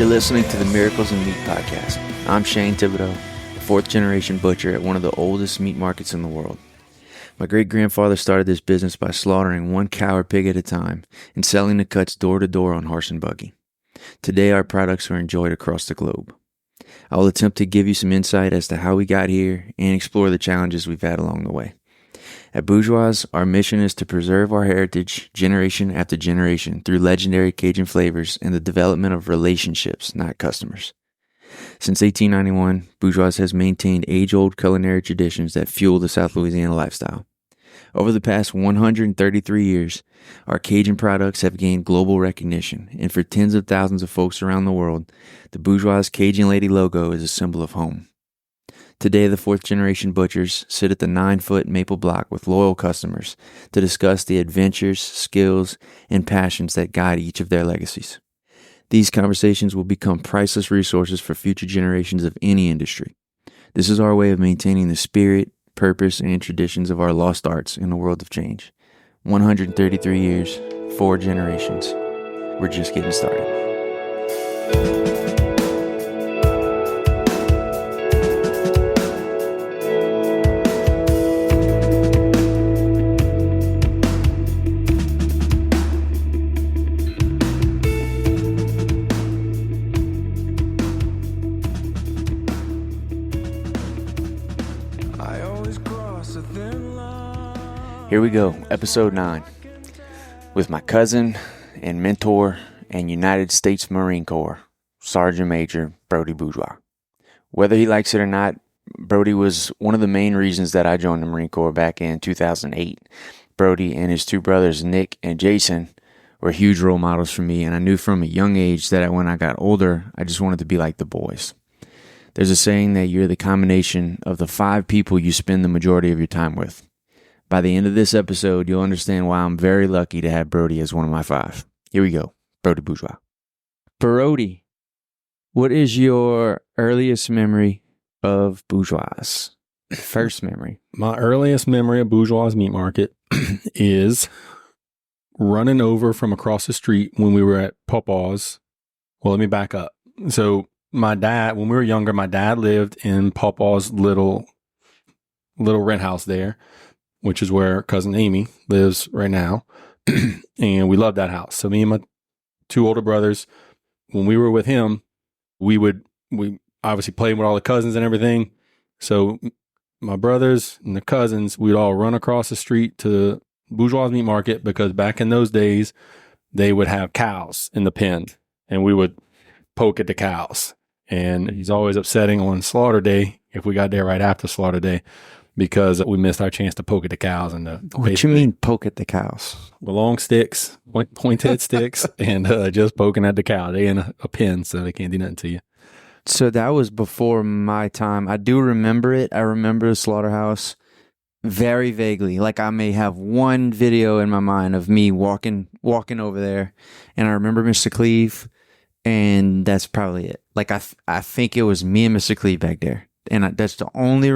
You're listening to the Miracles in Meat podcast. I'm Shane Thibodaux, a fourth-generation butcher at one of the oldest meat markets in the world. My great-grandfather started this business by slaughtering one cow or pig at a time and selling the cuts door-to-door on horse and buggy. Today, our products are enjoyed across the globe. I will attempt to give you some insight as to how we got here and explore the challenges we've had along the way. At Bourgeois, our mission is to preserve our heritage generation after generation through legendary Cajun flavors and the development of relationships, not customers. Since 1891, Bourgeois has maintained age-old culinary traditions that fuel the South Louisiana lifestyle. Over the past 133 years, our Cajun products have gained global recognition, and for tens of thousands of folks around the world, the Bourgeois Cajun Lady logo is a symbol of home. Today, the fourth-generation butchers sit at the 9-foot maple block with loyal customers to discuss the adventures, skills, and passions that guide each of their legacies. These conversations will become priceless resources for future generations of any industry. This is our way of maintaining the spirit, purpose, and traditions of our lost arts in a world of change. 133 years, 4 generations. We're just getting started. Here we go, episode 9, with my cousin and mentor and United States Marine Corps, Sergeant Major Brody Bourgeois. Whether he likes it or not, Brody was one of the main reasons that I joined the Marine Corps back in 2008. Brody and his 2 brothers, Nick and Jason, were huge role models for me, and I knew from a young age that when I got older, I just wanted to be like the boys. There's a saying that you're the combination of the 5 people you spend the majority of your time with. By the end of this episode, you'll understand why I'm very lucky to have Brody as one of my 5. Here we go. Brody Bourgeois. Brody, what is your earliest memory of Bourgeois? First memory. My earliest memory of Bourgeois Meat Market is running over from across the street when we were at Papa's. Well, let me back up. So my dad, when we were younger, my dad lived in Papa's little rent house there, which is where cousin Amy lives right now. And we loved that house. So me and my 2 older brothers, when we were with him, we obviously played with all the cousins and everything. So my brothers and the cousins, we'd all run across the street to Bourgeois Meat Market because back in those days, they would have cows in the pen and we would poke at the cows. And he's always upsetting on slaughter day if we got there right after slaughter day, because we missed our chance to poke at the cows. And what you mean poke at the cows? With long sticks, pointed sticks, and just poking at the cow. They in a pen, so they can't do nothing to you. So that was before my time. I do remember it. I remember the slaughterhouse very vaguely. Like I may have one video in my mind of me walking over there, and I remember Mr. Cleve, and that's probably it. Like I think it was me and Mr. Cleve back there, and that's the only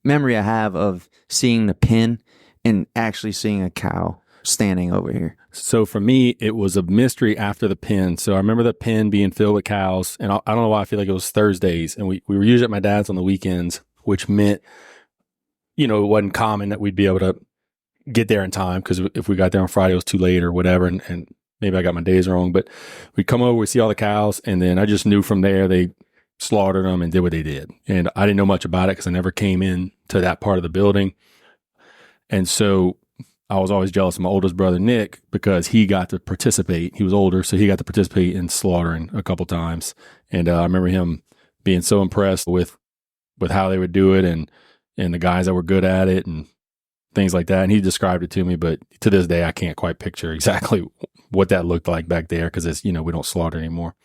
memory I have of seeing the pen and actually seeing a cow standing over here. So for me, it was a mystery after the pen. So I remember the pen being filled with cows, and I don't know why I feel like it was Thursdays, and we were usually at my dad's on the weekends, which meant, it wasn't common that we'd be able to get there in time, because if we got there on Friday, it was too late or whatever, and maybe I got my days wrong, but we'd come over, we'd see all the cows, and then I just knew from there they slaughtered them and did what they did. And I didn't know much about it because I never came in to that part of the building. And so I was always jealous of my oldest brother, Nick, because he got to participate. He was older, so he got to participate in slaughtering a couple times. And I remember him being so impressed with how they would do it and the guys that were good at it and things like that. And he described it to me, but to this day, I can't quite picture exactly what that looked like back there because it's, we don't slaughter anymore.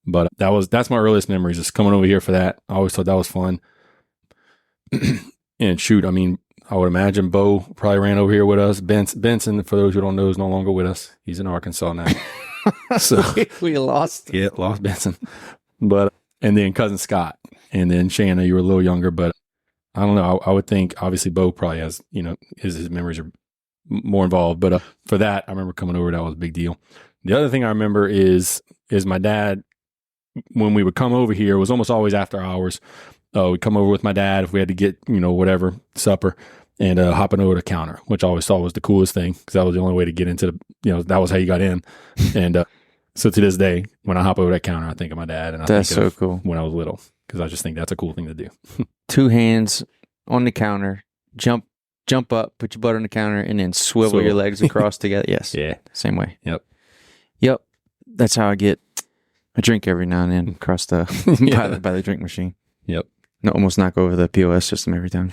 But that's my earliest memories, just coming over here for that. I always thought that was fun. And shoot, I mean, I would imagine Bo probably ran over here with us. Benson, for those who don't know, is no longer with us. He's in Arkansas now. So we lost. Yeah, lost Benson. But and then cousin Scott, and then Shanna. You were a little younger, but I don't know. I would think obviously Bo probably has, his memories are more involved. But for that, I remember coming over. That was a big deal. The other thing I remember is my dad when we would come over here, it was almost always after hours. We'd come over with my dad if we had to get, whatever, supper, and hopping over the counter, which I always thought was the coolest thing because that was the only way to get into that was how you got in. And so to this day, when I hop over that counter, I think of my dad. And That's so cool. When I was little, because I just think that's a cool thing to do. 2 hands on the counter, jump up, put your butt on the counter, and then swivel your legs across together. Yes. Yeah. Same way. Yep. That's how I get a drink every now and then across the by the drink machine. Yep. Almost knock over the POS system every time.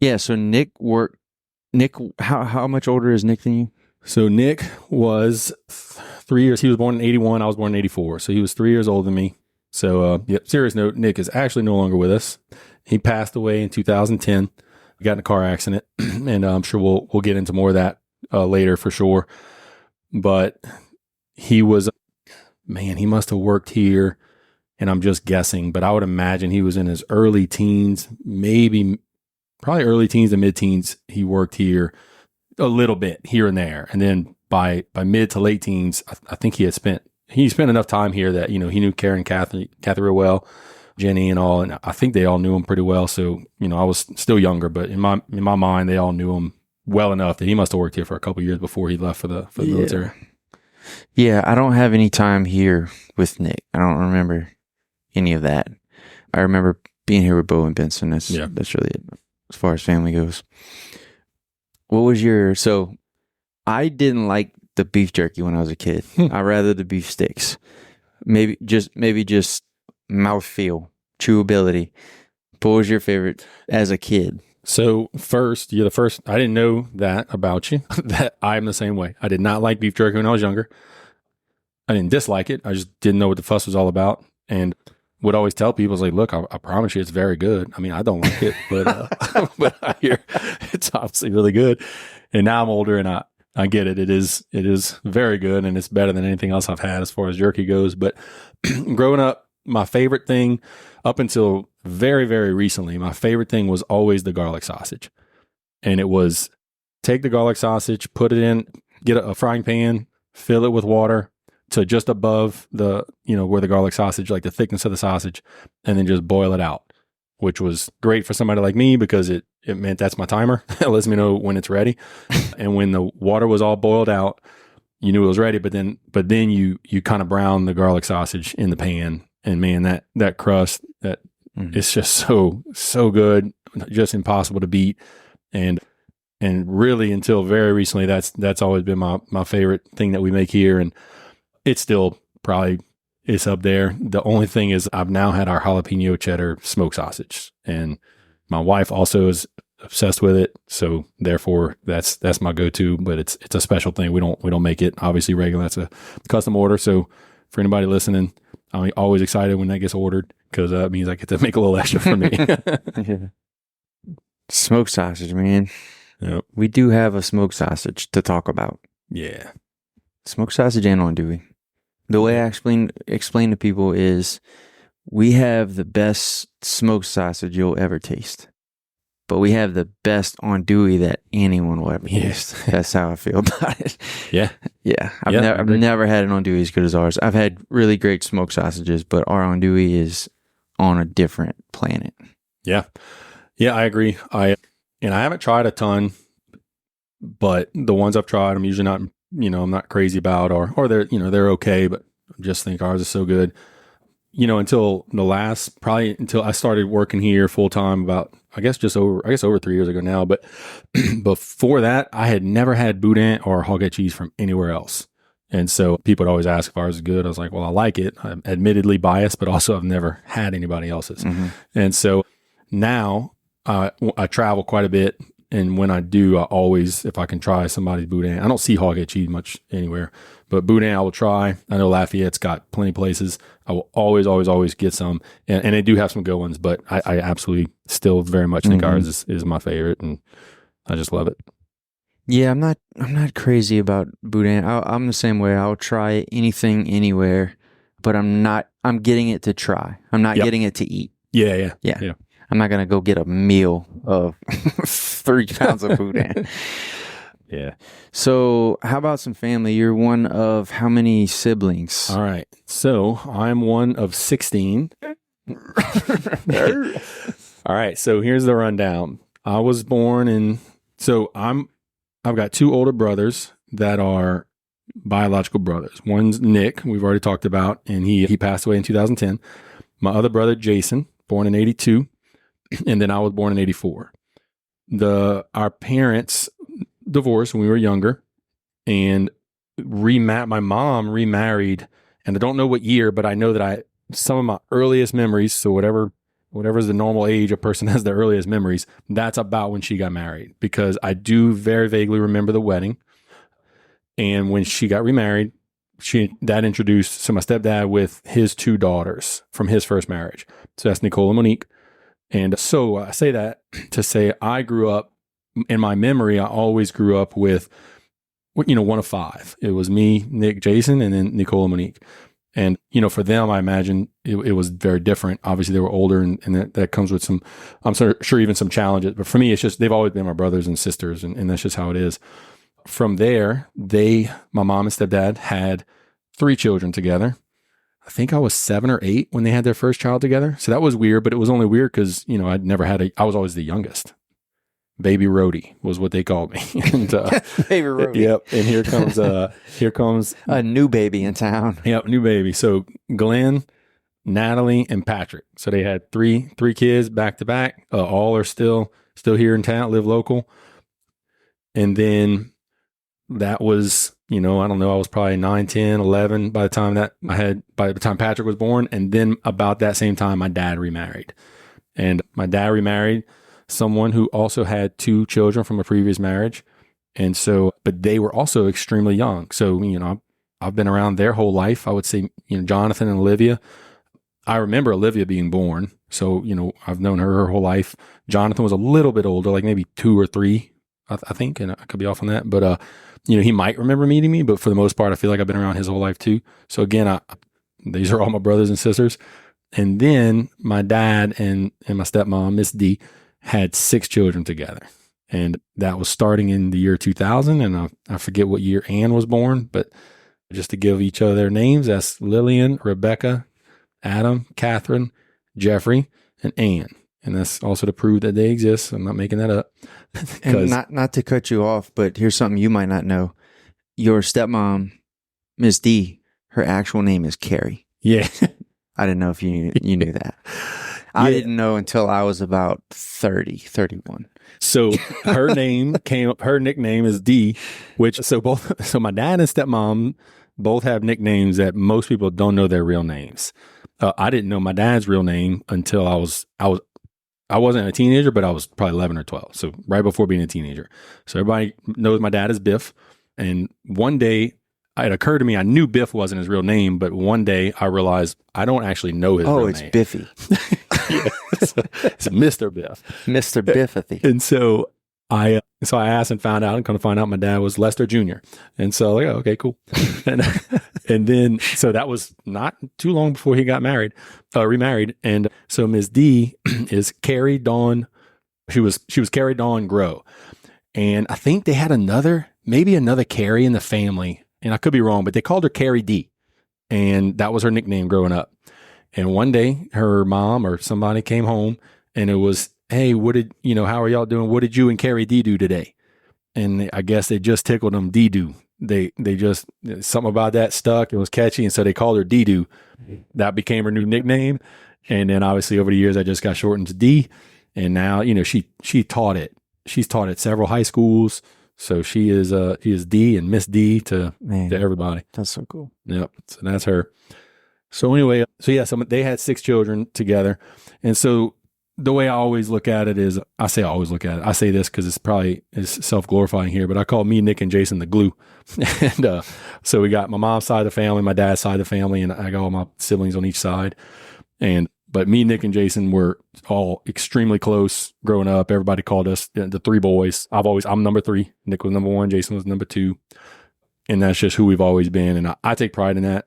Yeah. So Nick, how much older is Nick than you? So Nick was 3 years. He was born in 81. I was born in 84. So he was 3 years older than me. So, serious note, Nick is actually no longer with us. He passed away in 2010. He got in a car accident, and I'm sure we'll get into more of that later for sure. But he was, he must have worked here, and I'm just guessing, but I would imagine he was in his early teens, probably early teens to mid-teens. He worked here a little bit here and there. And then by mid to late teens, I think he spent enough time here that, he knew Karen, Kathy real well, Jenny and all. And I think they all knew him pretty well. So, I was still younger, but in my mind, they all knew him well enough that he must have worked here for a couple of years before he left for the military. Yeah. I don't have any time here with Nick. I don't remember any of that. I remember being here with Bo and Benson. That's really it as far as family goes. What was so I didn't like the beef jerky when I was a kid. I rather the beef sticks. Maybe just mouthfeel, chewability. What was your favorite as a kid? So first, you're the first. I didn't know that about you, that I'm the same way. I did not like beef jerky when I was younger. I didn't dislike it. I just didn't know what the fuss was all about. And would always tell people, I was like, look, I promise you it's very good. I mean, I don't like it, but but I hear it's obviously really good. And now I'm older and I get it. It is very good, and it's better than anything else I've had as far as jerky goes. But growing up, my favorite thing up until very, very recently, my favorite thing was always the garlic sausage. And it was take the garlic sausage, put it in, get a frying pan, fill it with water to just above the, where the garlic sausage, like the thickness of the sausage, and then just boil it out, which was great for somebody like me because it meant that's my timer. It lets me know when it's ready. And when the water was all boiled out, you knew it was ready, but then you kind of brown the garlic sausage in the pan, and man, that crust, it's just so good, just impossible to beat. And really until very recently, that's always been my favorite thing that we make here. And it's still probably, it's up there. The only thing is I've now had our jalapeno cheddar smoked sausage, and my wife also is obsessed with it. So therefore that's my go-to, but it's a special thing. We don't make it obviously regular. That's a custom order. So for anybody listening, I'm always excited when that gets ordered because that means I get to make a little extra for me. Yeah. Smoked sausage, man. Yep. We do have a smoked sausage to talk about. Yeah. Smoked sausage and andouille. The way I explain to people is we have the best smoked sausage you'll ever taste, but we have the best andouille that anyone will ever taste. That's how I feel about it. Yeah. Yeah. I've never had an andouille as good as ours. I've had really great smoked sausages, but our andouille is on a different planet. Yeah. Yeah, I agree. I haven't tried a ton, but the ones I've tried, I'm usually not, I'm not crazy about, or they're, they're okay, but I just think ours is so good. Until until I started working here full time about, over 3 years ago now. But before that, I had never had boudin or hoghead cheese from anywhere else. And so people would always ask if ours is good. I was like, well, I like it. I'm admittedly biased, but also I've never had anybody else's. Mm-hmm. And so now I travel quite a bit. And when I do, I always, if I can try somebody's boudin, I don't see hoghead cheese much anywhere, but boudin I will try. I know Lafayette's got plenty of places. I will always get some, and they do have some good ones, but I absolutely still very much think ours is my favorite, and I just love it. Yeah, I'm not crazy about boudin. I'm the same way. I'll try anything anywhere, but I'm getting it to try. I'm not getting it to eat. Yeah. I'm not going to go get a meal of 3 pounds of boudin. Yeah. So how about some family? You're one of how many siblings? All right. So I'm one of 16. All right. So here's the rundown. I was born in, so I've got two older brothers that are biological brothers. One's Nick, we've already talked about, and he passed away in 2010. My other brother, Jason, born in 82, and then I was born in 84. Our parents divorced when we were younger, and my mom remarried, and I don't know what year, but I know that some of my earliest memories, so whatever's the normal age a person has their earliest memories, that's about when she got married, because I do very vaguely remember the wedding. And when she got remarried, that introduced my stepdad with his two daughters from his first marriage. So that's Nicole and Monique. And so I say that to say I grew up, in my memory, I always grew up with, one of five. It was me, Nick, Jason, and then Nicole and Monique. And, for them, I imagine it was very different. Obviously, they were older, and that comes with some, I'm sure even some challenges. But for me, it's just, they've always been my brothers and sisters, and that's just how it is. From there, my mom and stepdad had 3 children together. I think I was 7 or 8 when they had their first child together. So that was weird, but it was only weird because, I was always the youngest. Baby Rhodey was what they called me. And, Baby Rhodey. Yep. And here comes a new baby in town. Yep. New baby. So Glenn, Natalie, and Patrick. So they had three kids back to back. All are still here in town, live local. And then that was, I don't know, I was probably 9, 10, 11 by the time Patrick was born. And then about that same time, my dad remarried. And my dad remarried someone who also had 2 children from a previous marriage. And so, but they were also extremely young. So, I've been around their whole life. I would say, Jonathan and Olivia. I remember Olivia being born. So, I've known her whole life. Jonathan was a little bit older, like maybe 2 or 3, I think. And I could be off on that. But, he might remember meeting me, but for the most part, I feel like I've been around his whole life too. So again, these are all my brothers and sisters. And then my dad and my stepmom, Miss D, had 6 children together. And that was starting in the year 2000. And I forget what year Ann was born, but just to give each other their names, that's Lillian, Rebecca, Adam, Catherine, Jeffrey, and Ann. And that's also to prove that they exist. I'm not making that up. And not to cut you off, but here's something you might not know. Your stepmom, Miss D, her actual name is Carrie. Yeah. I didn't know if you knew that. I didn't know until I was about 30, 31. So her nickname is D, so my dad and stepmom both have nicknames that most people don't know their real names. I didn't know my dad's real name until I wasn't a teenager, but I was probably 11 or 12. So right before being a teenager. So everybody knows my dad is Biff. And one day it occurred to me, I knew Biff wasn't his real name, but one day I realized I don't actually know his real name. Oh, it's Biffy. Yeah, it's Mr. Biff. Mr. Biffathy. And so I asked and found out, and come to find out my dad was Lester Jr. And so like, okay, cool. And then, so that was not too long before he got remarried. And so Ms. D is Carrie Dawn. She was Carrie Dawn Grow. And I think they had maybe another Carrie in the family. And I could be wrong, but they called her Carrie D. And that was her nickname growing up. And one day her mom or somebody came home and it was, hey, how are y'all doing? What did you and Carrie D do today? And I guess they just tickled them D-do. They just, something about that stuck. It was catchy. And so they called her D-do. That became her new nickname. And then obviously over the years, I just got shortened to D. And now, she taught it. She's taught at several high schools. So she is D and Miss D to everybody. That's so cool. Yep. So that's her. So anyway, so they had 6 children together. And so the way I always look at it is, I say this because it's self-glorifying here, but I call me, Nick, and Jason the glue. And so we got my mom's side of the family, my dad's side of the family, and I got all my siblings on each side. But me, Nick, and Jason were all extremely close growing up. Everybody called us the 3 boys. I'm number 3. Nick was number 1. Jason was number 2. And that's just who we've always been. And I take pride in that.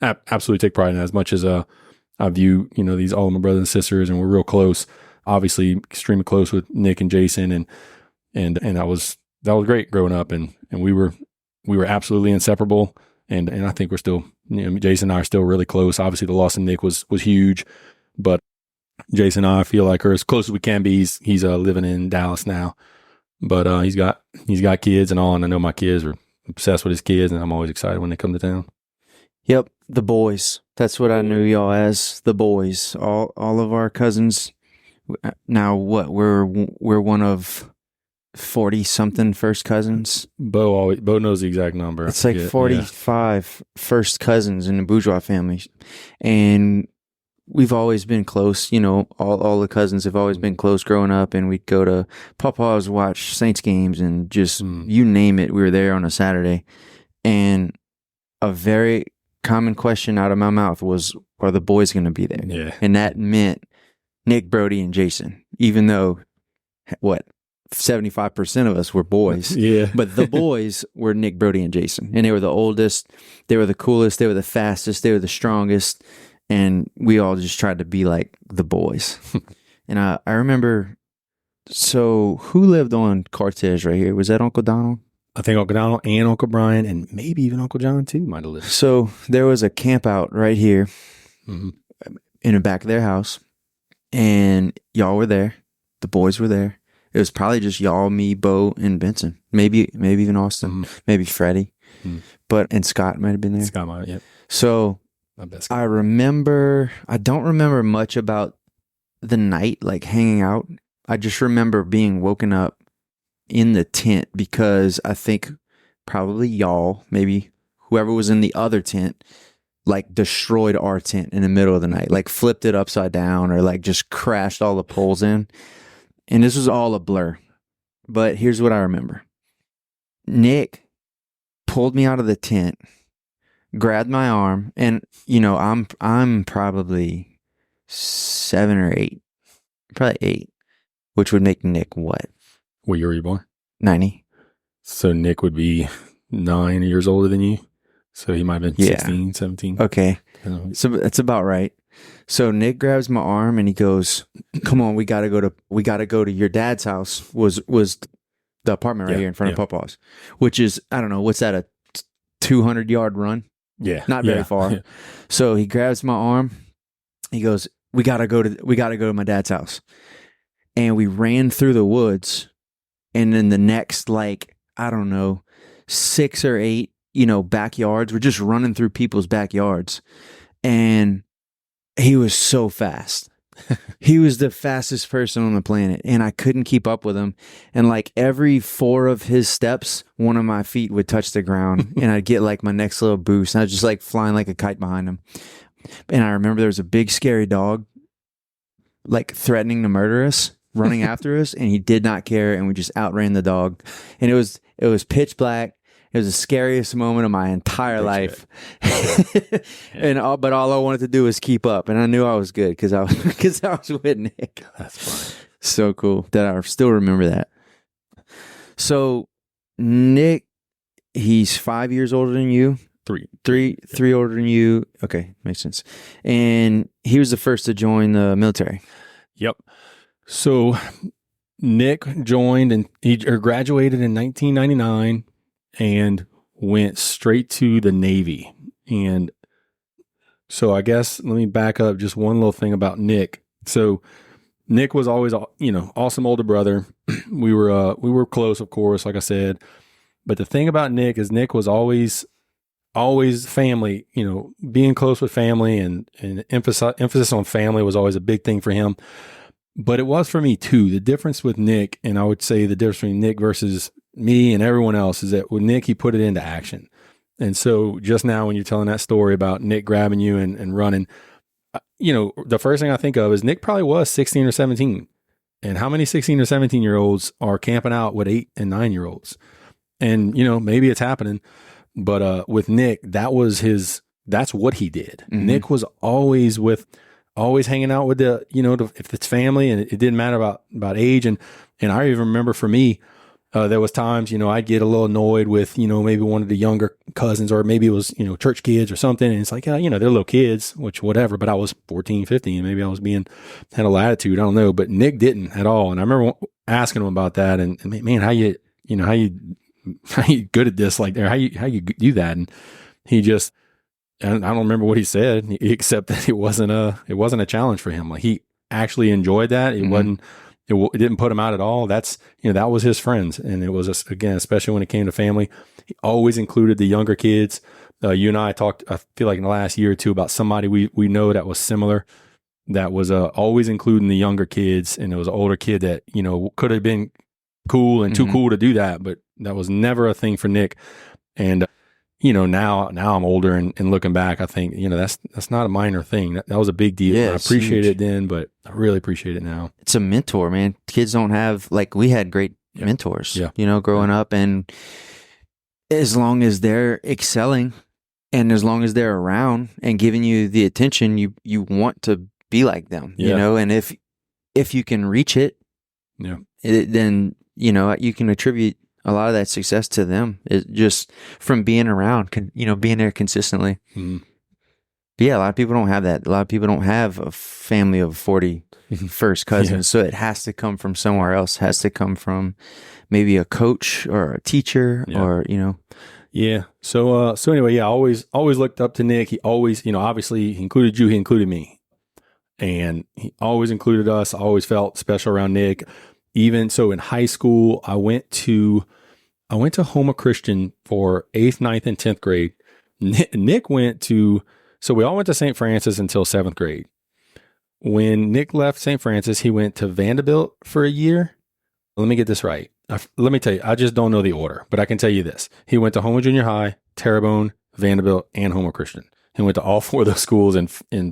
I absolutely take pride in that, as much as I view, these all of my brothers and sisters, and we're real close. Obviously, extremely close with Nick and Jason, and I was that was great growing up, and we were absolutely inseparable, and I think we're still, Jason and I are still really close. Obviously, the loss of Nick was huge, but Jason and I feel like are as close as we can be. He's living in Dallas now, but he's got kids and all, and I know my kids are obsessed with his kids, and I'm always excited when they come to town. Yep, the boys. That's what I knew y'all as, the boys. All of our cousins. Now what? We're one of 40-something first cousins. Bo knows the exact number. It's like 45 first cousins in the Bourgeois family, and we've always been close. All the cousins have always been close growing up, and we'd go to Papa's, watch Saints games, and just you name it, we were there on a Saturday. And a very common question out of my mouth was, "Are the boys going to be there?" Yeah, and that meant Nick, Brody, and Jason. Even though 75% of us were boys. Yeah. But the boys were Nick, Brody, and Jason. And they were the oldest. They were the coolest. They were the fastest. They were the strongest. And we all just tried to be like the boys. And I remember, so who lived on Cortez right here? Was that Uncle Donald? I think Uncle Donald and Uncle Brian, and maybe even Uncle John too might have lived. So there was a camp out right here in the back of their house. And y'all were there. The boys were there. It was probably just y'all, me, Bo, and Benson. Maybe even Austin. Maybe Freddie. And Scott might have been there. Scott might, yep. So I don't remember much about the night, like hanging out. I just remember being woken up in the tent because I think probably y'all, maybe whoever was in the other tent, like destroyed our tent in the middle of the night, like flipped it upside down or like just crashed all the poles in. And this was all a blur. But here's what I remember. Nick pulled me out of the tent, grabbed my arm, and I'm probably 7 or 8. Probably 8. Which would make Nick what? What year were you born? 90. So Nick would be 9 years older than you. So he might have been 16, 17. Okay. So that's about right. So Nick grabs my arm and he goes, "Come on, we gotta go to your dad's house." Was the apartment right here in front of Papa's, which is, I don't know, what's that, a 200-yard run? Yeah. Not very far. Yeah. So he grabs my arm. He goes, we gotta go to my dad's house. And we ran through the woods, and then the next, like, I don't know, 6 or 8, backyards. We're just running through people's backyards. And he was so fast. He was the fastest person on the planet, and I couldn't keep up with him. And like every 4 of his steps, one of my feet would touch the ground, and I'd get like my next little boost. And I was just like flying like a kite behind him. And I remember there was a big scary dog like threatening to murder us, running after us, and he did not care, and we just outran the dog. And it was pitch black. It was the scariest moment of my entire life. But all I wanted to do was keep up, and I knew I was good because I was with Nick. That's funny. So cool that I still remember that. So Nick, he's 5 years older than you. Three older than you. Okay, makes sense. And he was the first to join the military. Yep. So Nick joined and he graduated in 1999 and went straight to the Navy. And so I guess let me back up just one little thing about Nick. So Nick was always, awesome older brother. We were close, of course, like I said. But the thing about Nick is Nick was always family, being close with family and emphasis on family was always a big thing for him. But it was for me too. The difference with Nick, and I would say the difference between Nick versus me and everyone else, is that with Nick, he put it into action. And so just now when you're telling that story about Nick grabbing you and running, the first thing I think of is Nick probably was 16 or 17. And how many 16 or 17-year-olds are camping out with 8 and 9-year-olds? And, maybe it's happening. But with Nick, that's what he did. Mm-hmm. Nick was always hanging out with if it's family, and it didn't matter about age. And I even remember for me, there was times, I'd get a little annoyed with, maybe one of the younger cousins, or maybe it was, church kids or something. And it's like, they're little kids, which whatever, but I was 14, 15, maybe I was had a little attitude. I don't know, but Nick didn't at all. And I remember asking him about that, and man, how you how you good at this? Like, or how you do that? And he just, and I don't remember what he said, except that it wasn't a challenge for him. Like, he actually enjoyed that. It wasn't, it didn't put him out at all. That's, that was his friends. And it was, again, especially when it came to family, he always included the younger kids. You and I talked, I feel like in the last year or two, about somebody we know that was similar, that was always including the younger kids. And it was an older kid that, could have been cool and too cool to do that, but that was never a thing for Nick. And, now I'm older and looking back, I think, that's not a minor thing. That was a big deal. Yeah, I appreciate it then, but I really appreciate it now. It's a mentor, man. Kids don't have, like, we had great mentors, growing up. And as long as they're excelling and as long as they're around and giving you the attention, you want to be like them, and if you can reach it, then, you can attribute a lot of that success to them. It just from being around, being there consistently. Mm-hmm. But yeah, a lot of people don't have that. A lot of people don't have a family of 40 first cousins. So it has to come from somewhere else. It has to come from maybe a coach or a teacher or, Yeah. So anyway, I always looked up to Nick. He always, obviously he included you, he included me. And he always included us. I always felt special around Nick. Even so in high school, I went to Houma Christian for 8th, 9th, and 10th grade. Nick so we all went to St. Francis until 7th grade. When Nick left St. Francis, he went to Vanderbilt for a year. Let me get this right. Let me tell you, I just don't know the order, but I can tell you this. He went to Houma Junior High, Terrebonne, Vanderbilt, and Houma Christian. He went to all 4 of those schools in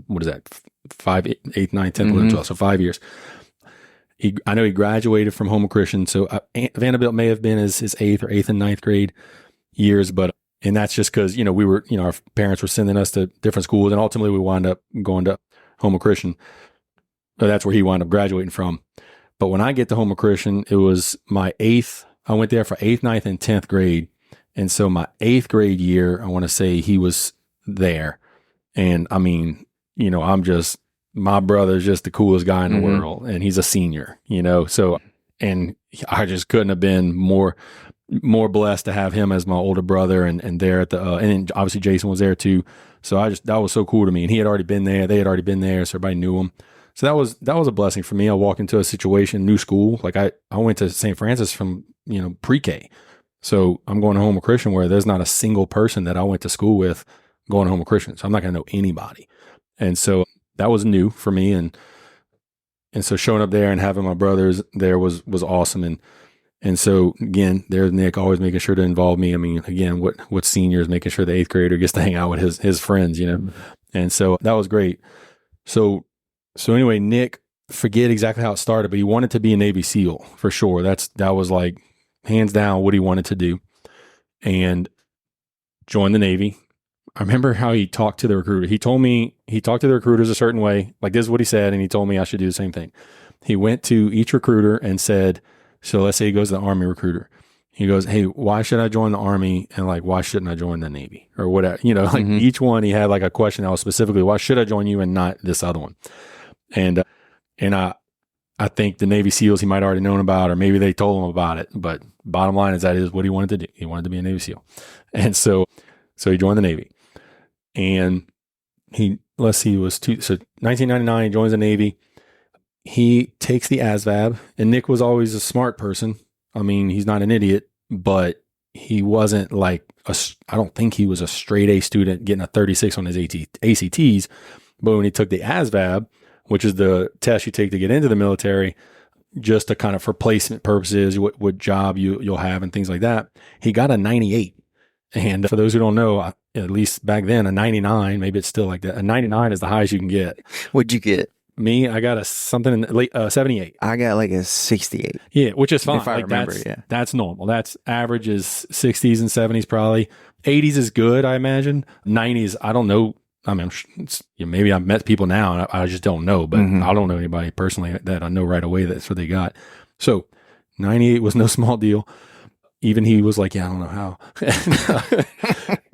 what is that, 5, 8, 9, 10, 11, 12, so 5 years. I know he graduated from Houma Christian, so Vanderbilt may have been his 8th and 9th grade years, and that's just because, we were, our parents were sending us to different schools, and ultimately we wound up going to Houma Christian. So that's where he wound up graduating from. But when I get to Houma Christian, it was my 8th. I went there for 8th, 9th, and 10th grade. And so my 8th grade year, I want to say he was there. And I mean, my brother's just the coolest guy in the world, and he's a senior, so, and I just couldn't have been more blessed to have him as my older brother and there at the, and then obviously Jason was there too. So that was so cool to me, and he had already been there. They had already been there. So everybody knew him. So that was a blessing for me. I walked into a situation, new school. Like I went to St. Francis from, pre-K. So I'm going to Houma Christian where there's not a single person that I went to school with going to Houma Christian. So I'm not going to know anybody. And so that was new for me. And so showing up there and having my brothers there was awesome. And so again, there's Nick always making sure to involve me. I mean, again, what seniors making sure the 8th grader gets to hang out with his friends, And so that was great. So anyway, Nick, forget exactly how it started, but he wanted to be a Navy SEAL for sure. That was like hands down what he wanted to do, and joined the Navy. I remember how he talked to the recruiter. He told me he talked to the recruiters a certain way. Like, this is what he said, and he told me I should do the same thing. He went to each recruiter and said, so let's say he goes to the Army recruiter. He goes, hey, why should I join the Army? And like, why shouldn't I join the Navy? Or whatever. Each one, he had like a question that was specifically, why should I join you and not this other one? And I think the Navy SEALs he might already known about, or maybe they told him about it. But bottom line is that is what he wanted to do. He wanted to be a Navy SEAL. And so he joined the Navy. And so 1999, he joins the Navy. He takes the ASVAB, and Nick was always a smart person. I mean, he's not an idiot, but he wasn't like I don't think he was a straight A student getting a 36 on his ACTs. But when he took the ASVAB, which is the test you take to get into the military, just to kind of for placement purposes, what job you'll have and things like that, he got a 98. And for those who don't know, at least back then, a 99, maybe it's still like that. A 99 is the highest you can get. What'd you get? Me, I got something in the late 78. I got like a 68. Yeah, which is fine. If I remember, that's normal. That's average is 60s and 70s probably. 80s is good, I imagine. 90s, I don't know. I mean, maybe I've met people now and I just don't know, but I don't know anybody personally that I know right away that's what they got. So 98 was no small deal. Even he was like, yeah, I don't know how.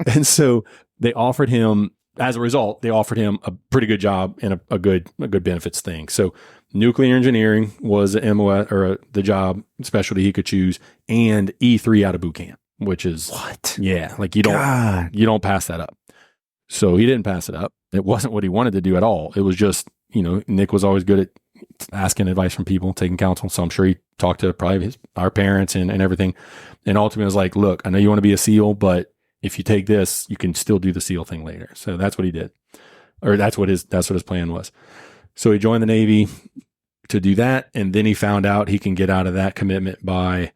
And so they offered him as a result, they offered him a pretty good job and a good benefits thing. So nuclear engineering was the MOS or the job specialty he could choose, and E3 out of boot camp, which is what? Yeah, like you don't pass that up. So he didn't pass it up. It wasn't what he wanted to do at all. It was just, Nick was always good at asking advice from people, taking counsel. So I'm sure he talked to probably our parents and everything. And ultimately was like, look, I know you want to be a SEAL, but if you take this, you can still do the SEAL thing later. So that's what he did. Or that's what his plan was. So he joined the Navy to do that. And then he found out he can get out of that commitment by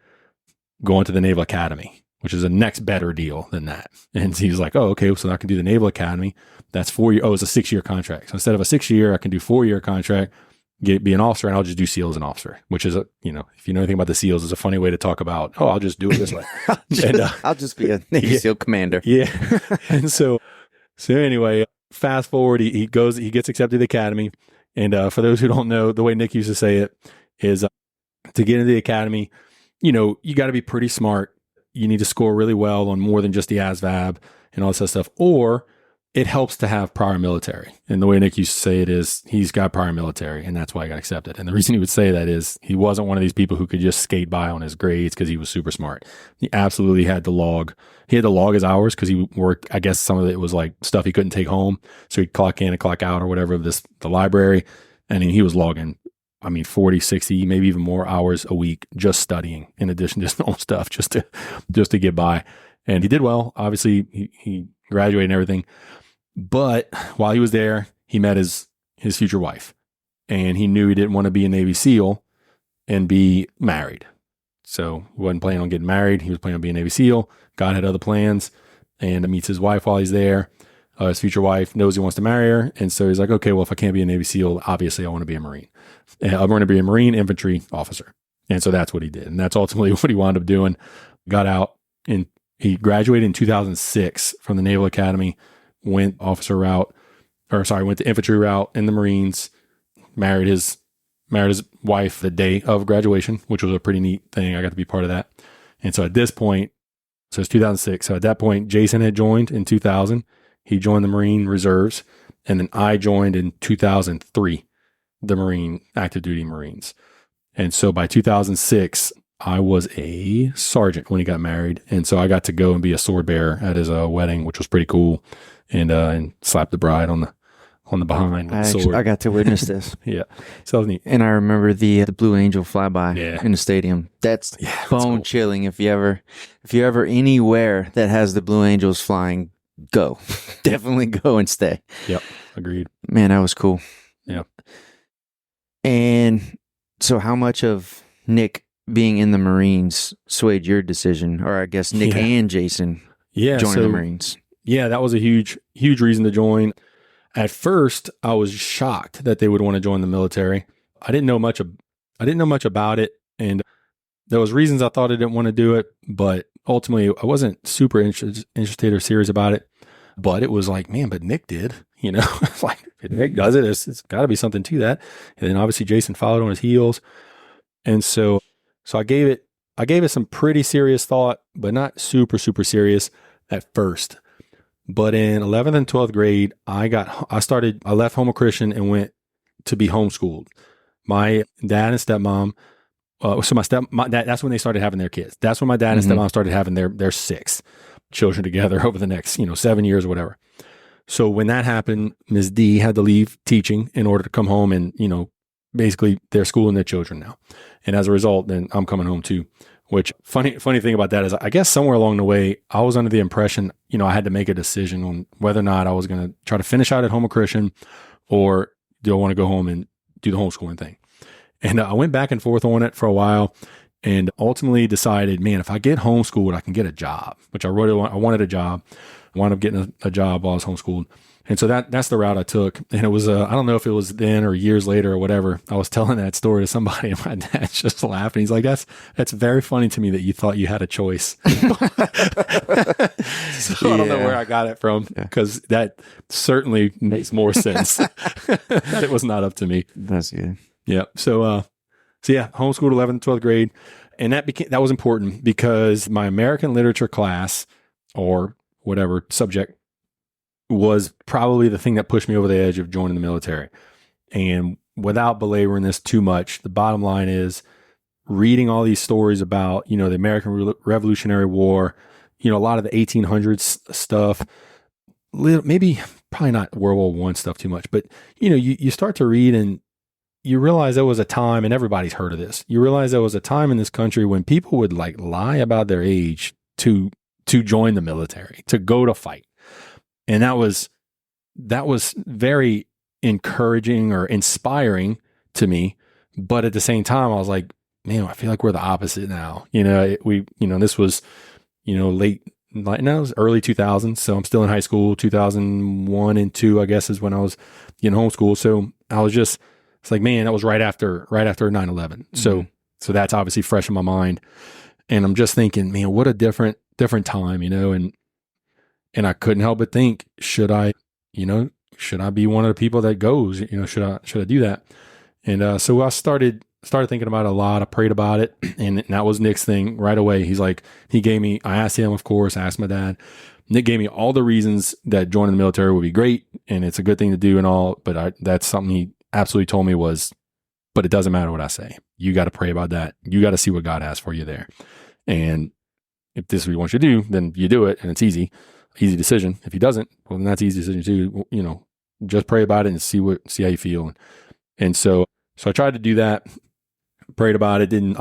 going to the Naval Academy, which is a next better deal than that. And he's like, oh, okay, so I can do the Naval Academy. That's 4 years. Oh, it's a 6-year contract. So instead of a 6-year, I can do 4-year contract, be an officer, and I'll just do SEAL as an officer, which is, if you know anything about the SEALs, is a funny way to talk about, oh, I'll just do it this way. I'll just be a Navy SEAL commander. Yeah. And so anyway, fast forward, he gets accepted to the academy. And for those who don't know, the way Nick used to say it is to get into the academy, you got to be pretty smart. You need to score really well on more than just the ASVAB and all this other stuff, or it helps to have prior military. And the way Nick used to say it is he's got prior military, and that's why he got accepted. And the reason he would say that is he wasn't one of these people who could just skate by on his grades because he was super smart. He absolutely had to log. He had to log his hours because he worked, I guess some of it was like stuff he couldn't take home. So he'd clock in and clock out or whatever of the library. And he was logging, 40, 60, maybe even more hours a week just studying in addition to his normal stuff just to get by. And he did well. Obviously, he graduated and everything. But while he was there, he met his future wife, and he knew he didn't want to be a Navy SEAL and be married. So he wasn't planning on getting married. He was planning on being a Navy SEAL. God had other plans, and meets his wife while he's there. His future wife knows he wants to marry her. And so he's like, okay, well, if I can't be a Navy SEAL, obviously I want to be a Marine. And I'm going to be a Marine infantry officer. And so that's what he did. And that's ultimately what he wound up doing. Got out, and he graduated in 2006 from the Naval Academy, went the infantry route in the Marines, married his wife the day of graduation, which was a pretty neat thing. I got to be part of that. And so at this point, so it's 2006. So at that point, Jason had joined in 2000. He joined the Marine Reserves. And then I joined in 2003, the Marine active duty Marines. And so by 2006, I was a sergeant when he got married. And so I got to go and be a sword bearer at his wedding, which was pretty cool. And slap the bride on the behind with the sword. I got to witness this. Yeah. So that was neat. And I remember the Blue Angel flyby in the stadium. That's bone chilling. If you're ever anywhere that has the Blue Angels flying, go. Definitely go and stay. Yep. Agreed. Man, that was cool. Yeah. And so how much of Nick being in the Marines swayed your decision, or I guess Nick and Jason joining the Marines? Yeah, that was a huge, huge reason to join. At first, I was shocked that they would want to join the military. I didn't know much about it, and there was reasons I thought I didn't want to do it, but ultimately, I wasn't super interested or serious about it. But it was like, man, but Nick did, It's like, if Nick does it, it's got to be something to that. And then obviously Jason followed on his heels, and so I gave it some pretty serious thought, but not super, super serious at first. But in 11th and 12th grade, I left home a Christian and went to be homeschooled. My dad and stepmom, that's when they started having their kids. That's when my dad and stepmom started having their 6 children together over the next, 7 years or whatever. So when that happened, Ms. D had to leave teaching in order to come home, and, basically they're schooling their children now. And as a result, then I'm coming home too. Which funny thing about that is, I guess somewhere along the way, I was under the impression, I had to make a decision on whether or not I was going to try to finish out at home a Christian, or do I want to go home and do the homeschooling thing. And I went back and forth on it for a while, and ultimately decided, man, if I get homeschooled, I can get a job, which I wanted a job. I wound up getting a job while I was homeschooled. And so that's the route I took. And it was, I don't know if it was then or years later or whatever, I was telling that story to somebody, and my dad's just laughing. He's like, that's very funny to me that you thought you had a choice. So I don't know where I got it from, because that certainly makes more sense that it was not up to me. That's good. Yeah. So homeschooled 11th, 12th grade. And that was important because my American literature class, or whatever subject was probably the thing that pushed me over the edge of joining the military. And without belaboring this too much, the bottom line is reading all these stories about, the American Revolutionary War, a lot of the 1800s stuff, maybe probably not World War I stuff too much, but you start to read and you realize there was a time, and everybody's heard of this. You realize there was a time in this country when people would like lie about their age to join the military, to go to fight. And that was very encouraging or inspiring to me. But at the same time, I was like, man, I feel like we're the opposite now. This was, it was early 2000s. So I'm still in high school. 2001 and 2, I guess, is when I was in homeschool. So I was just, it's like, man, that was right after 9/11. Mm-hmm. So that's obviously fresh in my mind. And I'm just thinking, man, what a different time, and I couldn't help but think, should I be one of the people that goes, should I do that? And so I started thinking about it a lot. I prayed about it, and that was Nick's thing right away. He's like, I asked him, of course, I asked my dad. Nick gave me all the reasons that joining the military would be great, and it's a good thing to do and all, but that's something he absolutely told me was, but it doesn't matter what I say. You got to pray about that. You got to see what God has for you there. And if this is what you want you to do, then you do it, and it's easy decision. If he doesn't, well, then that's an easy decision too. Just pray about it and see how you feel. And so I tried to do that, prayed about it. Didn't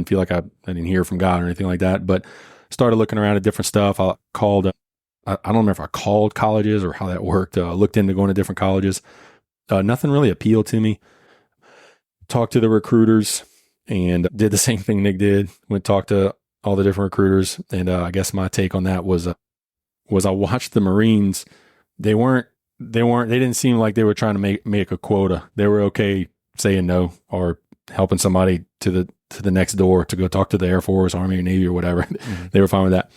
feel like I didn't hear from God or anything like that, but started looking around at different stuff. I called, I don't remember if I called colleges or how that worked. Looked into going to different colleges. Nothing really appealed to me. Talked to the recruiters and did the same thing Nick did. Went talk to all the different recruiters. And I guess my take on that was I watched the Marines. They didn't seem like they were trying to make a quota. They were okay saying no or helping somebody to the next door to go talk to the Air Force, Army, or Navy or whatever. Mm-hmm. They were fine with that.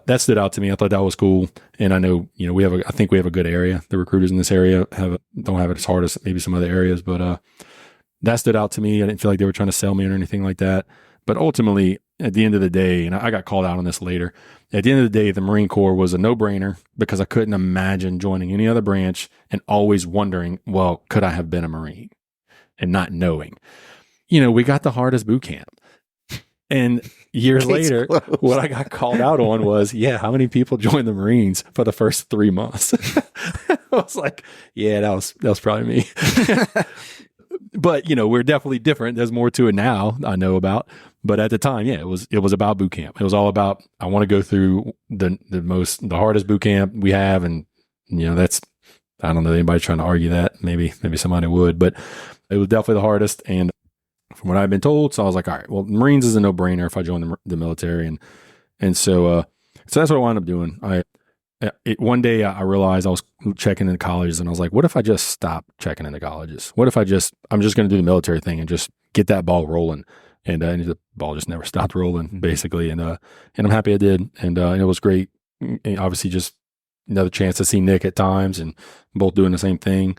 That stood out to me. I thought that was cool. And I know, I think we have a good area. The recruiters in this area don't have it as hard as maybe some other areas, but that stood out to me. I didn't feel like they were trying to sell me or anything like that. But ultimately, at the end of the day, and I got called out on this later, at the end of the day, the Marine Corps was a no-brainer because I couldn't imagine joining any other branch and always wondering, well, could I have been a Marine? And not knowing. We got the hardest boot camp. And years later, what I got called out on was, how many people joined the Marines for the first 3 months? I was like, that was probably me. But, we're definitely different. There's more to it now I know about. But at the time, it was about boot camp. It was all about, I want to go through the hardest boot camp we have. And, that's, I don't know anybody trying to argue that. Maybe somebody would, but it was definitely the hardest. And from what I've been told, so I was like, all right, well, Marines is a no brainer if I join the military. And so that's what I wound up doing. One day I realized I was checking into colleges and I was like, what if I just stop checking into colleges? What if I'm just going to do the military thing and just get that ball rolling? And the ball just never stopped rolling, basically. And I'm happy I did. And it was great. And obviously, just another chance to see Nick at times and both doing the same thing.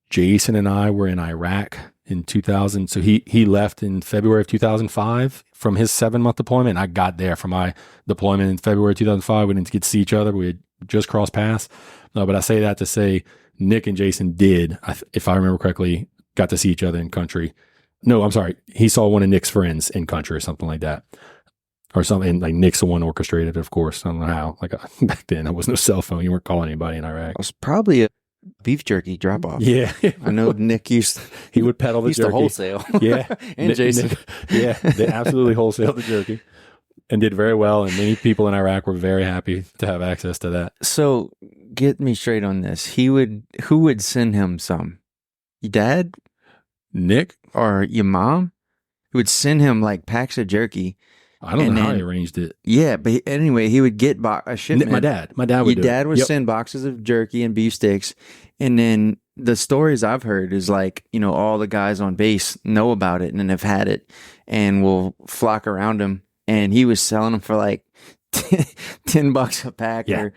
Jason and I were in Iraq in 2000. So he left in February of 2005 from his 7-month deployment. I got there for my deployment in February 2005. We didn't get to see each other. We had just crossed paths. No, but I say that to say Nick and Jason did, if I remember correctly, got to see each other in country. No, I'm sorry. He saw one of Nick's friends in country or something like that. Or something like Nick's the one orchestrated, of course. I don't know how. Like back then, there was no cell phone. You weren't calling anybody in Iraq. It was probably a beef jerky drop off. Yeah, I know Nick he would peddle the jerky. To wholesale. Yeah, and Jason. They absolutely wholesaled the jerky and did very well. And many people in Iraq were very happy to have access to that. So get me straight on this. Who would send him some? Your dad? Nick? Or your mom? Who would send him like packs of jerky? I don't know how he arranged it. Yeah, but anyway, he would get a shipment. My dad would. Your dad would send boxes of jerky and beef sticks, and then the stories I've heard is like, all the guys on base know about it and then have had it, and will flock around him. And he was selling them for like $10 a pack, or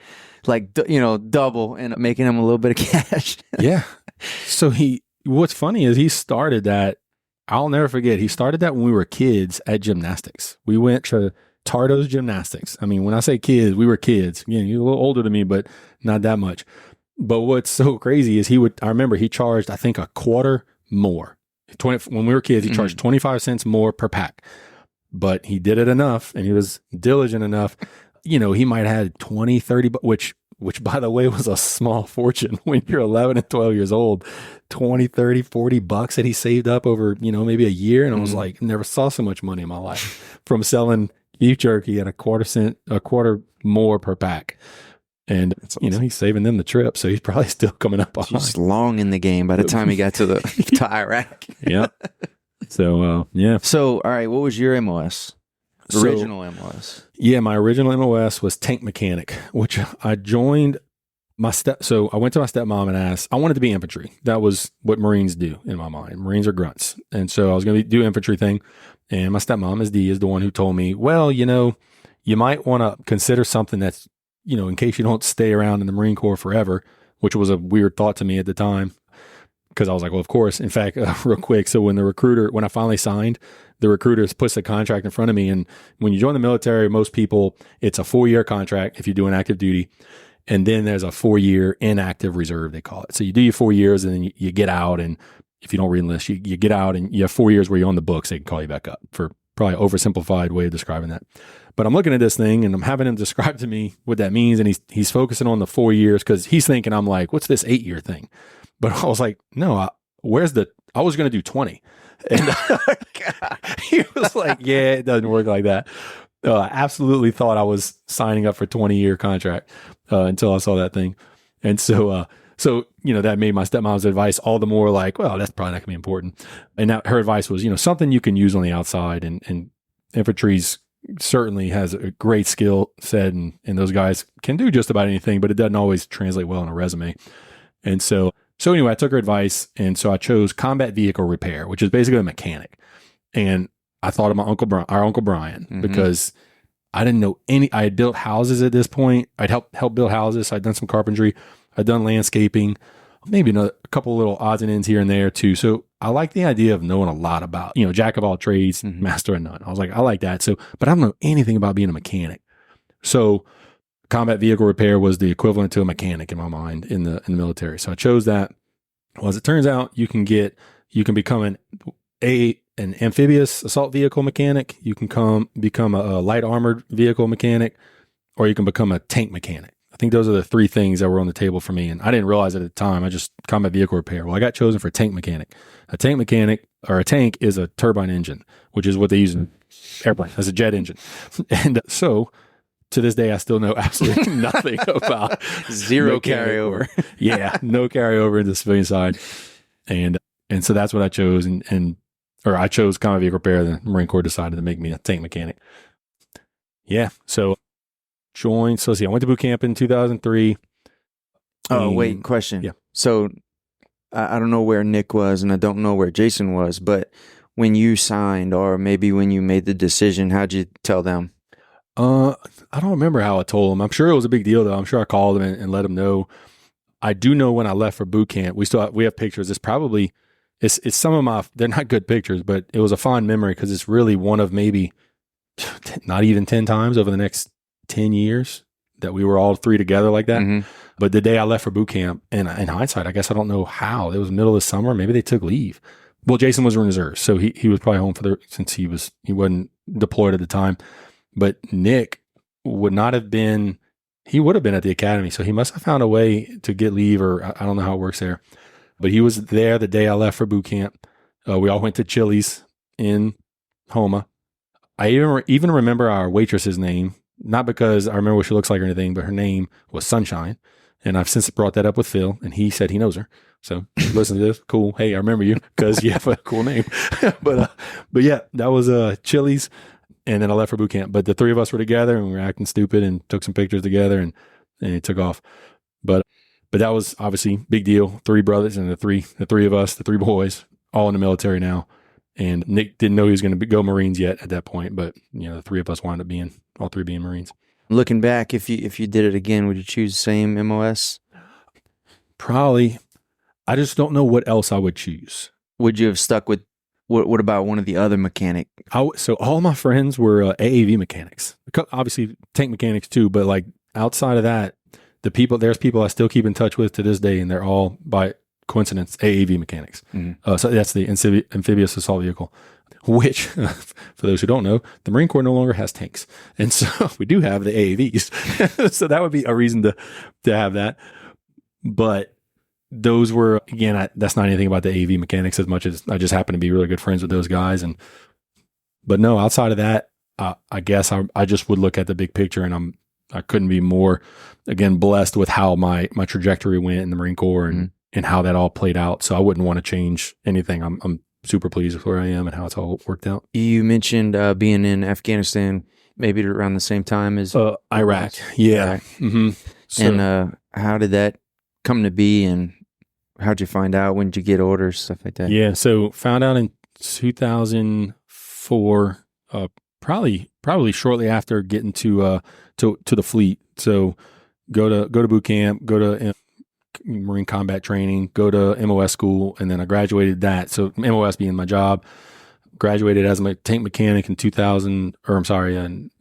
like double, and making him a little bit of cash. Yeah. So what's funny is he started that. I'll never forget. He started that when we were kids at gymnastics. We went to Thibodaux Gymnastics. I mean, when I say kids, we were kids. You're a little older than me, but not that much. But what's so crazy is I remember he charged, I think, a quarter more. When we were kids, he charged 25 cents more per pack. But he did it enough, and he was diligent enough. He might have had 20, 30, which by the way was a small fortune when you're 11 and 12 years old. 20, 30, 40 bucks that he saved up over, maybe a year. And I was like, never saw so much money in my life from selling beef jerky at a quarter more per pack. And, awesome. He's saving them the trip. So he's probably still coming up behind. He's long in the game by the time he got to Iraq. Yeah. So, yeah. So, all right, what was your MOS? Original MOS? Yeah, my original MOS was tank mechanic, which I joined so I went to my stepmom and asked, I wanted to be infantry. That was what Marines do in my mind. Marines are grunts. And so I was going to do infantry thing. And my stepmom, is the one who told me, well, you might want to consider something that's, in case you don't stay around in the Marine Corps forever, which was a weird thought to me at the time. Because I was like, well, of course. In fact, real quick. So when I finally signed, the recruiter puts the contract in front of me. And when you join the military, most people, it's a 4-year contract if you're doing active duty. And then there's a 4-year inactive reserve, they call it. So you do your 4 years and then you get out. And if you don't re-enlist, you get out and you have 4 years where you're on the books. They can call you back up, for probably an oversimplified way of describing that. But I'm looking at this thing and I'm having him describe to me what that means. And he's focusing on the 4 years because he's thinking, I'm like, what's this 8-year thing? But I was like, no, I was going to do 20. And he was like, yeah, it doesn't work like that. I absolutely thought I was signing up for a 20-year contract until I saw that thing. And so that made my stepmom's advice all the more like, well, that's probably not going to be important. And her advice was, something you can use on the outside. And infantry's certainly has a great skill set, and those guys can do just about anything, but it doesn't always translate well on a resume. And so anyway, I took her advice, and so I chose combat vehicle repair, which is basically a mechanic. And I thought of our Uncle Brian, because I didn't know I had built houses at this point. I'd helped build houses. I'd done some carpentry. I'd done landscaping, maybe a couple little odds and ends here and there too. So I like the idea of knowing a lot about, jack of all trades, master of none. I was like, I like that. So, but I don't know anything about being a mechanic. So combat vehicle repair was the equivalent to a mechanic in my mind in the military. So I chose that. Well, as it turns out, you can become an amphibious assault vehicle mechanic. You can become a light armored vehicle mechanic, or you can become a tank mechanic. I think those are the 3 things that were on the table for me. And I didn't realize it at the time. I just combat vehicle repair. Well, I got chosen for tank mechanic. A tank mechanic, or a tank, is a turbine engine, which is what they use in airplanes as a jet engine. And so to this day, I still know absolutely nothing about zero carryover. Yeah, no carryover into the civilian side. And so that's what I chose. Or I chose combat vehicle repair. The Marine Corps decided to make me a tank mechanic. Yeah. So joined. So let's see, I went to boot camp in 2003. Oh, wait, question. Yeah. So I don't know where Nick was, and I don't know where Jason was, but when you signed, or maybe when you made the decision, how'd you tell them? I don't remember how I told them. I'm sure it was a big deal though. I'm sure I called them and let them know. I do know when I left for boot camp, we have pictures. It's some of they're not good pictures, but it was a fond memory because it's really one of maybe not even 10 times over the next 10 years that we were all 3 together like that. But the day I left for boot camp, and in hindsight, I guess I don't know how. It was middle of the summer. Maybe they took leave. Well, Jason was in reserve, so he was probably home since he wasn't deployed at the time. But Nick would not have been. He would have been at the academy, so he must have found a way to get leave, or I don't know how it works there. But he was there the day I left for boot camp. We all went to Chili's in Homa. I even remember our waitress's name, not because I remember what she looks like or anything, but her name was Sunshine. And I've since brought that up with Phil, and he said he knows her. So listen to this. Cool. Hey, I remember you because you have a cool name. But yeah, that was Chili's. And then I left for boot camp. But the 3 of us were together, and we were acting stupid and took some pictures together, and it took off. But that was obviously big deal. 3 brothers and the three of us, the 3 boys, all in the military now. And Nick didn't know he was going to go Marines yet at that point, but the 3 of us wound up all 3 being Marines. Looking back, if you did it again, would you choose the same MOS? Probably. I just don't know what else I would choose. Would you have stuck with What about one of the other mechanic? So all my friends were AAV mechanics, obviously tank mechanics too, but like outside of that, there's people I still keep in touch with to this day, and they're all by coincidence AAV mechanics. So that's the amphibious assault vehicle, which for those who don't know, the Marine Corps no longer has tanks. And so we do have the AAVs. So that would be a reason to have that. But those were, again, that's not anything about the AAV mechanics as much as I just happen to be really good friends with those guys. But no, outside of that, I guess I just would look at the big picture, and I couldn't be more, again, blessed with how my trajectory went in the Marine Corps and how that all played out. So I wouldn't want to change anything. I'm super pleased with where I am and how it's all worked out. You mentioned being in Afghanistan maybe around the same time as Iraq. Yeah. Mm-hmm. So, and how did that come to be, and how'd you find out? When did you get orders, stuff like that? Yeah, so found out in 2004, probably shortly after getting to the fleet. So go to boot camp, go to Marine combat training, go to MOS school, and then I graduated that. So MOS being my job, graduated as a tank mechanic in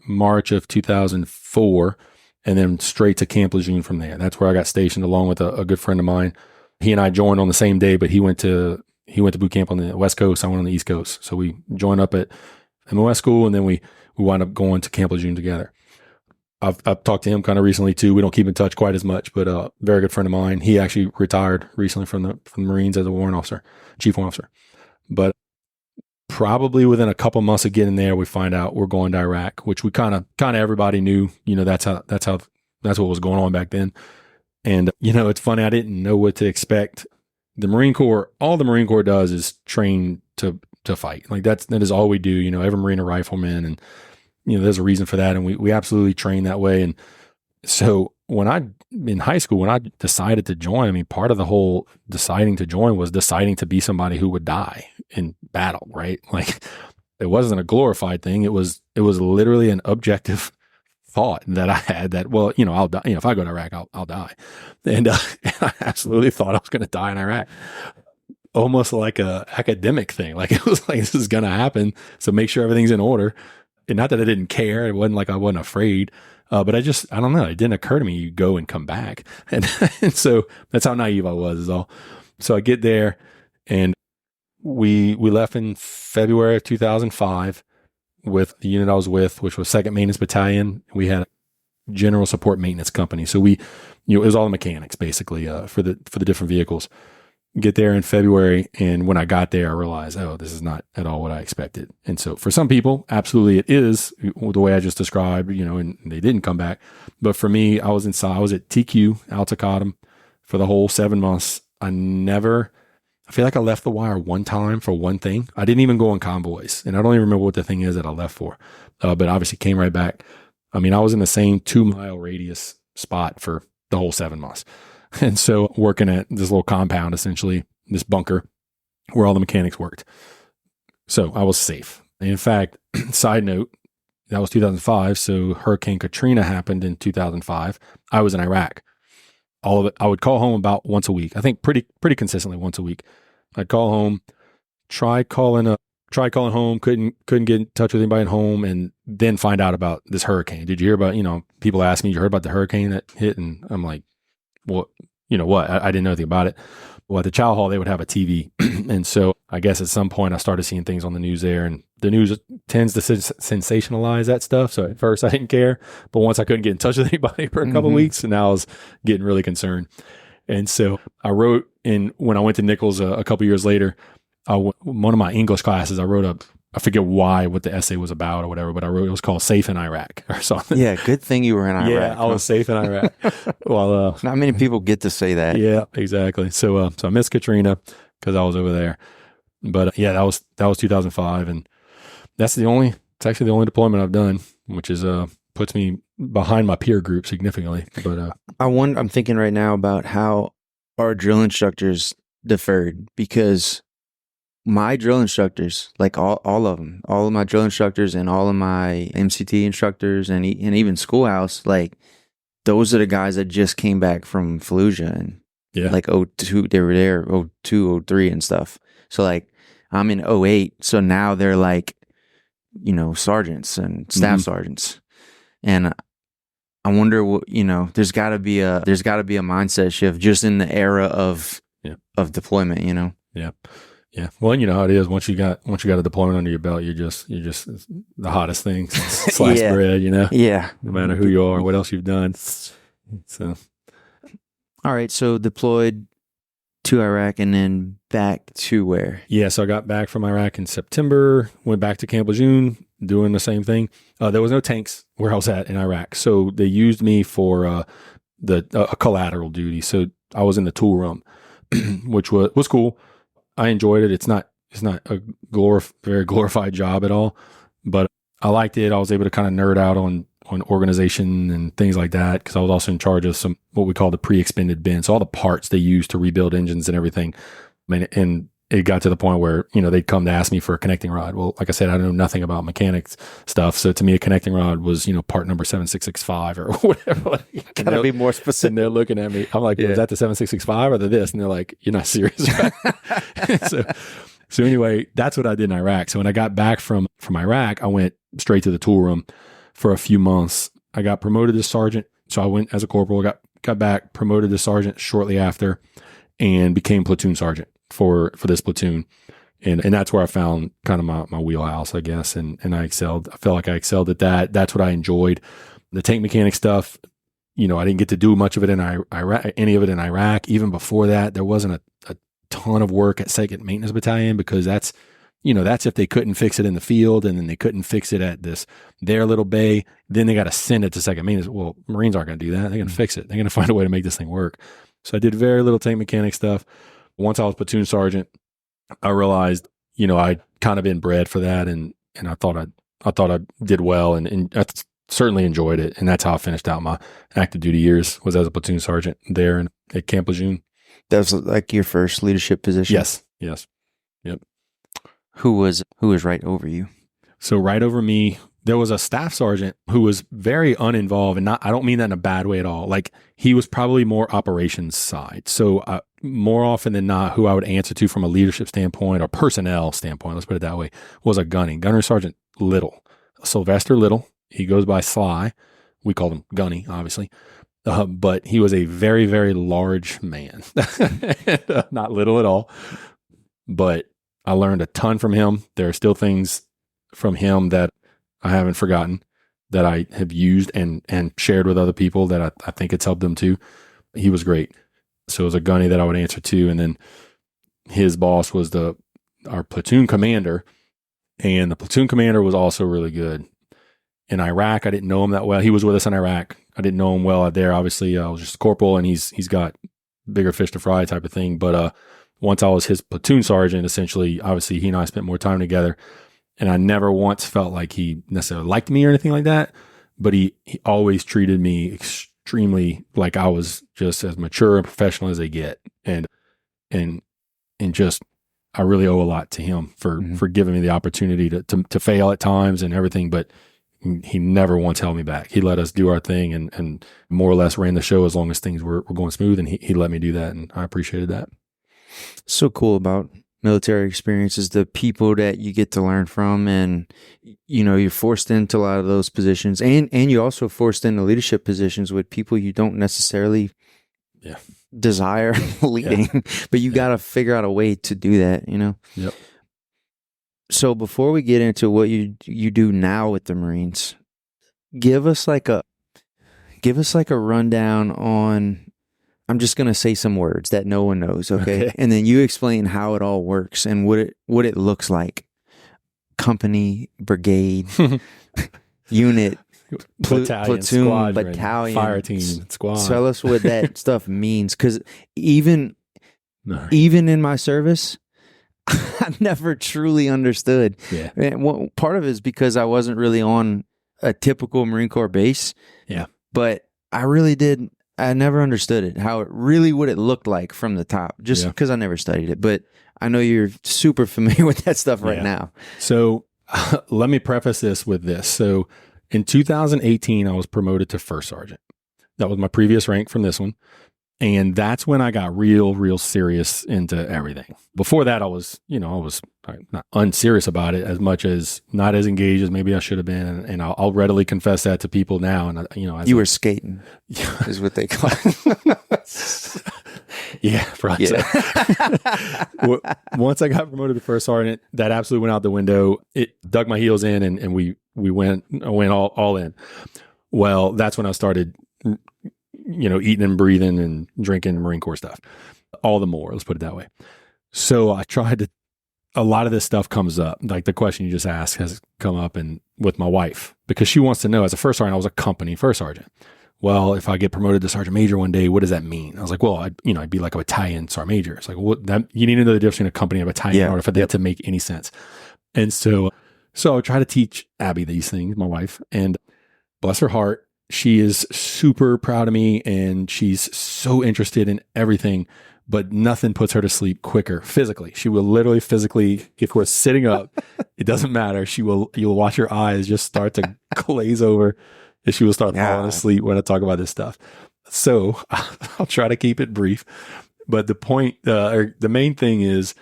March of 2004, and then straight to Camp Lejeune from there. That's where I got stationed along with a good friend of mine. He and I joined on the same day, but he went to boot camp on the West Coast. I went on the East Coast. So we joined up at MOS school, and then we wound up going to Camp Lejeune together. I've talked to him kind of recently too. We don't keep in touch quite as much, but a very good friend of mine. He actually retired recently from the Marines as a warrant officer, chief warrant officer. But probably within a couple months of getting there, we find out we're going to Iraq, which we kind of everybody knew. That's what was going on back then. And it's funny, I didn't know what to expect. The Marine Corps, all the Marine Corps does is train to fight. Like that is all we do. Every Marine a rifleman, and there's a reason for that, and we absolutely train that way. And so in high school, when I decided to join, I mean, part of the whole deciding to join was deciding to be somebody who would die in battle, right? Like it wasn't a glorified thing. It was literally an objective thought that I had that, well, I'll die. If I go to Iraq, I'll die. And I absolutely thought I was going to die in Iraq. Almost like a academic thing. Like it was like, this is going to happen. So make sure everything's in order. And not that I didn't care. It wasn't like I wasn't afraid. But I don't know. It didn't occur to me you go and come back. And so that's how naive I was is all. So I get there, and we left in February of 2005 with the unit I was with, which was 2nd Maintenance Battalion. We had a general support maintenance company. So it was all the mechanics basically for the different vehicles. Get there in February, and when I got there, I realized, this is not at all what I expected. And so for some people, absolutely it is the way I just described, and they didn't come back. But for me, I was at TQ, Al Taqaddum, for the whole 7 months. I feel like I left the wire one time for one thing. I didn't even go on convoys, and I don't even remember what the thing is that I left for, but obviously came right back. I mean, I was in the same 2-mile radius spot for the whole 7 months. And so working at this little compound, essentially this bunker where all the mechanics worked. So I was safe. And in fact, side note, that was 2005. So Hurricane Katrina happened in 2005. I was in Iraq. All of it. I would call home about once a week. I think pretty consistently once a week. I'd call home, try calling home, couldn't get in touch with anybody at home, and then find out about this hurricane. Did you hear about, people ask me, you heard about the hurricane that hit? And I'm like, well, what? I didn't know anything about it. Well, at the chow hall, they would have a TV. And so I guess at some point I started seeing things on the news there, and the news tends to sensationalize that stuff. So at first I didn't care, but once I couldn't get in touch with anybody for a couple of weeks, and now I was getting really concerned. And so I wrote when I went to Nichols a couple years later, one of my English classes, I wrote I forget what the essay was about or whatever, but it was called Safe in Iraq or something. Yeah, good thing you were in Iraq. Yeah, I was safe in Iraq. Well, not many people get to say that. Yeah, exactly. So I missed Katrina because I was over there. But that was 2005, and it's actually the only deployment I've done, which is puts me behind my peer group significantly. But I'm thinking right now about how our drill instructors differed, because my drill instructors, like all of them, all of my drill instructors and all of my MCT instructors and even schoolhouse, like those are the guys that just came back from Fallujah and like 02, they were there 02, 03 and stuff. So like I'm in '08. So now they're like, you know, sergeants and staff sergeants. And I wonder what, you know, there's gotta be a mindset shift just in the era of deployment, you know? Yeah. Yeah. Well, you know how it is. Once you got a deployment under your belt, you're just the hottest thing, sliced bread, you know? Yeah. No matter who you are, what else you've done. So. All right. So deployed to Iraq and then back to where? Yeah. So I got back from Iraq in September, went back to Camp Lejeune, doing the same thing. There was no tanks where I was at in Iraq. So they used me for a collateral duty. So I was in the tool room, which was cool. I enjoyed it. It's not a very glorified job at all, but I liked it. I was able to kind of nerd out on organization and things like that, because I was also in charge of some what we call the pre-expended bin. So all the parts they use to rebuild engines and everything. And it got to the point where, you know, they'd come to ask me for a connecting rod. Well, like I said, I know nothing about mechanics stuff. So to me, a connecting rod was, you know, part number 7665 or whatever. Gotta be more specific. And they're looking at me. I'm like, is that the 7665 or the this? And they're like, you're not serious. So anyway, that's what I did in Iraq. So when I got back from Iraq, I went straight to the tool room for a few months. I got promoted to sergeant. So I went as a corporal, got back, promoted to sergeant shortly after, and became platoon sergeant for this platoon. And that's where I found kind of my wheelhouse, I guess. And I excelled. I felt like I excelled at that. That's what I enjoyed. The tank mechanic stuff, you know, I didn't get to do much of it in Iraq, any of it in Iraq. Even before that, there wasn't a ton of work at Second Maintenance Battalion, because that's if they couldn't fix it in the field, and then they couldn't fix it at their little bay, then they got to send it to Second Maintenance. Well, Marines aren't going to do that. They're going to fix it. They're going to find a way to make this thing work. So I did very little tank mechanic stuff. Once I was platoon sergeant, I realized, you know, I'd kind of been bred for that, and I thought I did well, and I certainly enjoyed it. And that's how I finished out my active duty years, was as a platoon sergeant there at Camp Lejeune. That was like your first leadership position? Yes. Yep. Who was right over you? So right over me, there was a staff sergeant who was very uninvolved, and I don't mean that in a bad way at all. Like, he was probably more operations side. So more often than not, who I would answer to from a leadership standpoint or personnel standpoint, let's put it that way, was a Gunner Sergeant Little, Sylvester Little. He goes by Sly. We called him Gunny, obviously. But he was a very, very large man. Not little at all. But I learned a ton from him. There are still things from him that I haven't forgotten, that I have used and shared with other people, that I think it's helped them too. He was great. So it was a Gunny that I would answer to. And then his boss was our platoon commander. And the platoon commander was also really good. In Iraq, I didn't know him that well. He was with us in Iraq. I didn't know him well out there. Obviously, I was just a corporal, and he's got bigger fish to fry type of thing. But once I was his platoon sergeant, essentially, obviously, he and I spent more time together. And I never once felt like he necessarily liked me or anything like that. But he always treated me extremely like I was just as mature and professional as they get. And just, I really owe a lot to him for giving me the opportunity to fail at times and everything. But he never once held me back. He let us do our thing and more or less ran the show as long as things were going smooth. And he let me do that. And I appreciated that. So cool about military experiences, the people that you get to learn from, and, you know, you're forced into a lot of those positions, and you're also forced into leadership positions with people you don't necessarily desire leading, but you got to figure out a way to do that, you know? Yep. So before we get into what you do now with the Marines, give us like a rundown on, I'm just going to say some words that no one knows, okay? And then you explain how it all works and what it looks like. Company, brigade, unit, platoon, squadron, battalion, fire team, squad. Tell us what that stuff means, because even in my service, I never truly understood. Yeah. And part of it is because I wasn't really on a typical Marine Corps base. Yeah. But I really did. I never understood it, what it looked like from the top, just because I never studied it. But I know you're super familiar with that stuff right now. So let me preface this with this. So in 2018, I was promoted to first sergeant. That was my previous rank from this one. And that's when I got real serious into everything. Before that, I was not unserious about it as much as not as engaged as maybe I should have been. And I'll readily confess that to people now. And you were skating, is what they call it. Yeah, probably. So. Once I got promoted to first sergeant, that absolutely went out the window. It dug my heels in, and we went all in. Well, that's when I started, eating and breathing and drinking Marine Corps stuff. All the more, let's put it that way. So I tried to, a lot of this stuff comes up. Like the question you just asked has come up and with my wife, because she wants to know, as a first sergeant, I was a company first sergeant. Well, if I get promoted to Sergeant Major one day, what does that mean? I was like, well, I'd be like a battalion Sergeant Major. It's like, you need to know the difference between a company and a battalion in order for that to make any sense. And so I try to teach Abby these things, my wife, and bless her heart, she is super proud of me and she's so interested in everything, but nothing puts her to sleep quicker physically. She will literally physically, if we're sitting up, it doesn't matter. You'll watch her eyes just start to glaze over. And she will start falling asleep when I talk about this stuff. So I'll try to keep it brief. But the point, or the main thing is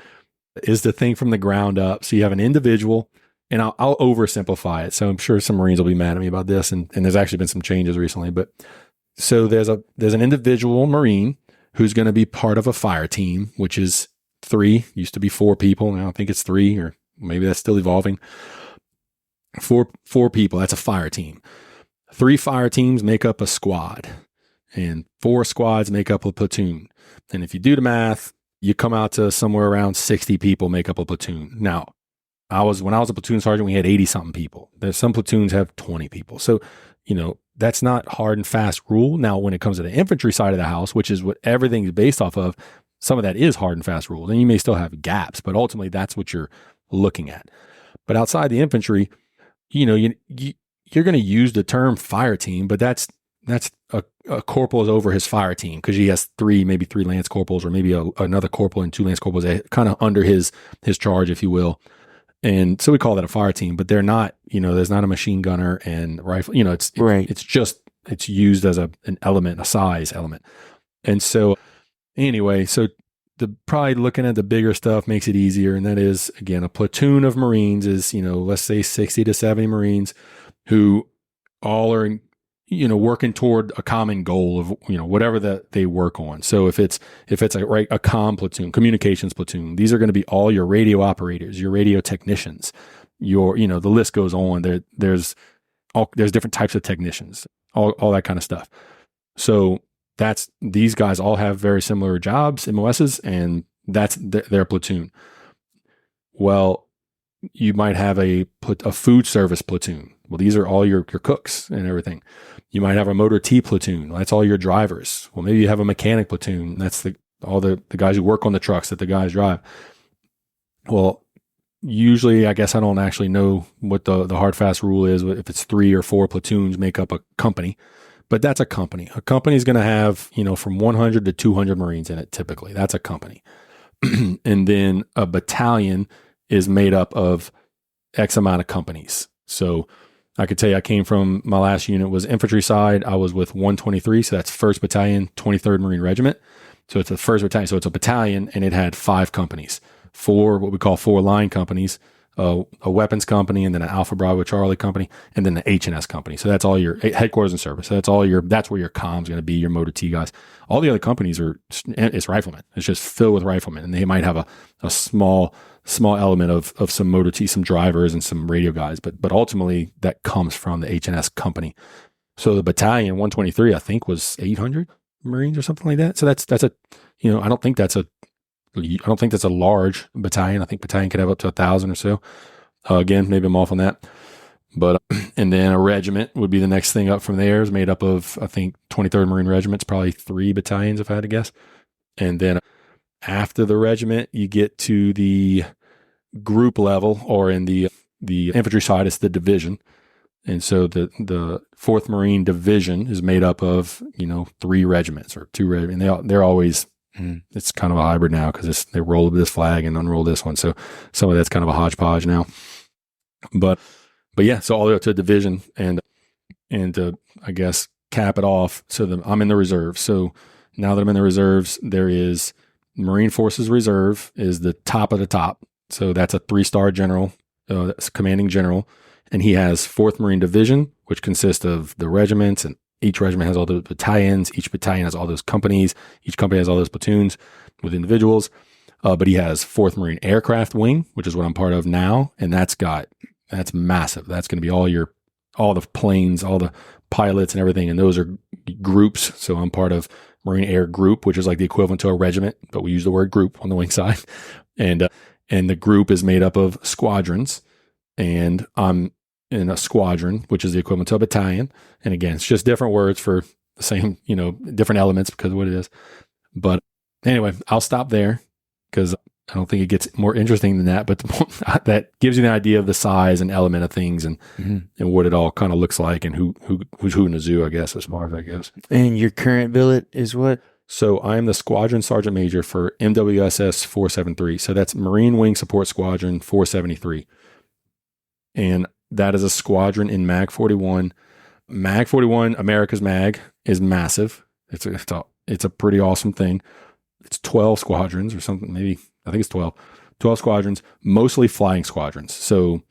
to think from the ground up. So you have an individual, and I'll oversimplify it. So I'm sure some Marines will be mad at me about this. And there's actually been some changes recently. But so there's an individual Marine who's going to be part of a fire team, which is 3, used to be 4 people. Now I think it's 3, or maybe that's still evolving. 4 people, that's a fire team. 3 fire teams make up a squad, and 4 squads make up a platoon. And if you do the math, you come out to somewhere around 60 people make up a platoon. Now, when I was a platoon sergeant, we had 80 something people. There's some platoons have 20 people. So, that's not hard and fast rule. Now, when it comes to the infantry side of the house, which is what everything is based off of, some of that is hard and fast rules. And you may still have gaps, but ultimately that's what you're looking at. But outside the infantry, you're going to use the term fire team, but that's a corporal is over his fire team because he has maybe 3 lance corporals, or maybe another corporal and 2 lance corporals kind of under his charge, if you will. And so we call that a fire team, but they're not, there's not a machine gunner and rifle, it's used as an element, a size element. And so anyway, probably looking at the bigger stuff makes it easier. And that is, again, a platoon of Marines is, let's say 60 to 70 Marines who all are, working toward a common goal of, whatever that they work on. So if it's a comm platoon, communications platoon, these are going to be all your radio operators, your radio technicians, the list goes on. There's different types of technicians, all that kind of stuff. So these guys all have very similar jobs, MOSs, and that's their platoon. Well, you might have a food service platoon. Well, these are all your cooks and everything. You might have a motor T platoon. That's all your drivers. Well, maybe you have a mechanic platoon. That's all the guys who work on the trucks that the guys drive. Well, usually, I guess I don't actually know what the hard fast rule is, if it's 3 or 4 platoons make up a company, but that's a company. A company is going to have, from 100 to 200 Marines in it. Typically, that's a company. And then a battalion is made up of X amount of companies. So I could tell you, I came from, my last unit was infantry side. I was with 123. So that's 1st Battalion, 23rd Marine Regiment. So it's the 1st Battalion. So it's a battalion, and it had 5 companies, 4, what we call 4 line companies, a weapons company, and then an Alpha Bravo Charlie company, and then the H&S company. So that's all your headquarters and service. So that's where your comm's going to be, your motor T guys. All the other companies it's riflemen. It's just filled with riflemen, and they might have a small element of some motor T, some drivers and some radio guys, but ultimately that comes from the H&S company. So the battalion 123, I think, was 800 Marines or something like that. So that's a, I don't think that's a large battalion. I think battalion could have up to 1,000 or so. Again, maybe I'm off on that. But, and then a regiment would be the next thing up from there, is made up of, I think, 23rd Marine Regiment's probably 3 battalions, if I had to guess. And then after the regiment, you get to the group level, or in the infantry side, it's the division. And so the 4th Marine Division is made up of, 3 regiments or 2 regiments. And they're always, it's kind of a hybrid now, because they roll this flag and unroll this one. So some of that's kind of a hodgepodge now. But yeah, so all the way up to a division, and to, I guess, cap it off. So I'm in the reserve. So Now that I'm in the reserves, there is Marine Forces Reserve is the top of the top. So that's a 3-star general, that's a commanding general. And he has 4th Marine Division, which consists of the regiments, and each regiment has all those battalions. Each battalion has all those companies. Each company has all those platoons with individuals. But he has 4th Marine Aircraft Wing, which is what I'm part of now. And that's massive. That's going to be all the planes, all the pilots and everything. And those are groups. So I'm part of Marine Air Group, which is like the equivalent to a regiment, but we use the word group on the wing side. And the group is made up of squadrons. And I'm in a squadron, which is the equivalent to a battalion. And again, it's just different words for the same, different elements because of what it is. But anyway, I'll stop there because I don't think it gets more interesting than that. But that gives you an idea of the size and element of things and what it all kind of looks like and who's who in the zoo, I guess, as far as that goes. And your current billet is what? So I'm the Squadron Sergeant Major for MWSS 473. So that's Marine Wing Support Squadron 473. And that is a squadron in MAG 41. MAG 41, America's MAG, is massive. It's a pretty awesome thing. It's 12 squadrons or something, maybe, I think it's 12. 12 squadrons, mostly flying squadrons. So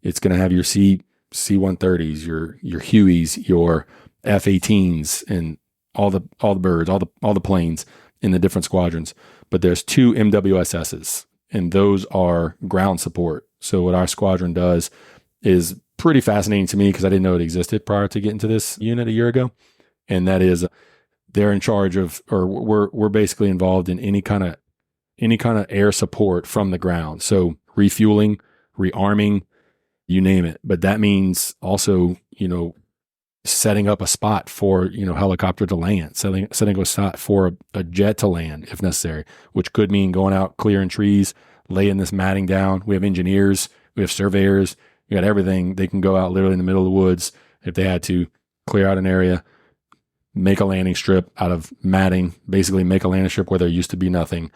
it's going to have your C-130s, your Hueys, your F-18s, and all the birds, all the planes in the different squadrons. But there's 2 MWSSs, and those are ground support. So what our squadron does is pretty fascinating to me because I didn't know it existed prior to getting to this unit a year ago. And that is, they're in charge of, or we're basically involved in any kind of air support from the ground. So refueling, rearming, you name it. But that means also, setting up a spot for, helicopter to land, setting a spot for a jet to land if necessary, which could mean going out, clearing trees, laying this matting down. We have engineers, we have surveyors, we got everything. They can go out literally in the middle of the woods if they had to, clear out an area, make a landing strip out of matting, basically make a landing strip where there used to be nothing.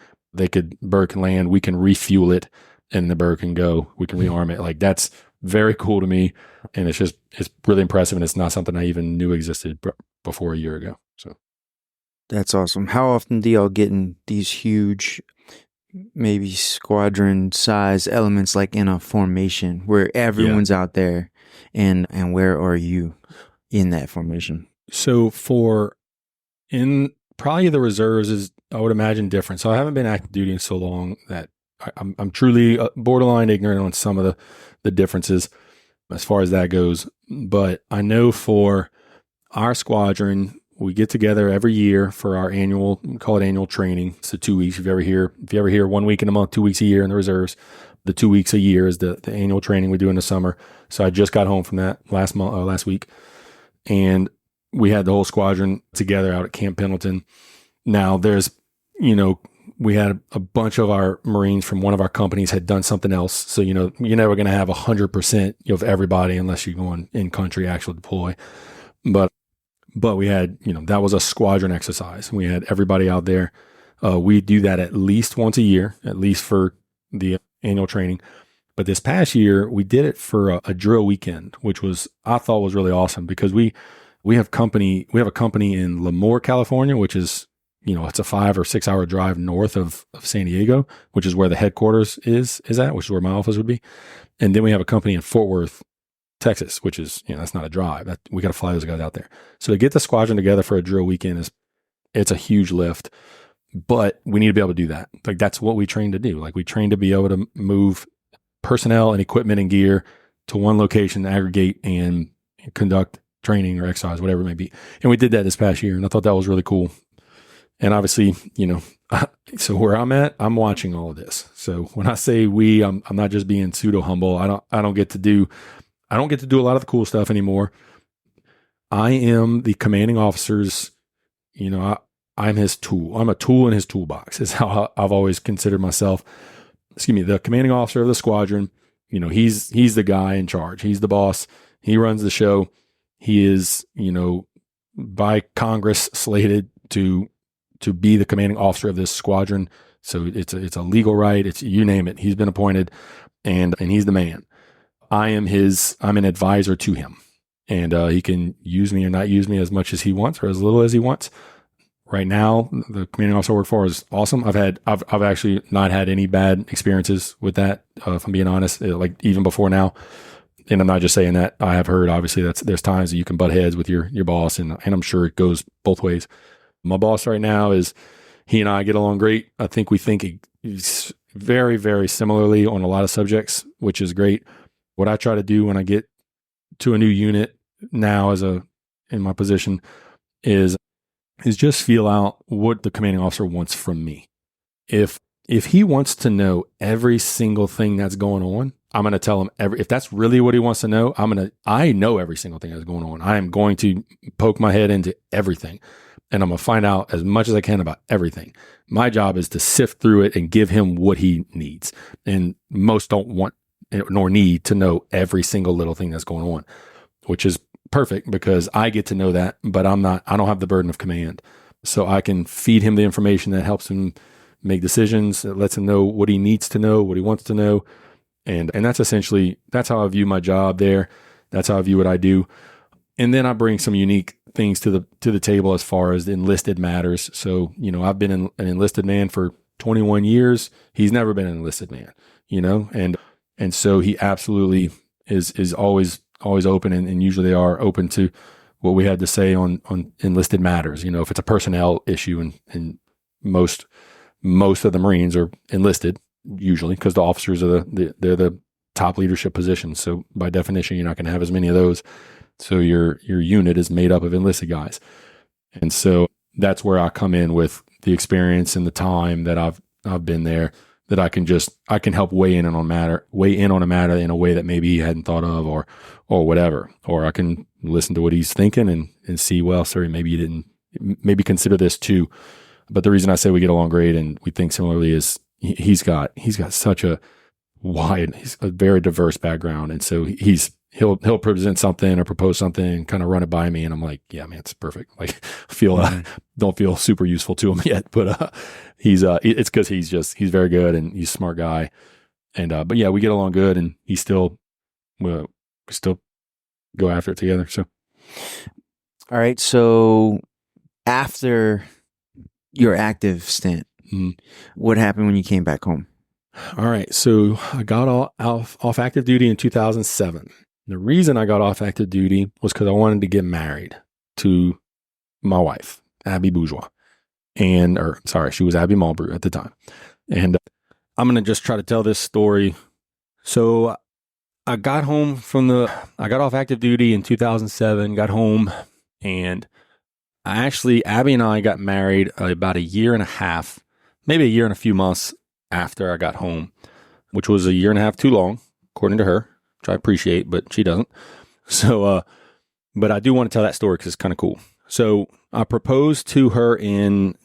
Bird can land, we can refuel it, and the bird can go. We can rearm it. Like, that's very cool to me. And it's really impressive. And it's not something I even knew existed before a year ago. So that's awesome. How often do y'all get in these huge, maybe squadron size elements, like in a formation where everyone's out there, and where are you in that formation? So in probably the reserves is, I would imagine, different. So I haven't been active duty in so long that I'm truly borderline ignorant on some of the differences as far as that goes. But I know for our squadron, we get together every year for our annual, we call it annual training. So 2 weeks. If you ever hear 1 week in a month, 2 weeks a year in the reserves, the 2 weeks a year is the annual training we do in the summer. So I just got home from that last week, and we had the whole squadron together out at Camp Pendleton. Now there's, we had a bunch of our Marines from one of our companies had done something else. So, you're never going to have 100% of everybody unless you're going in country actual deploy. But we had, that was a squadron exercise. We had everybody out there. We do that at least once a year, at least for the annual training. But this past year, we did it for a drill weekend, which I thought was really awesome because we have a company in Lemoore, California, which is, it's a 5 or 6 hour drive north of San Diego, which is where the headquarters is at, which is where my office would be. And then we have a company in Fort Worth, Texas, which is, that's not a drive. We got to fly those guys out there. So to get the squadron together for a drill weekend it's a huge lift, but we need to be able to do that. Like, that's what we train to do. Like, we train to be able to move personnel and equipment and gear to one location, aggregate and conduct training or exercise, whatever it may be. And we did that this past year, and I thought that was really cool. And obviously, so where I'm at, I'm watching all of this. So when I say I'm not just being pseudo humble. I don't get to do a lot of the cool stuff anymore. I am the commanding officer's, I'm his tool. I'm a tool in his toolbox is how I've always considered myself. The commanding officer of the squadron. He's the guy in charge. He's the boss. He runs the show. He is, by Congress slated to be the commanding officer of this squadron. So it's a legal right. It's, you name it. He's been appointed, and he's the man. I'm an advisor to him, and he can use me or not use me as much as he wants or as little as he wants. right now, the commanding officer I work for is awesome. I've actually not had any bad experiences with that, if I'm being honest, like even before now. And I'm not just saying that. I have heard, obviously, there's times that you can butt heads with your boss, and I'm sure it goes both ways. My boss right now he and I get along great. I think we think very, very similarly on a lot of subjects, which is great. What I try to do when I get to a new unit now in my position is just feel out what the commanding officer wants from me. If he wants to know every single thing that's going on, I'm going to tell him if that's really what he wants to know, I know every single thing that's going on. I am going to poke my head into everything, and I'm going to find out as much as I can about everything. My job is to sift through it and give him what he needs. And most don't want nor need to know every single little thing that's going on, which is perfect because I get to know that, but I don't have the burden of command. So I can feed him the information that helps him make decisions, that lets him know what he needs to know, what he wants to know. And that's how I view my job there. That's how I view what I do. And then I bring some unique things to the table as far as enlisted matters. So, I've been an enlisted man for 21 years. He's never been an enlisted man, and so he absolutely is always open, and usually they are open to what we had to say on enlisted matters. If it's a personnel issue, and most of the Marines are enlisted usually because the officers are they're the top leadership positions. So by definition, you're not going to have as many of those. So your unit is made up of enlisted guys. And so that's where I come in with the experience and the time that I've been there, that I can help weigh in on a matter in a way that maybe he hadn't thought of or whatever. Or I can listen to what he's thinking and see, well, sorry, maybe you didn't, maybe consider this too. But the reason I say we get along great and we think similarly is he's got such a very diverse background. And so he'll present something or propose something and kind of run it by me. And I'm like, yeah, man, it's perfect. Like don't feel super useful to him yet, but it's cause he's very good and he's a smart guy. And, but yeah, we get along good, and we still go after it together. So. All right. So after your active stint, what happened when you came back home? All right. So I got off active duty in 2007. The reason I got off active duty was because I wanted to get married to my wife, Abby Bourgeois. She was Abby Malbrew at the time. And I'm going to just try to tell this story. So I got off active duty in 2007, got home, and Abby and I got married about a year and a half, maybe a year and a few months after I got home, which was a year and a half too long, according to her, which I appreciate, but she doesn't. So, but I do want to tell that story because it's kind of cool. So I proposed to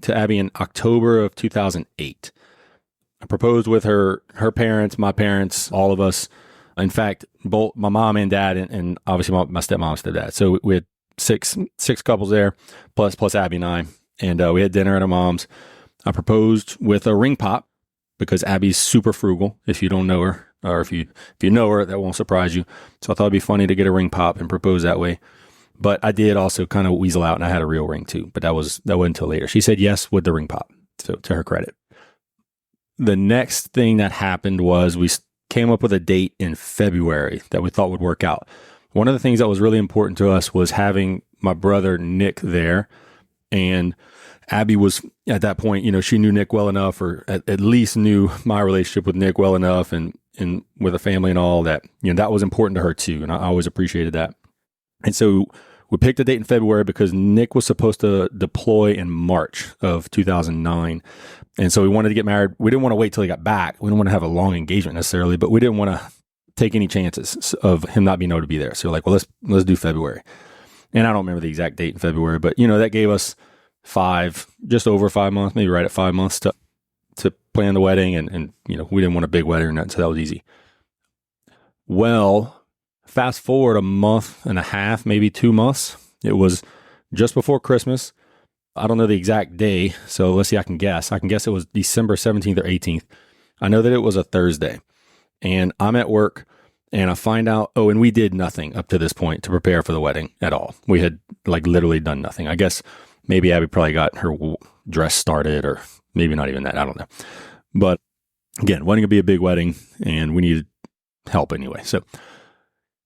Abby in October of 2008. I proposed with her parents, my parents, all of us. In fact, both my mom and dad, and obviously my stepmom, stepdad. So we had six couples there, plus Abby and I, and we had dinner at our mom's. I proposed with a ring pop because Abby's super frugal. If you don't know her, or if you know her, that won't surprise you. So I thought it'd be funny to get a ring pop and propose that way. But I did also kind of weasel out, and I had a real ring too. But that wasn't until later. She said yes with the ring pop. So to her credit. The next thing that happened was we came up with a date in February that we thought would work out. One of the things that was really important to us was having my brother Nick there, and Abby was at that point, she knew Nick well enough, or at least knew my relationship with Nick well enough, and with the family and all that, that was important to her too. And I always appreciated that. And so we picked a date in February because Nick was supposed to deploy in March of 2009. And so we wanted to get married. We didn't want to wait till he got back. We didn't want to have a long engagement necessarily, but we didn't want to take any chances of him not being able to be there. So we're like, well, let's do February. And I don't remember the exact date in February, but that gave us just over 5 months, maybe right at 5 months to plan the wedding. And we didn't want a big wedding or nothing, so that was easy. Well, fast forward a month and a half, maybe 2 months. It was just before Christmas. I don't know the exact day, so let's see, I can guess. It was December 17th or 18th. I know that it was a Thursday, and I'm at work, and I find out, and we did nothing up to this point to prepare for the wedding at all. We had literally done nothing. I guess Maybe Abby probably got her dress started, or maybe not even that. I don't know. But again, wedding would be a big wedding, and we needed help anyway. So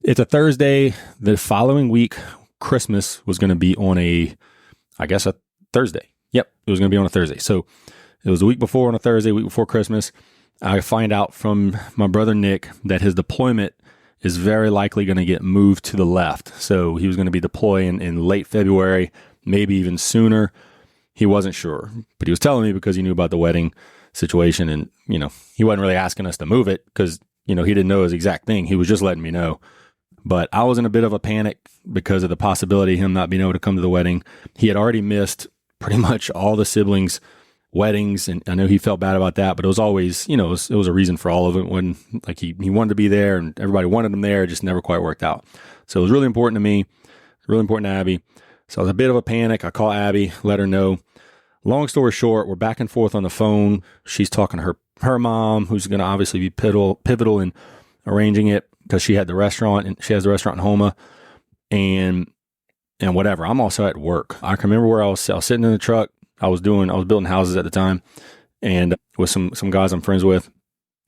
it's a Thursday. The following week, Christmas was going to be on a Thursday. Yep, it was going to be on a Thursday. So it was the week before on a Thursday, week before Christmas. I find out from my brother Nick that his deployment is very likely going to get moved to the left. So he was going to be deploying in late February, maybe even sooner. He wasn't sure, but he was telling me because he knew about the wedding situation, and, he wasn't really asking us to move it because, he didn't know his exact thing. He was just letting me know. But I was in a bit of a panic because of the possibility of him not being able to come to the wedding. He had already missed pretty much all the siblings' weddings, and I know he felt bad about that, but it was always, it was a reason for all of it when, like, he wanted to be there and everybody wanted him there. It just never quite worked out. So it was really important to me, really important to Abby. So I was a bit of a panic. I call Abby, let her know. Long story short, we're back and forth on the phone. She's talking to her mom, who's going to obviously be pivotal in arranging it because she had the restaurant, and she has the restaurant in Houma, and whatever. I'm also at work. I can remember where I was sitting in the truck. I was building houses at the time, and with some guys I'm friends with.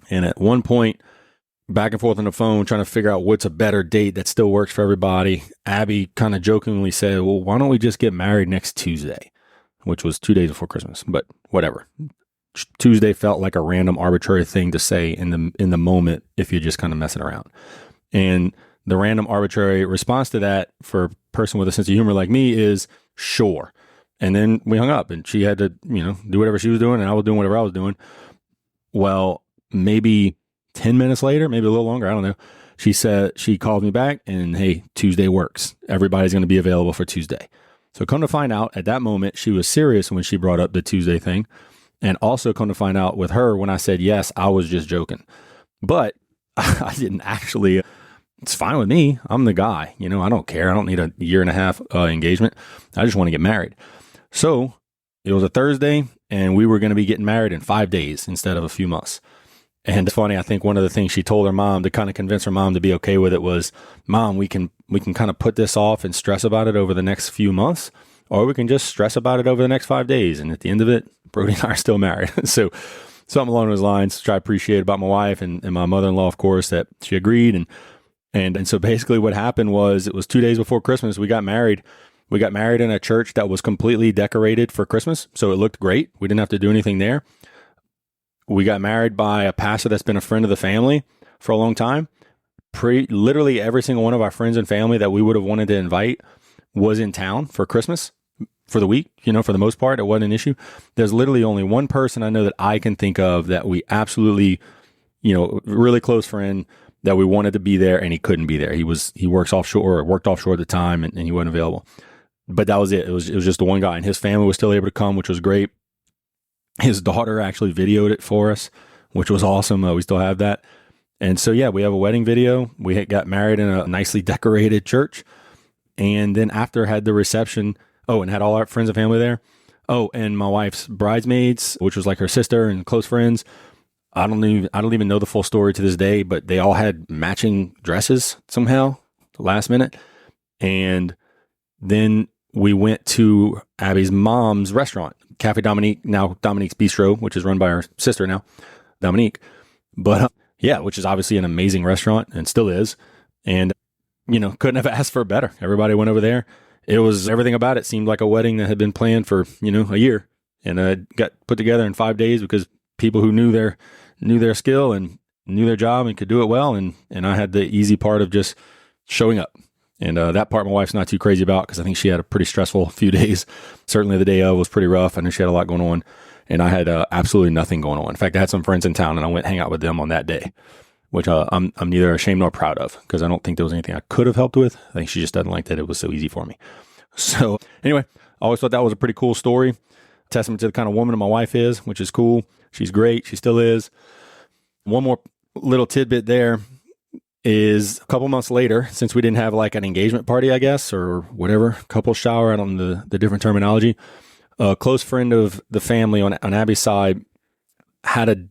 And at one point, back and forth on the phone, trying to figure out what's a better date that still works for everybody, Abby kind of jokingly said, well, why don't we just get married next Tuesday, which was 2 days before Christmas, but whatever. Tuesday felt like a random arbitrary thing to say in the moment if you're just kind of messing around. And the random arbitrary response to that for a person with a sense of humor like me is sure. And then we hung up, and she had to, do whatever she was doing, and I was doing whatever I was doing. Well, maybe 10 minutes later, maybe a little longer, I don't know. She called me back, and hey, Tuesday works. Everybody's going to be available for Tuesday. So come to find out, at that moment, she was serious when she brought up the Tuesday thing. And also come to find out with her, when I said yes, I was just joking. But I didn't actually. It's fine with me. I'm the guy. I don't care. I don't need a year and a half engagement. I just want to get married. So it was a Thursday, and we were going to be getting married in 5 days instead of a few months. And it's funny, I think one of the things she told her mom to kind of convince her mom to be okay with it was, Mom, we can kind of put this off and stress about it over the next few months, or we can just stress about it over the next 5 days. And at the end of it, Brody and I are still married. So something along those lines, which I appreciate about my wife and my mother-in-law, of course, that she agreed. And so basically what happened was, it was 2 days before Christmas, we got married. We got married in a church that was completely decorated for Christmas. So it looked great. We didn't have to do anything there. We got married by a pastor that's been a friend of the family for a long time. Literally every single one of our friends and family that we would have wanted to invite was in town for Christmas for the week. For the most part, it wasn't an issue. There's literally only one person I know that I can think of that we absolutely, really close friend that we wanted to be there, and he couldn't be there. He worked offshore at the time, and he wasn't available. But that was it. It was just the one guy, and his family was still able to come, which was great. His daughter actually videoed it for us, which was awesome. We still have that. And so, yeah, we have a wedding video. We got married in a nicely decorated church. And then after had the reception, and had all our friends and family there. Oh, and my wife's bridesmaids, which was like her sister and close friends. I don't even know the full story to this day, but they all had matching dresses somehow last minute. And then we went to Abby's mom's restaurant, Cafe Dominique, now Dominique's Bistro, which is run by her sister now, Dominique. But which is obviously an amazing restaurant and still is. And, couldn't have asked for better. Everybody went over there. It was, everything about it seemed like a wedding that had been planned for, a year, and got put together in 5 days because people who knew their skill and knew their job and could do it well. And I had the easy part of just showing up. And that part my wife's not too crazy about because I think she had a pretty stressful few days. Certainly the day of was pretty rough. I knew she had a lot going on, and I had absolutely nothing going on. In fact, I had some friends in town, and I went hang out with them on that day, which I'm neither ashamed nor proud of because I don't think there was anything I could have helped with. I think she just doesn't like that it was so easy for me. So anyway, I always thought that was a pretty cool story. Testament to the kind of woman my wife is, which is cool. She's great. She still is. One more little tidbit there is a couple months later, since we didn't have like an engagement party, I guess, or whatever, couple shower, I don't know the different terminology. A close friend of the family on Abby's side had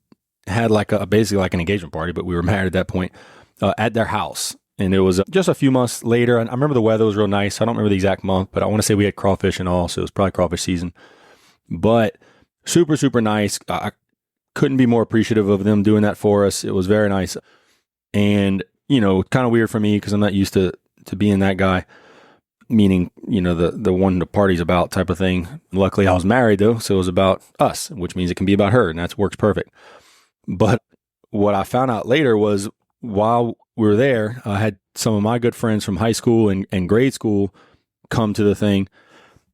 like basically like an engagement party, but we were married at that point at their house. And it was just a few months later. I remember the weather was real nice. I don't remember the exact month, but I want to say we had crawfish and all, so it was probably crawfish season. But super, super nice. I couldn't be more appreciative of them doing that for us. It was very nice. And, kind of weird for me because I'm not used to being that guy, meaning, the one the party's about type of thing. Luckily, I was married, though, so it was about us, which means it can be about her, and that works perfect. But what I found out later was while we were there, I had some of my good friends from high school and grade school come to the thing.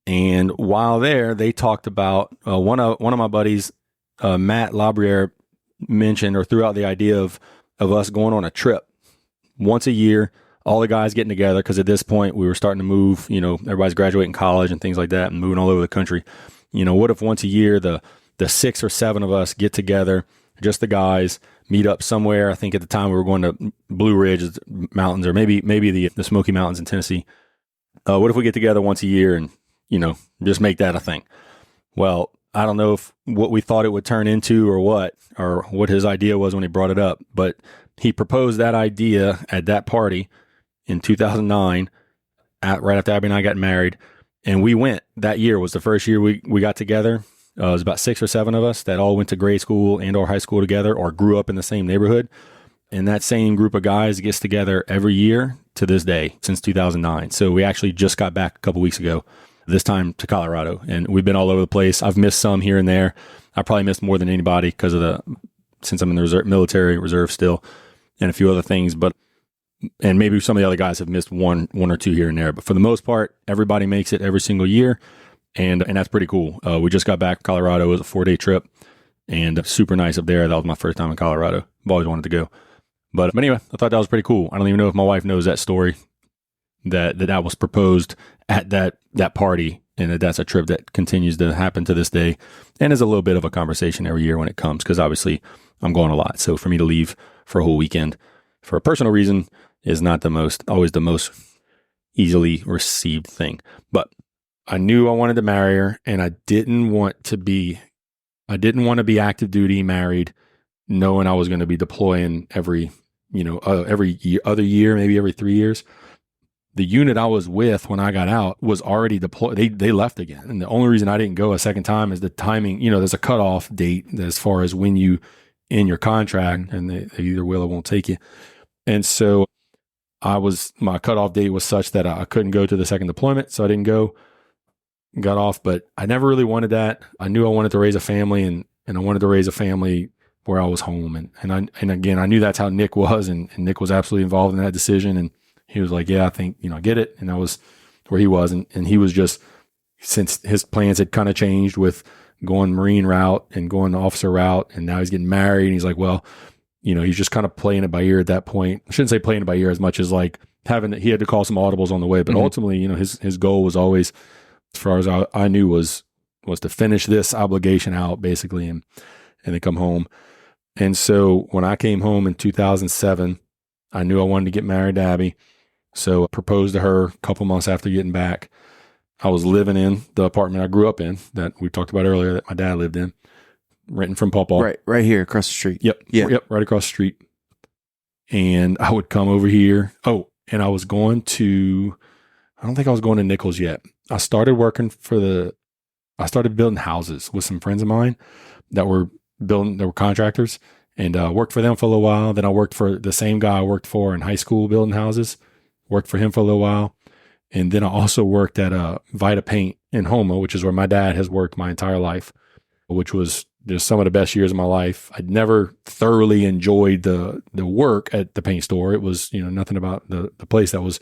And while there, they talked about one of my buddies, Matt Labriere, mentioned or threw out the idea of us going on a trip once a year, all the guys getting together. Because at this point, we were starting to move. Everybody's graduating college and things like that, and moving all over the country. What if once a year the 6 or 7 of us get together, just the guys, meet up somewhere? I think at the time we were going to Blue Ridge Mountains, or maybe the Smoky Mountains in Tennessee. What if we get together once a year and just make that a thing? Well, I don't know if what we thought it would turn into or what his idea was when he brought it up, but he proposed that idea at that party in 2009, right after Abby and I got married. And we went. That year was the first year we got together. It was about 6 or 7 of us that all went to grade school and or high school together or grew up in the same neighborhood. And that same group of guys gets together every year to this day since 2009. So we actually just got back a couple weeks ago, this time to Colorado. And we've been all over the place. I've missed some here and there. I probably missed more than anybody because since I'm in the military reserve still and a few other things. And maybe some of the other guys have missed one or two here and there. But for the most part, everybody makes it every single year. And that's pretty cool. We just got back from Colorado. It was a 4-day trip and super nice up there. That was my first time in Colorado. I've always wanted to go. But anyway, I thought that was pretty cool. I don't even know if my wife knows that story, that was proposed at that party, and that's a trip that continues to happen to this day and is a little bit of a conversation every year when it comes, because obviously I'm going a lot. So for me to leave for a whole weekend for a personal reason is not always the most easily received thing. But I knew I wanted to marry her, and I didn't want to be active duty married, knowing I was going to be deploying every other year, maybe every 3 years. The unit I was with when I got out was already deployed. They left again. And the only reason I didn't go a second time is the timing. There's a cutoff date as far as when you in your contract, and they either will or won't take you. And so my cutoff date was such that I couldn't go to the second deployment. So I didn't go, got off, but I never really wanted that. I knew I wanted to raise a family, and I wanted to raise a family where I was home. And again, I knew that's how Nick was, and Nick was absolutely involved in that decision. And he was like, yeah, I think, I get it. And that was where he was. And he was just, since his plans had kind of changed with going Marine route and going the officer route, and now he's getting married, and he's like, well, he's just kind of playing it by ear at that point. I shouldn't say playing it by ear as much as like he had to call some audibles on the way. But ultimately, his goal was always, as far as I knew, was to finish this obligation out basically, and then come home. And so when I came home in 2007, I knew I wanted to get married to Abby. So I proposed to her a couple months after getting back. I was living in the apartment I grew up in that we talked about earlier that my dad lived in, renting from Pawpaw. Right here across the street. Yep. Yeah. Yep. Right across the street. And I would come over here. Oh, and I don't think I was going to Nichols yet. I started building houses with some friends of mine that were contractors, and worked for them for a little while. Then I worked for the same guy I worked for in high school building houses, worked for him for a little while. And then I also worked at Vita Paint in Houma, which is where my dad has worked my entire life, which was just some of the best years of my life. I'd never thoroughly enjoyed the work at the paint store. It was, nothing about the place that was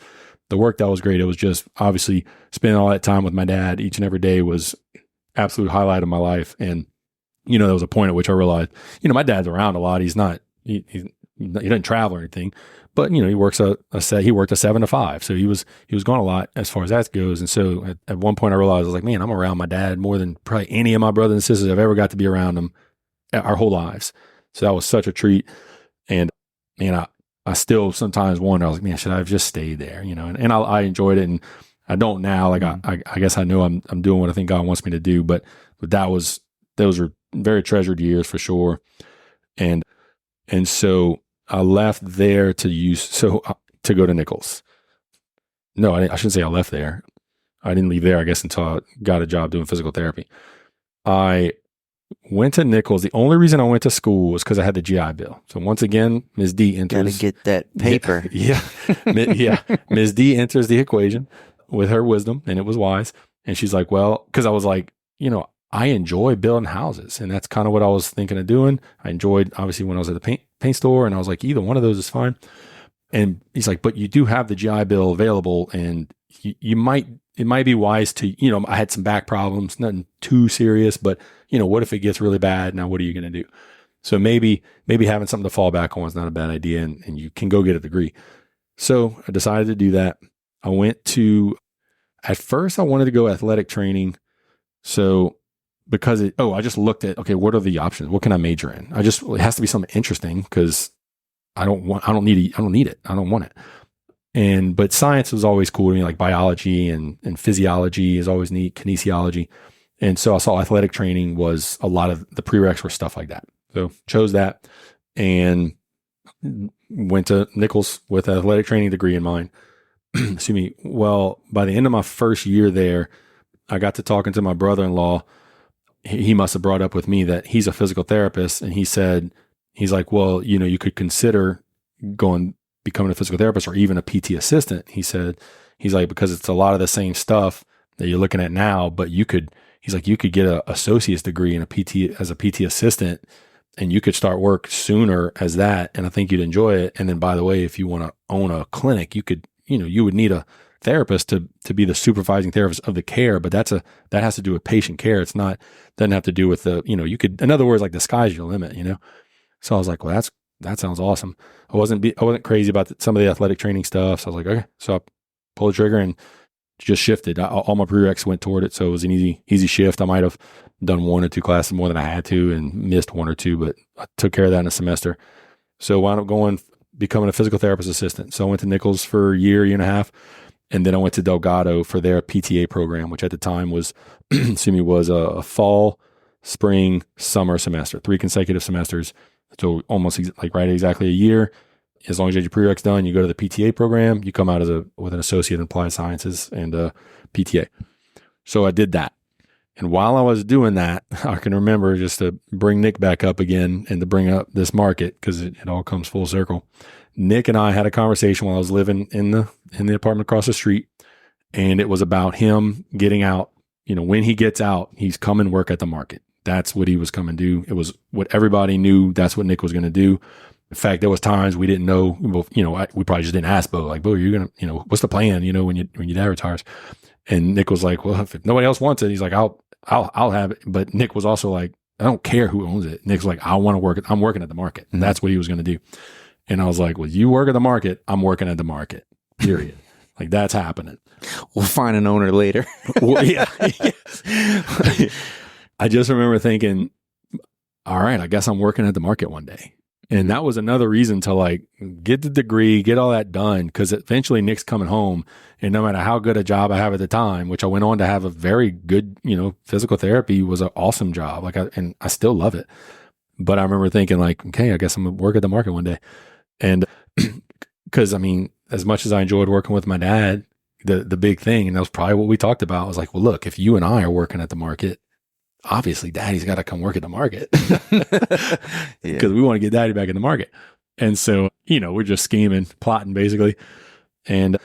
the work that was great. It was just obviously spending all that time with my dad each and every day was absolute highlight of my life. And, there was a point at which I realized, my dad's around a lot. He's not, he doesn't travel or anything, but, he works he worked a 7 to 5. So he was gone a lot as far as that goes. And so at one point I realized, I was like, man, I'm around my dad more than probably any of my brothers and sisters have ever got to be around him our whole lives. So that was such a treat. And, I still sometimes wonder, I was like, man, should I have just stayed there? And I enjoyed it, and I don't now. Like, I guess I know I'm doing what I think God wants me to do, but those are very treasured years for sure. And so I left there to use, so to go to Nichols. No, I shouldn't say I left there. I didn't leave there, I guess, until I got a job doing physical therapy. I went to Nichols. The only reason I went to school was because I had the GI Bill. So once again, Ms. D enters. Got to get that paper. Yeah. Ms. D enters the equation with her wisdom, and it was wise. And she's like, well, because I was like, I enjoy building houses, and that's kind of what I was thinking of doing. I enjoyed, obviously, when I was at the paint store, and I was like, either one of those is fine. And he's like, but you do have the GI Bill available, and it might be wise to, I had some back problems, nothing too serious, but what if it gets really bad? Now, what are you going to do? So maybe having something to fall back on is not a bad idea, and you can go get a degree. So I decided to do that. I went to, at first I wanted to go athletic training. So because I just looked at, okay, what are the options? What can I major in? It has to be something interesting because I don't need it. I don't want it. But science was always cool to me, like biology and physiology is always neat, kinesiology. And so I saw athletic training was a lot of the prereqs were stuff like that. So chose that and went to Nichols with an athletic training degree in mind. Excuse me. Well, by the end of my first year there, I got to talking to my brother-in-law. He must have brought up with me that he's a physical therapist. And he's like, well, you could consider becoming a physical therapist or even a PT assistant. He's like, because it's a lot of the same stuff that you're looking at now, but you could get an associate's degree in as a PT assistant, and you could start work sooner as that. And I think you'd enjoy it. And then, by the way, if you want to own a clinic, you would need a therapist to be the supervising therapist of the care, but that has to do with patient care. Doesn't have to do with in other words, like the sky's your limit, So I was like, well, that sounds awesome. I wasn't crazy about some of the athletic training stuff. So I was like, okay. So I pulled the trigger and just shifted. All my prereqs went toward it. So it was an easy shift. I might've done one or two classes more than I had to and missed one or two, but I took care of that in a semester. So I wound up becoming a physical therapist assistant. So I went to Nichols for a year and a half. And then I went to Delgado for their PTA program, which at the time was, was a fall, spring, summer semester, 3 consecutive semesters. So almost exactly a year. As long as you had your prereqs done, you go to the PTA program, you come out with an associate in applied sciences and PTA. So I did that. And while I was doing that, I can remember, just to bring Nick back up again and to bring up this market, because it all comes full circle. Nick and I had a conversation while I was living in the apartment across the street, and it was about him getting out. When he gets out, he's come and work at the market. That's what he was coming to do. It was what everybody knew. That's what Nick was going to do. In fact, there was times we didn't know. We probably just didn't ask Bo, like, Bo, you're gonna, what's the plan? When your dad retires. And Nick was like, well, if nobody else wants it, he's like, I'll have it. But Nick was also like, I don't care who owns it. Nick's like, I'm working at the market, and that's what he was going to do. And I was like, well, you work at the market, I'm working at the market. Period. Like, that's happening. We'll find an owner later. Well, yeah. I just remember thinking, all right, I guess I'm working at the market one day. And that was another reason to get the degree, get all that done, because eventually Nick's coming home, and no matter how good a job I have at the time, which I went on to have a very good, physical therapy was an awesome job. And I still love it. But I remember thinking okay, I guess I'm going to work at the market one day. And because as much as I enjoyed working with my dad, the big thing, and that was probably what we talked about, was like, well, look, if you and I are working at the market, obviously Daddy's got to come work at the market because we want to get Daddy back in the market. And so, we're just scheming, plotting basically. And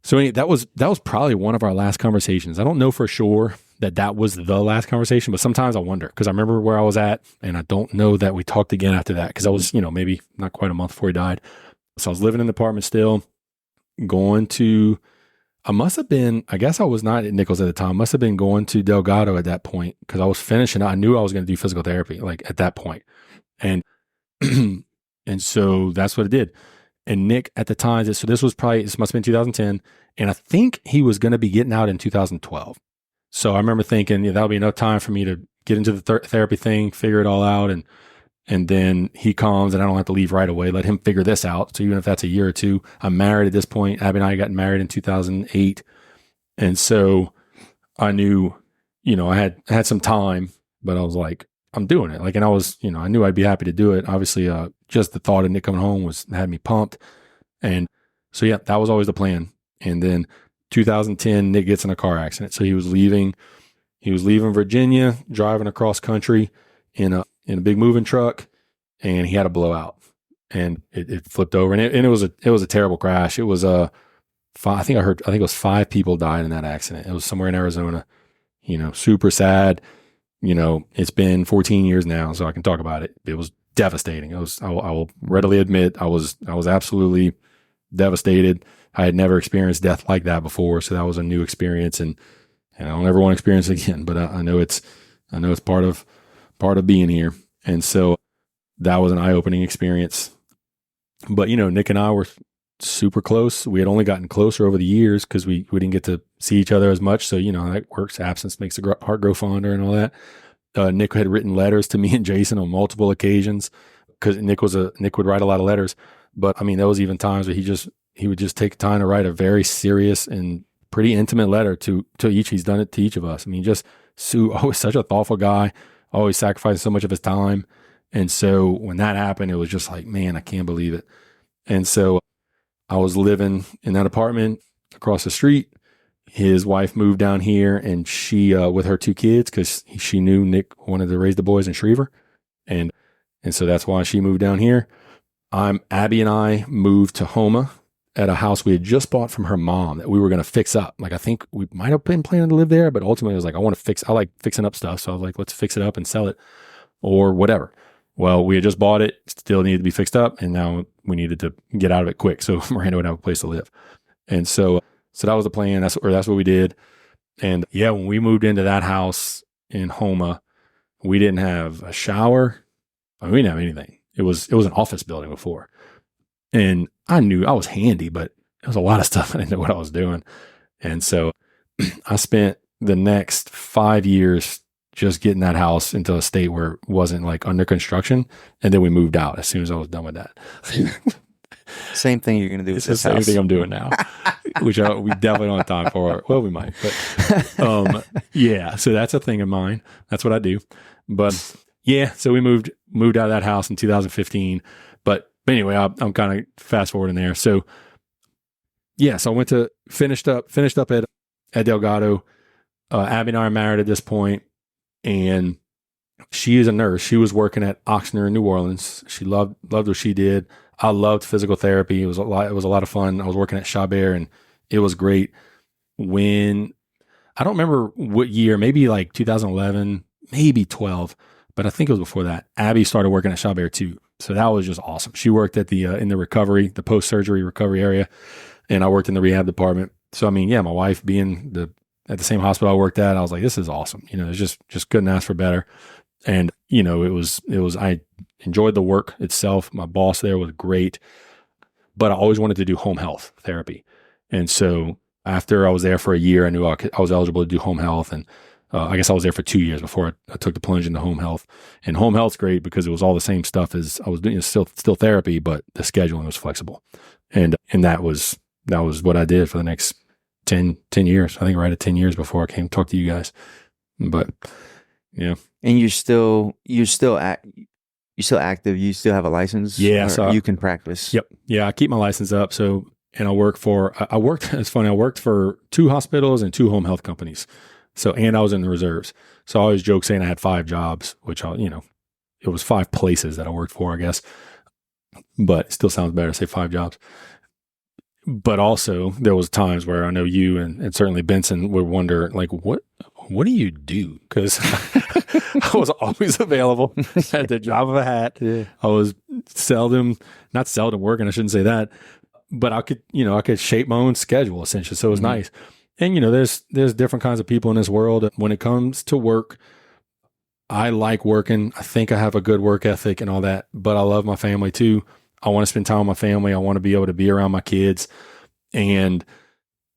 so that was probably one of our last conversations. I don't know for sure that was the last conversation, but sometimes I wonder, because I remember where I was at, and I don't know that we talked again after that, because I was, maybe not quite a month before he died. So I was living in the apartment still, I guess I was not at Nichols at the time. Must have been going to Delgado at that point, because I was finishing. I knew I was going to do physical therapy at that point. And, and so that's what I did. And Nick at the time, this must have been 2010. And I think he was going to be getting out in 2012. So I remember thinking, that'll be enough time for me to get into the therapy thing, figure it all out. And then he comes and I don't have to leave right away. Let him figure this out. So even if that's a year or two, I'm married at this point. Abby and I got married in 2008. And so I knew, I had some time, but I was like, I'm doing it. And I was, I knew I'd be happy to do it. Obviously, just the thought of Nick coming home had me pumped. And So yeah, that was always the plan. And then 2010, Nick gets in a car accident. So he was leaving Virginia, driving across country in a big moving truck, and he had a blowout, and it flipped over, and it was a terrible crash. It was I think it was 5 people died in that accident. It was somewhere in Arizona. Super sad. It's been 14 years now, so I can talk about it. It was devastating. I will readily admit I was absolutely devastated. I had never experienced death like that before, so that was a new experience, and I don't ever want to experience it again. But I know it's part of being here, and so that was an eye-opening experience. But Nick and I were super close. We had only gotten closer over the years because we didn't get to see each other as much. So that works. Absence makes the heart grow fonder and all that. Nick had written letters to me and Jason on multiple occasions because Nick would write a lot of letters. But there was even times where he would just take time to write a very serious and pretty intimate letter to each. He's done it to each of us. Always such a thoughtful guy, always sacrificing so much of his time. And so when that happened, it was just like, man, I can't believe it. And so I was living in that apartment across the street. His wife moved down here, and she, with her 2 kids, because she knew Nick wanted to raise the boys in Schriever. And so that's why she moved down here. Abby and I moved to Houma at a house we had just bought from her mom that we were going to fix up. Like, I think we might have been planning to live there, but ultimately I was like, I like fixing up stuff. So I was like, let's fix it up and sell it or whatever. Well, we had just bought it, still needed to be fixed up, and now we needed to get out of it quick so Miranda would have a place to live. And so that was the plan. That's what we did. And yeah, when we moved into that house in Houma, we didn't have a shower. We didn't have anything. It was an office building before. And I knew I was handy, but there was a lot of stuff I didn't know what I was doing. And so I spent the next 5 years just getting that house into a state where it wasn't like under construction. And then we moved out as soon as I was done with that. Same thing you're going to do with this house. Same thing I'm doing now, which we definitely don't have time for. Well, we might, but yeah. So that's a thing of mine. That's what I do. But yeah, so we moved out of that house in 2015. But anyway, I'm kind of fast forwarding there. So yeah, so I went to finished up at Delgado. Abby and I are married at this point. And she is a nurse. She was working at Oxnard in New Orleans. She loved what she did. I loved physical therapy. It was a lot of fun. I was working at Chabert, and it was great. When I don't remember what year, maybe like 2011, maybe 12, but I think it was before that. Abby started working at Chabert too. So that was just awesome. She worked at in the recovery, the post-surgery recovery area, and I worked in the rehab department. So my wife being at the same hospital I worked at, I was like, this is awesome. It's just couldn't ask for better. And, I enjoyed the work itself. My boss there was great, but I always wanted to do home health therapy. And so after I was there for a year, I knew I was eligible to do home health. And I guess I was there for 2 years before I took the plunge into home health. And home health's great because it was all the same stuff as I was doing. It's still therapy, but the scheduling was flexible. And that was what I did for the next 10 years. I think right at 10 years before I came to talk to you guys. But yeah. And you're still active. You still have a license. Yeah. So you can practice. Yep. Yeah. I keep my license up. So, and it's funny. I worked for 2 hospitals and 2 home health companies. So, and I was in the reserves. So I always joke saying I had 5 jobs, which it was 5 places that I worked for, I guess, but it still sounds better to say 5 jobs. But also there was times where I know you and certainly Benson would wonder, like, what do you do? Because I was always available at the drop of a hat. Yeah. I was not seldom working. I shouldn't say that, but I could shape my own schedule essentially. So it was nice. And there's different kinds of people in this world. When it comes to work, I like working. I think I have a good work ethic and all that, but I love my family too. I want to spend time with my family. I want to be able to be around my kids. And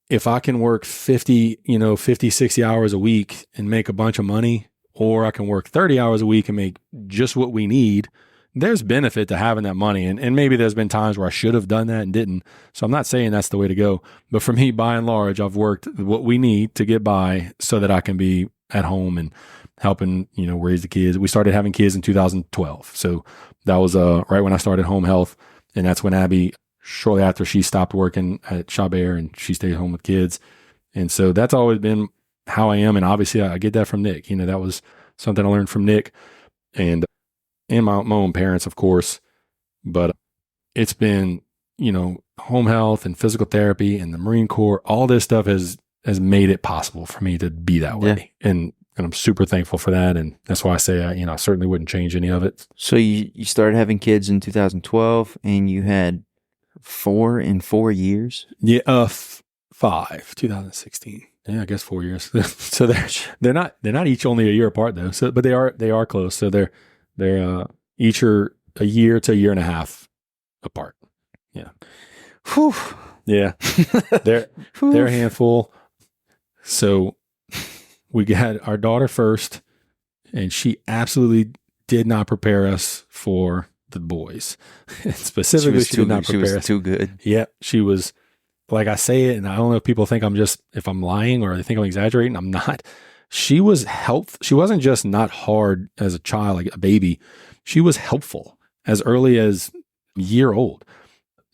if I can work 50, 60 hours a week and make a bunch of money, or I can work 30 hours a week and make just what we need, there's benefit to having that money. And maybe there's been times where I should have done that and didn't. So I'm not saying that's the way to go. But for me, by and large, I've worked what we need to get by so that I can be at home and helping, raise the kids. We started having kids in 2012. So that was right when I started home health. And that's when Abby shortly after she stopped working at Chabert and she stayed home with kids. And so that's always been how I am. And obviously I get that from Nick. That was something I learned from Nick and my own parents, of course. But it's been, home health and physical therapy and the Marine Corps, all this stuff has made it possible for me to be that way. Yeah. And I'm super thankful for that. And that's why I say, I certainly wouldn't change any of it. So you started having kids in 2012 and you had 4 in 4 years? Yeah. 5, 2016. Yeah, I guess 4 years. So they're not each only a year apart though. So, but they are close. So they're each are a year to a year and a half apart. Yeah. Whew. Yeah. They're a handful. So we had our daughter first, and she absolutely did not prepare us for the boys. Specifically, she did not prepare us. She was too good. Yeah. She was, like I say it, and I don't know if people think if I'm lying or they think I'm exaggerating. I'm not. She was helpful. She wasn't just not hard as a child, like a baby. She was helpful as early as a year old.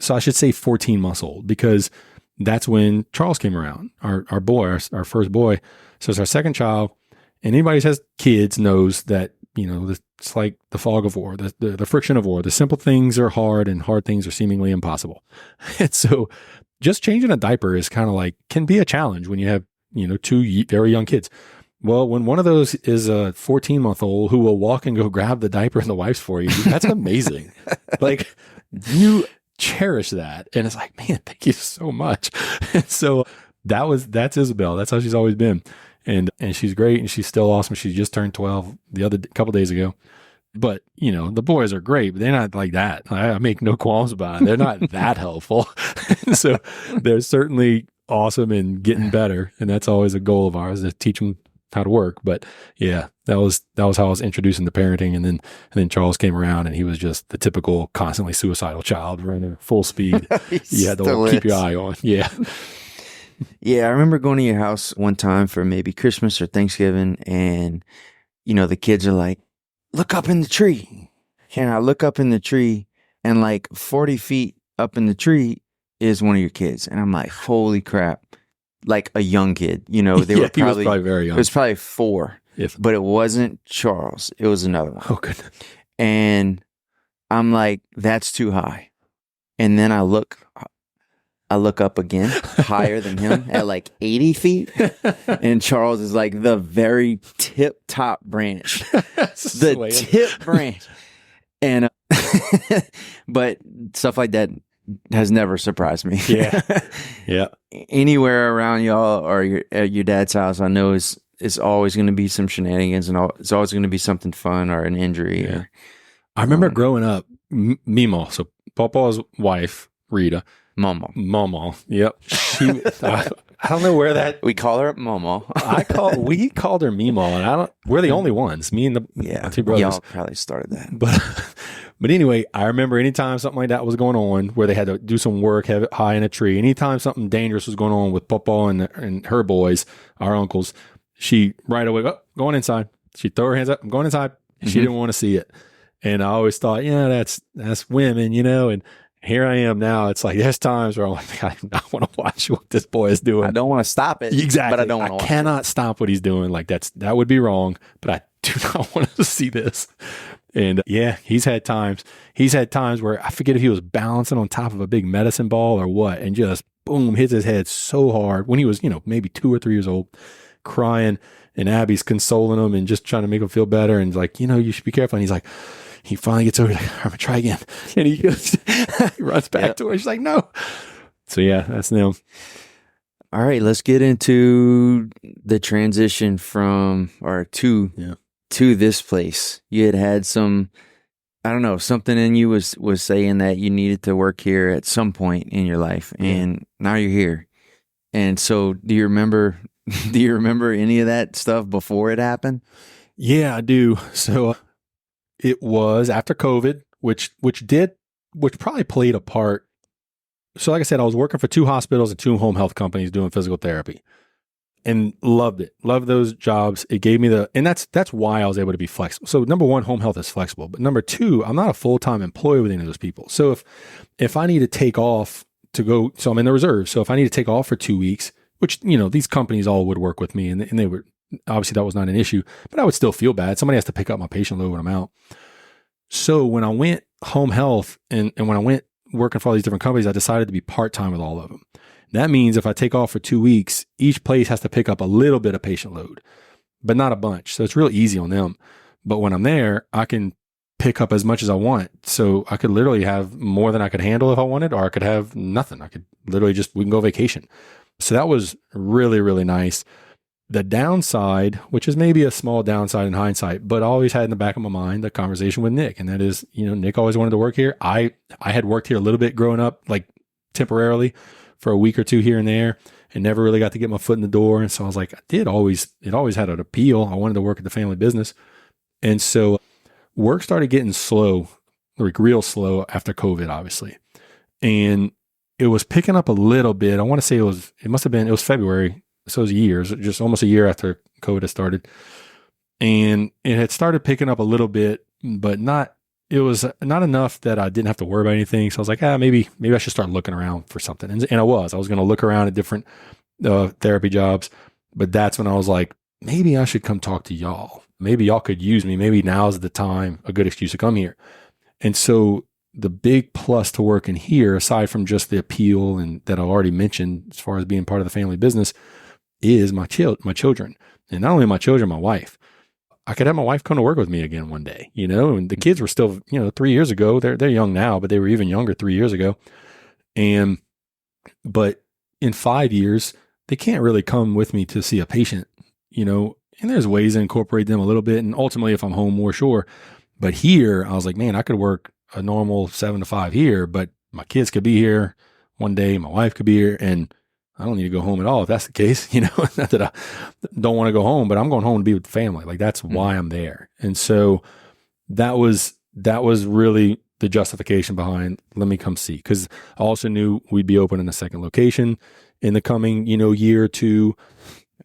So I should say 14 months old, because that's when Charles came around, our boy, our first boy. So it's our second child. And anybody who has kids knows that, it's like the fog of war, the friction of war. The simple things are hard and hard things are seemingly impossible. And so just changing a diaper is kind of can be a challenge when you have, 2 very young kids. Well, when one of those is a 14-month-old who will walk and go grab the diaper and the wipes for you, that's amazing. You cherish that. And it's like, man, thank you so much. And so that's Isabel. That's how she's always been. And she's great. And she's still awesome. She just turned 12 couple days ago. But, the boys are great, but they're not like that. I make no qualms about it. They're not that helpful. So they're certainly awesome and getting better. And that's always a goal of ours, to teach them how to work. But yeah, that was how I was introducing to parenting. And then Charles came around, and he was just the typical constantly suicidal child running full speed. You had to keep your eye on. Yeah. Yeah. I remember going to your house one time for maybe Christmas or Thanksgiving, and the kids are like, look up in the tree. And I look up in the tree, and 40 feet up in the tree is one of your kids. And I'm like, holy crap. Like a young kid, they were he was probably very young. It was probably 4, but it wasn't Charles. It was another one. Oh, goodness. And I'm like, that's too high. And then I look up again, higher than him at 80 feet. And Charles is the very top branch, the tip branch. And, but stuff like that has never surprised me. Yeah. Yeah. Anywhere around y'all or at your dad's house, I know it's always going to be some shenanigans, and it's always going to be something fun or an injury. Yeah. I remember growing up, Mimo, so Papa's wife, Rita. Momo. Yep. I don't know where that. We call her Momo. We called her Mimo, and we're the only ones. Me and my 2 brothers. Y'all probably started that. But anyway, I remember anytime something like that was going on, where they had to do some work, have it high in a tree, anytime something dangerous was going on with Papa and her boys, our uncles, she right away, going inside. She'd throw her hands up, I'm going inside. Mm-hmm. She didn't want to see it. And I always thought, that's women, and here I am now. It's there's times where I'm like, I do not want to watch what this boy is doing. I don't want to stop it. Exactly. But I don't want to watch it. I cannot stop what he's doing. That would be wrong, but I do not want to see this. And yeah, he's had times where I forget if he was balancing on top of a big medicine ball or what, and just boom, hits his head so hard when he was, maybe 2 or 3 years old, crying, and Abby's consoling him and just trying to make him feel better. And you should be careful. And he's like, he finally gets over, I'm going to try again. And he goes, he runs back to her. She's like, no. So yeah, that's them. All right, let's get into the transition to this place. You had some, I don't know, something in you was saying that you needed to work here at some point in your life, and now you're here. And so do you remember any of that stuff before it happened? Yeah, I do. So it was after COVID, which probably played a part. So like I said, I was working for 2 hospitals and 2 home health companies doing physical therapy. and loved it. Loved those jobs. It gave me and that's why I was able to be flexible. So number one, home health is flexible, but number two, I'm not a full-time employee with any of those people. So if I need to take off to go, so I'm in the reserve. So if I need to take off for 2 weeks, which, these companies all would work with me and they would, obviously that was not an issue, but I would still feel bad. Somebody has to pick up my patient load when I'm out. So when I went home health and when I went working for all these different companies, I decided to be part-time with all of them. That means if I take off for 2 weeks, each place has to pick up a little bit of patient load, but not a bunch. So it's real easy on them. But when I'm there, I can pick up as much as I want. So I could literally have more than I could handle if I wanted, or I could have nothing. I could literally we can go vacation. So that was really, really nice. The downside, which is maybe a small downside in hindsight, but I always had in the back of my mind the conversation with Nick. And that is, Nick always wanted to work here. I had worked here a little bit growing up, like temporarily for a week or two here and there, and never really got to get my foot in the door. And so I was like, it always had an appeal. I wanted to work at the family business. And so work started getting slow, like real slow after COVID, obviously. And it was picking up a little bit. I want to say it was February. So it was years, just almost a year after COVID had started. And it had started picking up a little bit, but it was not enough that I didn't have to worry about anything. So I was like, maybe I should start looking around for something. And I was going to look around at different therapy jobs, but that's when I was like, maybe I should come talk to y'all. Maybe y'all could use me. Maybe now's the time, a good excuse to come here. And so the big plus to working here, aside from just the appeal and that I already mentioned, as far as being part of the family business, is my children. And not only my children, my wife. I could have my wife come to work with me again one day, and the kids were still, 3 years ago, they're young now, but they were even younger 3 years ago. But in 5 years, they can't really come with me to see a patient, and there's ways to incorporate them a little bit. And ultimately, if I'm home more, sure. But here, I was like, man, I could work a normal 7 to 5 here, but my kids could be here one day, my wife could be here, and I don't need to go home at all if that's the case. Not that I don't want to go home, but I'm going home to be with the family. Like that's why I'm there. And so that was really the justification behind let me come see. Because I also knew we'd be open in a second location in the coming, year or 2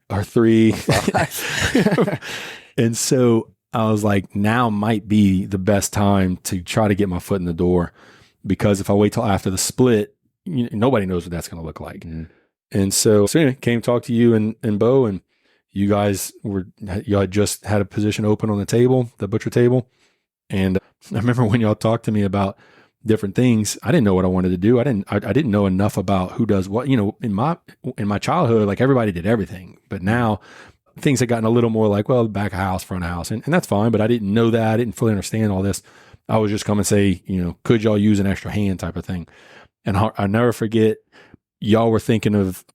or 3. And so I was like, now might be the best time to try to get my foot in the door, because if I wait till after the split, nobody knows what that's going to look like. And so anyway, came talk to you and Bo, and you had just had a position open on the table, the butcher table. And I remember when y'all talked to me about different things, I didn't know what I wanted to do. I didn't know enough about who does what. In my childhood, like everybody did everything, but now things had gotten a little more like, well, back of house, front of house, and that's fine. But I didn't know that. I didn't fully understand all this. I was just come and say, could y'all use an extra hand type of thing. And I never forget, y'all were thinking of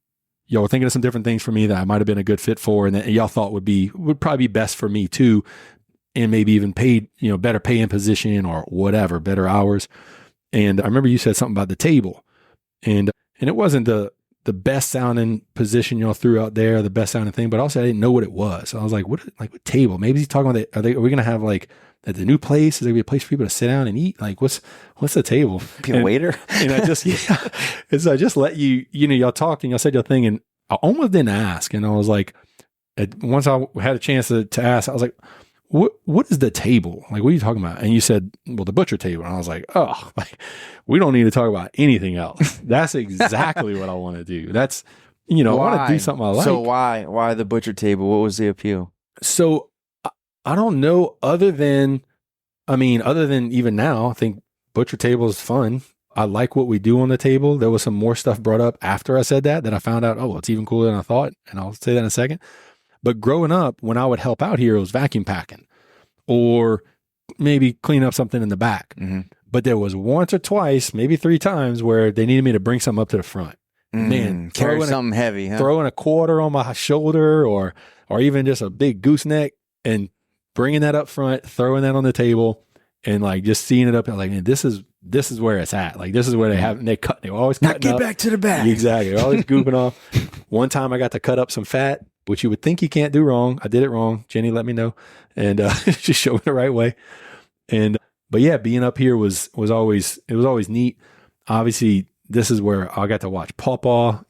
some different things for me that I might have been a good fit for, and that y'all thought would probably be best for me too, and maybe even paid, better pay in position or whatever, better hours. And I remember you said something about the table, and it wasn't the best sounding position y'all threw out there, the best sounding thing, but also I didn't know what it was. So I was like, what table? Maybe he's talking about are we going to have like at the new place? Is there going to be a place for people to sit down and eat? Like what's the table? Be a waiter? And I just, and so I just let y'all talked and y'all said your thing, and I almost didn't ask. And I was like, once I had a chance to ask, I was like, what is the table? Like, what are you talking about? And you said, well, the butcher table. And I was like, oh, like, we don't need to talk about anything else. That's exactly what I want to do. That's, I want to do something I like. So why the butcher table? What was the appeal? So I don't know, other than even now, I think butcher table is fun. I like what we do on the table. There was some more stuff brought up after I said that I found out, it's even cooler than I thought. And I'll say that in a second. But growing up, when I would help out here, it was vacuum packing or maybe clean up something in the back. Mm-hmm. But there was once or twice, maybe 3 times, where they needed me to bring something up to the front. Man, carry something heavy, huh? Throwing a quarter on my shoulder or even just a big gooseneck and bringing that up front, throwing that on the table, and like just seeing it up and like, man, this is where it's at. Like, this is where they always cut. Now get back to the back. Exactly. They're always gooping off. One time I got to cut up some fat, which you would think you can't do wrong. I did it wrong. Jenny let me know and just showed me the right way. But yeah, being up here was always neat. Obviously, this is where I got to watch Pawpaw,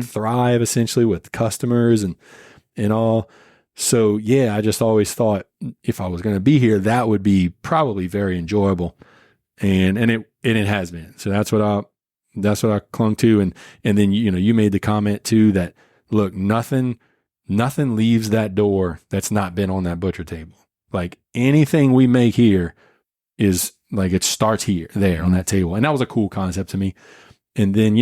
thrive essentially with customers and all. So yeah, I just always thought if I was going to be here, that would be probably very enjoyable. And it has been. So that's what I clung to. And then, you made the comment too that, look, nothing leaves that door that's not been on that butcher table. Like anything we make here is like, it starts there on that table. And that was a cool concept to me. And then,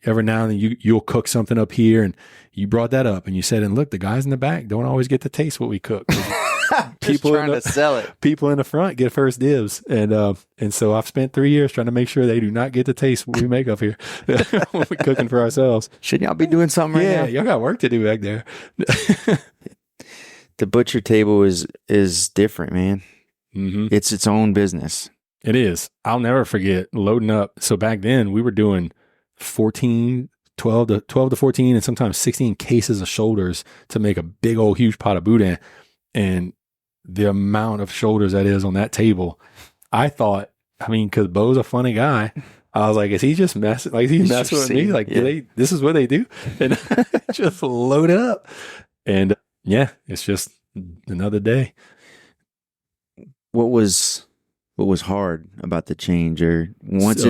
every now and then you'll cook something up here, and you brought that up and you said, and look, the guys in the back don't always get to taste what we cook. People trying to sell it. People in the front get first dibs. And so I've spent 3 years trying to make sure they do not get to taste what we make up here when we're cooking for ourselves. Shouldn't y'all be doing something right now? Yeah, y'all got work to do back there. The butcher table is different, man. Mm-hmm. It's its own business. It is. I'll never forget loading up. So back then we were doing 12 to 14 and sometimes 16 cases of shoulders to make a big old huge pot of boudin. And the amount of shoulders that is on that table, I thought, because Bo's a funny guy, I was like, is he just messing? Like, is he messing with me? Like, this is what they do? And just load it up. And yeah, it's just another day. What was hard about the change, or once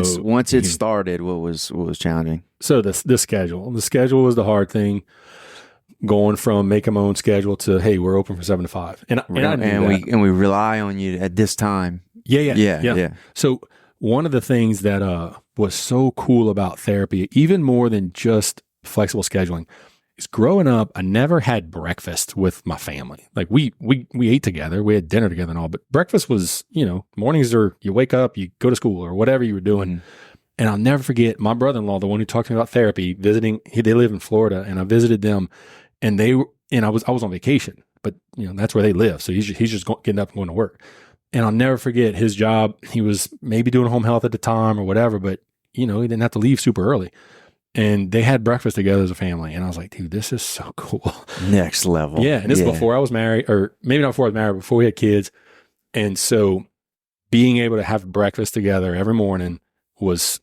it started, what was challenging? So the schedule was the hard thing. Going from making my own schedule to, hey, we're open from 7 to 5, and we rely on you at this time. Yeah. So one of the things that was so cool about therapy, even more than just flexible scheduling, is growing up, I never had breakfast with my family. Like we ate together, we had dinner together and all, but breakfast was, mornings are, you wake up, you go to school or whatever you were doing. Mm-hmm. And I'll never forget my brother-in-law, the one who talked to me about therapy, visiting. They live in Florida, and I visited them, and I was on vacation, but that's where they live. So he's just getting up and going to work. And I'll never forget his job. He was maybe doing home health at the time or whatever, but he didn't have to leave super early. And they had breakfast together as a family. And I was like, dude, this is so cool. Next level. Yeah. And this is before I was married, or maybe not before I was married, before we had kids. And so being able to have breakfast together every morning was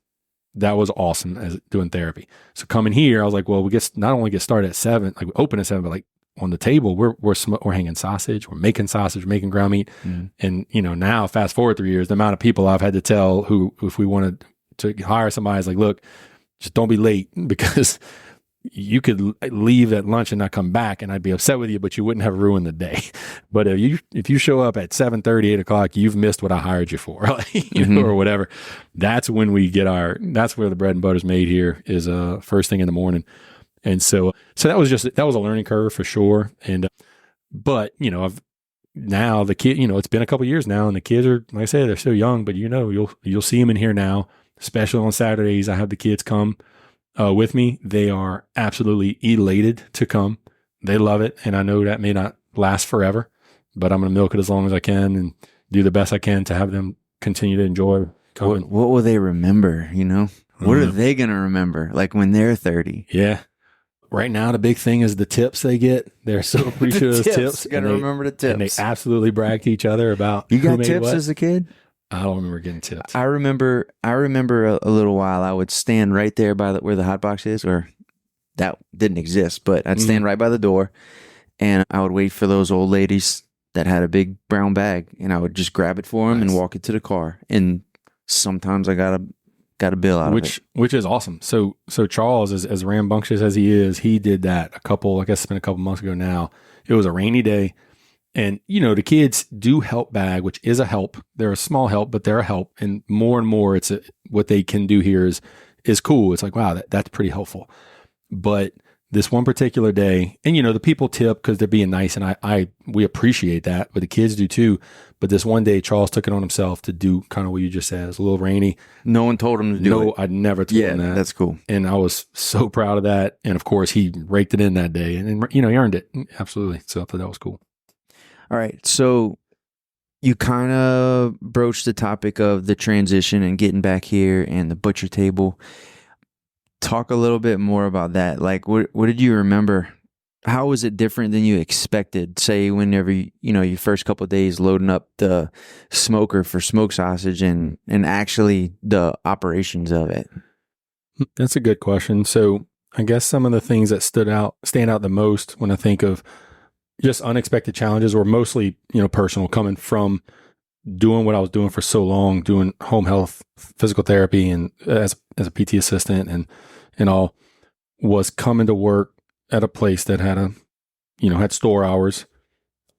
awesome as doing therapy. So coming here, I was like, well, we not only get started at 7, like we open at 7, but like on the table, we're hanging sausage, we're making making ground meat. Mm. And, now fast forward 3 years, the amount of people I've had to tell who, if we wanted to hire somebody, is like, look, just don't be late, because you could leave at lunch and not come back, and I'd be upset with you, but you wouldn't have ruined the day. But if you show up at 7:30, 8 o'clock, you've missed what I hired you for, or whatever. That's when we get that's where the bread and butter's made here, is first thing in the morning. And so that was a learning curve for sure. And, but now the kid, it's been a couple of years now, and the kids are, like I said, they're still young, but you'll see them in here now, especially on Saturdays. I have the kids come with me. They are absolutely elated to come. They love it. And I know that may not last forever, but I'm going to milk it as long as I can and do the best I can to have them continue to enjoy coming. What will they remember? What are they going to remember? Like when they're 30? Yeah. Right now, the big thing is the tips they get. They're so appreciative of tips. Got to remember the tips. And they absolutely brag to each other about you got tips as a kid? I don't remember getting tips. I remember a little while I would stand right there by where the hot box is, or that didn't exist, but I'd stand right by the door, and I would wait for those old ladies that had a big brown bag, and I would just grab it for them and walk it to the car. And sometimes I got a bill out of it. Which is awesome. So Charles, as rambunctious as he is, he did that it's been a couple months ago now. It was a rainy day. And, the kids do help bag, which is a help. They're a small help, but they're a help. And more, what they can do here is cool. It's like, wow, that's pretty helpful. But this one particular day, and the people tip because they're being nice, and we appreciate that, but the kids do too. But this one day, Charles took it on himself to do kind of what you just said. It was a little rainy. No one told him to do it. No, I'd never told him that. Yeah, that's cool. And I was so proud of that. And of course, he raked it in that day, and he earned it. Absolutely. So I thought that was cool. All right. So you kind of broached the topic of the transition and getting back here and the butcher table. Talk a little bit more about that. Like, what did you remember? How was it different than you expected? Say, whenever, your first couple of days loading up the smoker for smoked sausage and actually the operations of it. That's a good question. So I guess some of the things that stand out the most when I think of just unexpected challenges, or mostly, personal, coming from doing what I was doing for so long, doing home health, physical therapy, and as a PT assistant and all, was coming to work at a place that had had store hours,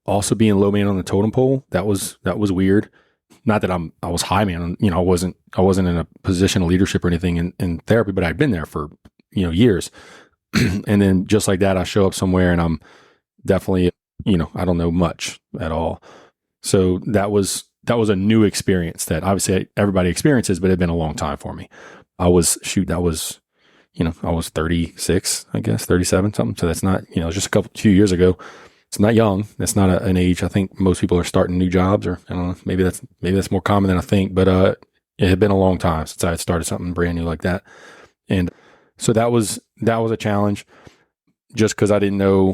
also being low man on the totem pole. That was weird. Not that I was high man, I wasn't in a position of leadership or anything in therapy, but I'd been there for, years. And then just like that, I show up somewhere and I'm definitely, I don't know much at all. So that was a new experience that obviously everybody experiences, but it had been a long time for me. I was 36, I guess, 37, something. So that's not, just few years ago. It's not young. That's not an age. I think most people are starting new jobs, or I don't know, maybe that's more common than I think, but it had been a long time since I had started something brand new like that. And so that was a challenge, just because I didn't know,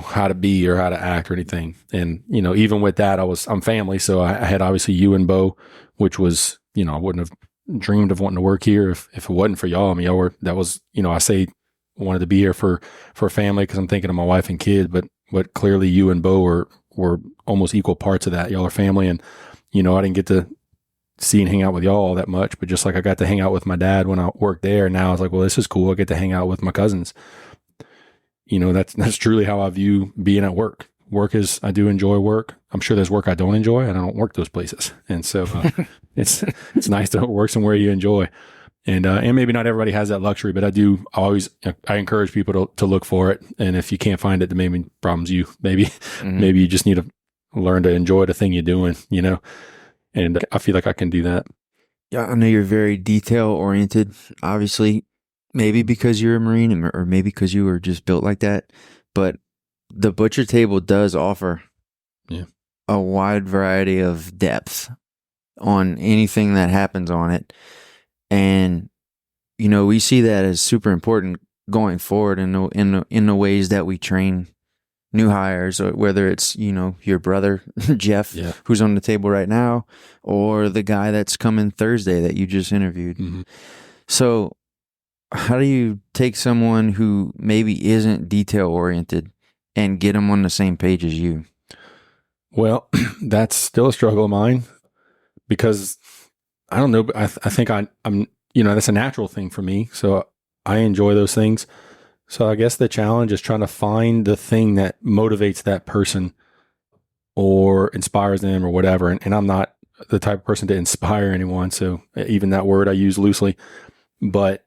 how to be or how to act or anything. And, even with that, I'm family. So I had obviously you and Bo, which was, I wouldn't have dreamed of wanting to work here if it wasn't for y'all. I mean, I say wanted to be here for family because I'm thinking of my wife and kid, but clearly you and Bo were almost equal parts of that. Y'all are family. And, I didn't get to see and hang out with y'all all that much, but just like I got to hang out with my dad when I worked there. Now I was like, well, this is cool. I get to hang out with my cousins. That's truly how I view being at work. I do enjoy work. I'm sure there's work I don't enjoy, and I don't work those places. And so it's nice to work somewhere you enjoy. And maybe not everybody has that luxury, but I encourage people to look for it. And if you can't find it, then maybe problem's you. Maybe you just need to learn to enjoy the thing you're doing, and I feel like I can do that. Yeah, I know you're very detail oriented, obviously, maybe because you're a Marine or maybe because you were just built like that. But the butcher table does offer a wide variety of depth on anything that happens on it. And, we see that as super important going forward in the ways that we train new hires, or whether it's, your brother, Jeff, who's on the table right now, or the guy that's coming Thursday that you just interviewed. Mm-hmm. So how do you take someone who maybe isn't detail oriented and get them on the same page as you? Well, that's still a struggle of mine, because I don't know, but I think I'm, that's a natural thing for me. So I enjoy those things. So I guess the challenge is trying to find the thing that motivates that person or inspires them or whatever. And I'm not the type of person to inspire anyone. So even that word I use loosely, but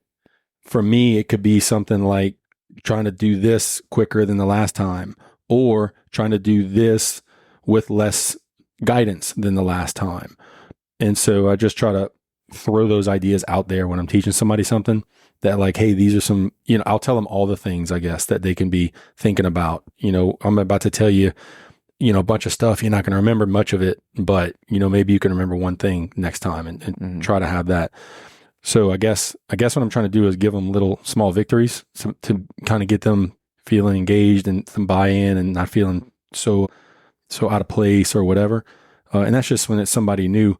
for me, it could be something like trying to do this quicker than the last time, or trying to do this with less guidance than the last time. And so I just try to throw those ideas out there when I'm teaching somebody something, that like, hey, these are some, I'll tell them all the things, I guess, that they can be thinking about. I'm about to tell you, a bunch of stuff. You're not going to remember much of it, but, maybe you can remember one thing next time and try to have that. So I guess what I'm trying to do is give them little small victories to kind of get them feeling engaged and some buy-in and not feeling so out of place or whatever. And that's just when it's somebody new.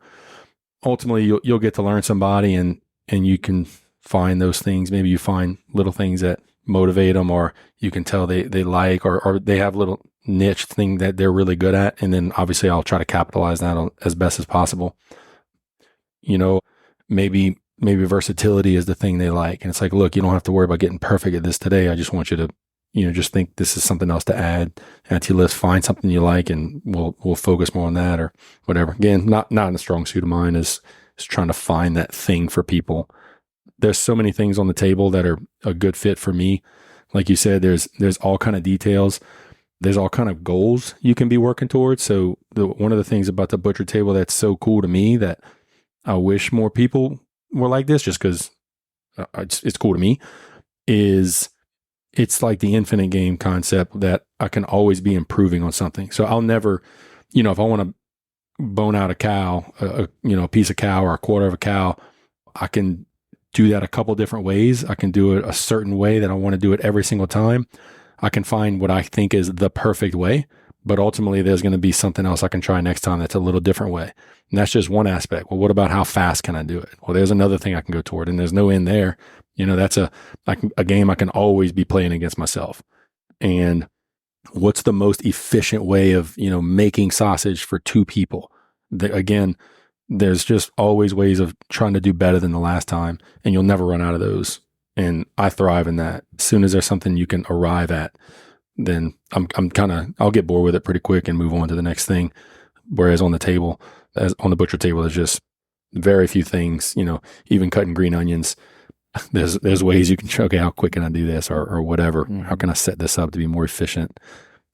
Ultimately, you'll get to learn somebody and you can find those things. Maybe you find little things that motivate them, or you can tell they like, or they have little niche thing that they're really good at. And then obviously I'll try to capitalize that on as best as possible. Maybe versatility is the thing they like. And it's like, look, you don't have to worry about getting perfect at this today. I just want you to, just think this is something else to add to your list. Find something you like, and we'll focus more on that or whatever. Again, not in a strong suit of mine is trying to find that thing for people. There's so many things on the table that are a good fit for me. Like you said, there's all kind of details. There's all kind of goals you can be working towards. So one of the things about the butcher table that's so cool to me, that I wish more people were like this, just because it's cool to me, is it's like the infinite game concept, that I can always be improving on something. So I'll never, if I want to bone out a cow, a piece of cow or a quarter of a cow, I can do that a couple different ways. I can do it a certain way that I want to do it every single time. I can find what I think is the perfect way, but ultimately there's going to be something else I can try next time that's a little different way. And that's just one aspect. Well, what about how fast can I do it? Well, there's another thing I can go toward, and there's no end there. That's a game I can always be playing against myself. And what's the most efficient way of, making sausage for 2 people? Again, there's just always ways of trying to do better than the last time, and you'll never run out of those. And I thrive in that. As soon as there's something you can arrive at, then I'll get bored with it pretty quick and move on to the next thing. Whereas on the butcher table, there's just very few things, even cutting green onions. There's ways you can try, okay, how quick can I do this or whatever? Mm-hmm. How can I set this up to be more efficient?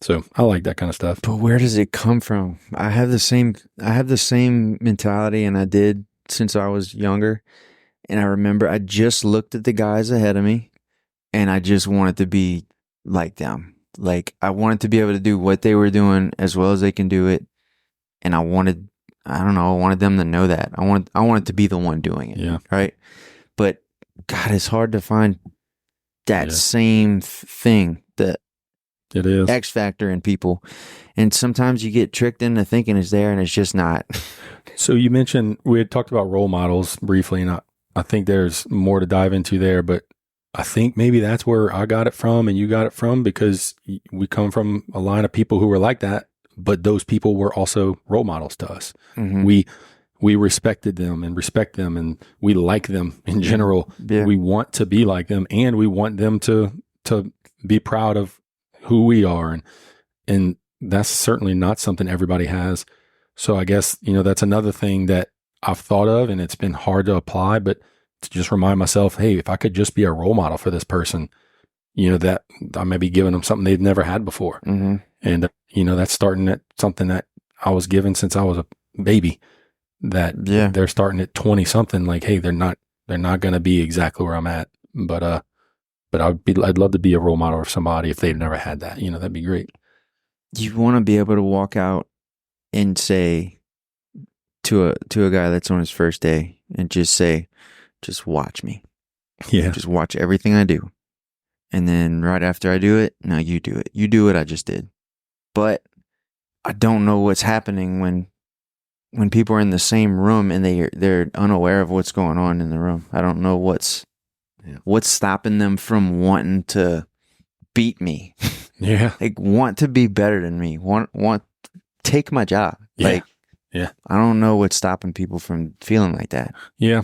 So I like that kind of stuff. But where does it come from? I have the same mentality, and I did since I was younger. And I remember I just looked at the guys ahead of me, and I just wanted to be like them. Like, I wanted to be able to do what they were doing as well as they can do it. And I wanted them to know that. I wanted to be the one doing it. Yeah. Right. But God, it's hard to find that same thing, the it is X factor in people. And sometimes you get tricked into thinking it's there and it's just not. So you mentioned, we had talked about role models briefly, and I think there's more to dive into there, but I think maybe that's where I got it from and you got it from, because we come from a line of people who were like that, but those people were also role models to us. Mm-hmm. We respected them and respect them, and we like them in general. Yeah. We want to be like them, and we want them to be proud of who we are. And that's certainly not something everybody has. So I guess, that's another thing that I've thought of, and it's been hard to apply, but to just remind myself, hey, if I could just be a role model for this person, that I may be giving them something they've never had before. Mm-hmm. And, that's starting at something that I was given since I was a baby, that they're starting at 20 something, like, hey, they're not going to be exactly where I'm at. But I'd love to be a role model for somebody if they've never had that, that'd be great. You want to be able to walk out and say to a guy that's on his first day and just watch me. Yeah. Just watch everything I do. And then right after I do it, now you do it. You do what I just did. But I don't know what's happening when people are in the same room and they're unaware of what's going on in the room. I don't know what's stopping them from wanting to beat me. Yeah. Like, want to be better than me. Want take my job. Yeah. Like, yeah. I don't know what's stopping people from feeling like that. Yeah.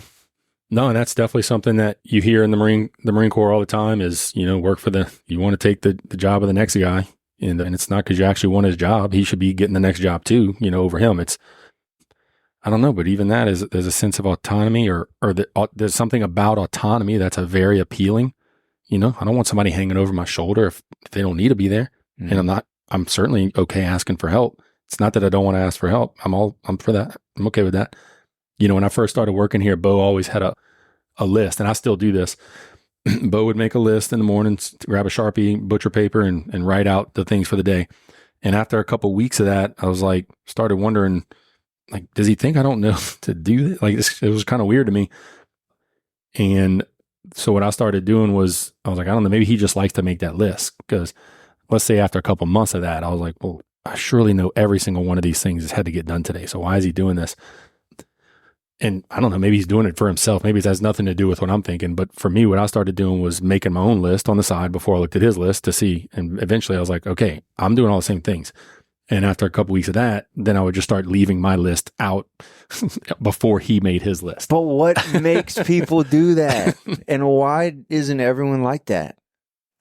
No, and that's definitely something that you hear in the Marine Corps all the time is, you want to take the job of the next guy. And it's not because you actually want his job. He should be getting the next job too, over him. I don't know, but even that there's a sense of autonomy or there's something about autonomy that's a very appealing. I don't want somebody hanging over my shoulder if they don't need to be there. Mm-hmm. And I'm certainly okay asking for help. It's not that I don't want to ask for help. I'm for that. I'm okay with that. When I first started working here, Bo always had a list, and I still do this. Bo would make a list in the morning, grab a Sharpie, butcher paper, and write out the things for the day. And after a couple of weeks of that, I was like, started wondering, like, does he think I don't know to do that? Like, it was kind of weird to me. And so what I started doing was, I was like, I don't know, maybe he just likes to make that list. Because let's say after a couple months of that, I was like, well, I surely know every single one of these things has had to get done today. So why is he doing this? And I don't know, maybe he's doing it for himself. Maybe it has nothing to do with what I'm thinking. But for me, what I started doing was making my own list on the side before I looked at his list to see. And eventually I was like, okay, I'm doing all the same things. And after a couple weeks of that, then I would just start leaving my list out before he made his list. But what makes people do that? And why isn't everyone like that?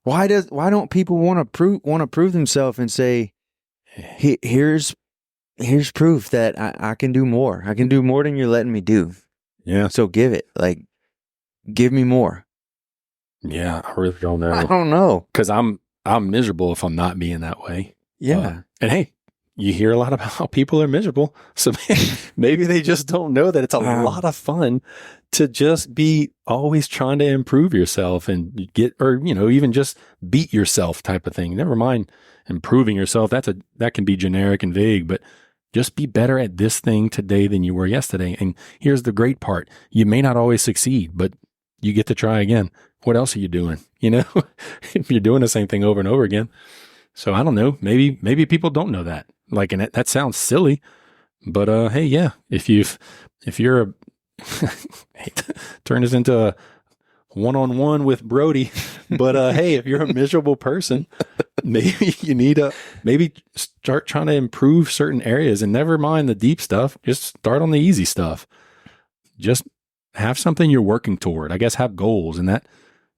Why don't people want to prove themselves and say, here's proof that I can do more. I can do more than you're letting me do. Yeah. So give me more. Yeah, I really don't know. I don't know. Because I'm miserable if I'm not being that way. Yeah. And hey, you hear a lot about how people are miserable. So maybe they just don't know that it's a lot of fun to just be always trying to improve yourself and even just beat yourself type of thing. Never mind improving yourself. That can be generic and vague, but just be better at this thing today than you were yesterday. And here's the great part. You may not always succeed, but you get to try again. What else are you doing? If you're doing the same thing over and over again. So I don't know. Maybe people don't know that. Like, and that sounds silly, but hey, yeah. If you're turn this into one-on-one with Brody. But hey, if you're a miserable person, maybe you need to maybe start trying to improve certain areas and never mind the deep stuff. Just start on the easy stuff. Just have something you're working toward. I guess have goals, and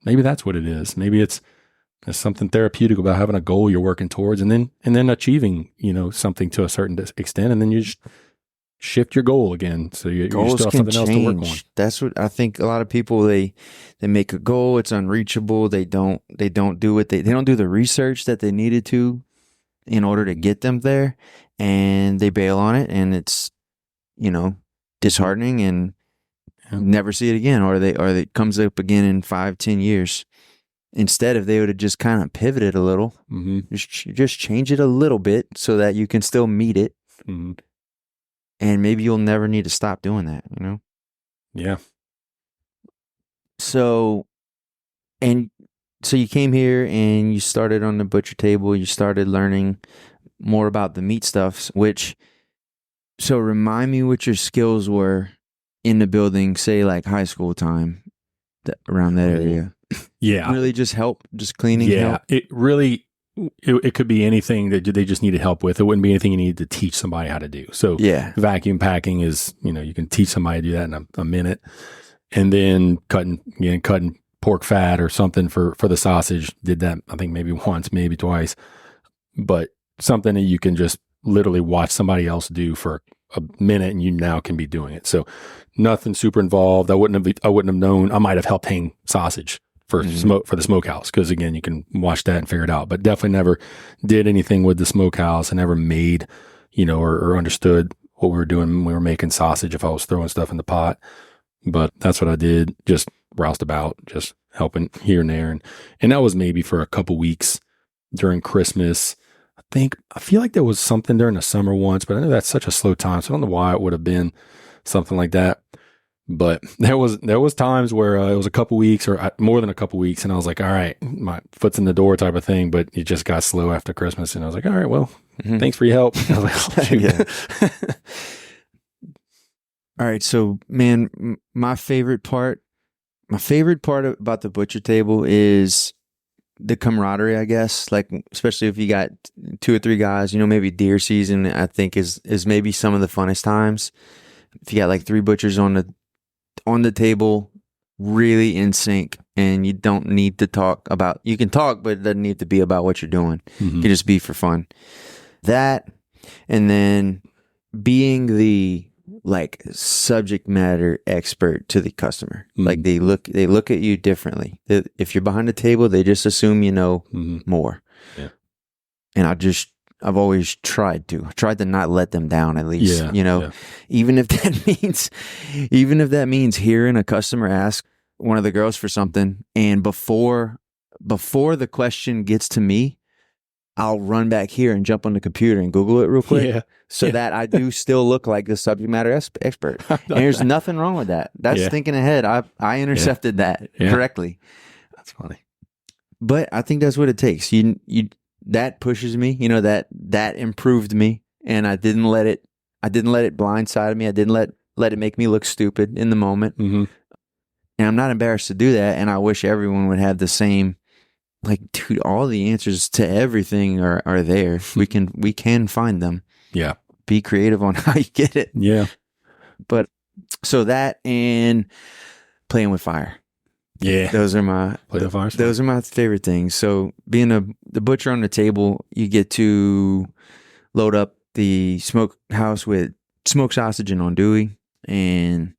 maybe that's what it is. Maybe it's something therapeutic about having a goal you're working towards, and then achieving, something to a certain extent, and then you just shift your goal again. So you still have something else to work on. That's what I think. A lot of people, they make a goal, it's unreachable. They don't do the research that they needed to in order to get them there, and they bail on it, and it's disheartening, and never see it again, or it comes up again in 5-10 years. Instead, if they would have just kind of pivoted a little, just change it a little bit so that you can still meet it. Mm-hmm. And maybe you'll never need to stop doing that, Yeah. So you came here and you started on the butcher table. You started learning more about the meat stuffs, so remind me what your skills were in the building, say like high school time, around that area. Yeah. Really just cleaning. Yeah. Help? It really, it could be anything that they just needed help with. It wouldn't be anything you needed to teach somebody how to do. So vacuum packing is, you can teach somebody to do that in a minute. And then cutting pork fat or something for the sausage. Did that, I think maybe once, maybe twice, but something that you can just literally watch somebody else do for a minute and you now can be doing it. So nothing super involved. I wouldn't have known. I might have helped hang sausage for the smokehouse, because again, you can watch that and figure it out, but definitely never did anything with the smokehouse. I never made, or understood what we were doing when we were making sausage if I was throwing stuff in the pot. But that's what I did. Just roused about, just helping here and there. And that was maybe for a couple weeks during Christmas. I feel like there was something during the summer once, but I know that's such a slow time, so I don't know why it would have been something like that. But there was times where it was a couple weeks or more than a couple weeks, and I was like, all right, my foot's in the door type of thing. But it just got slow after Christmas, and I was like, all right, well, thanks for your help. I was like, oh, shoot. All right, so man, my favorite part about the butcher table is the camaraderie, I guess. Like, especially if you got 2 or 3 guys, maybe deer season, I think is maybe some of the funnest times. If you got like 3 butchers on the table, really in sync, and you don't need to talk about, you can talk, but it doesn't need to be about what you're doing. It can just be for fun. That, and then being the like subject matter expert to the customer. Like they look at you differently. If you're behind the table, they just assume you know more. Yeah. And I've always tried to not let them down, at least, even if that means hearing a customer ask one of the girls for something, and before the question gets to me, I'll run back here and jump on the computer and Google it real quick, that I do still look like the subject matter expert. And there's nothing wrong with that. That's thinking ahead. I intercepted that correctly. That's funny. But I think that's what it takes. You that pushes me. That improved me, and I didn't let it blindside me. I didn't let it make me look stupid in the moment. And I'm not embarrassed to do that. And I wish everyone would have the same. Like, dude, all the answers to everything are there. We can find them. Yeah. Be creative on how you get it. Yeah. But so that and playing with fire. Yeah. Those are my favorite things. So being the butcher on the table, you get to load up the smokehouse with smoked sausage and andouille and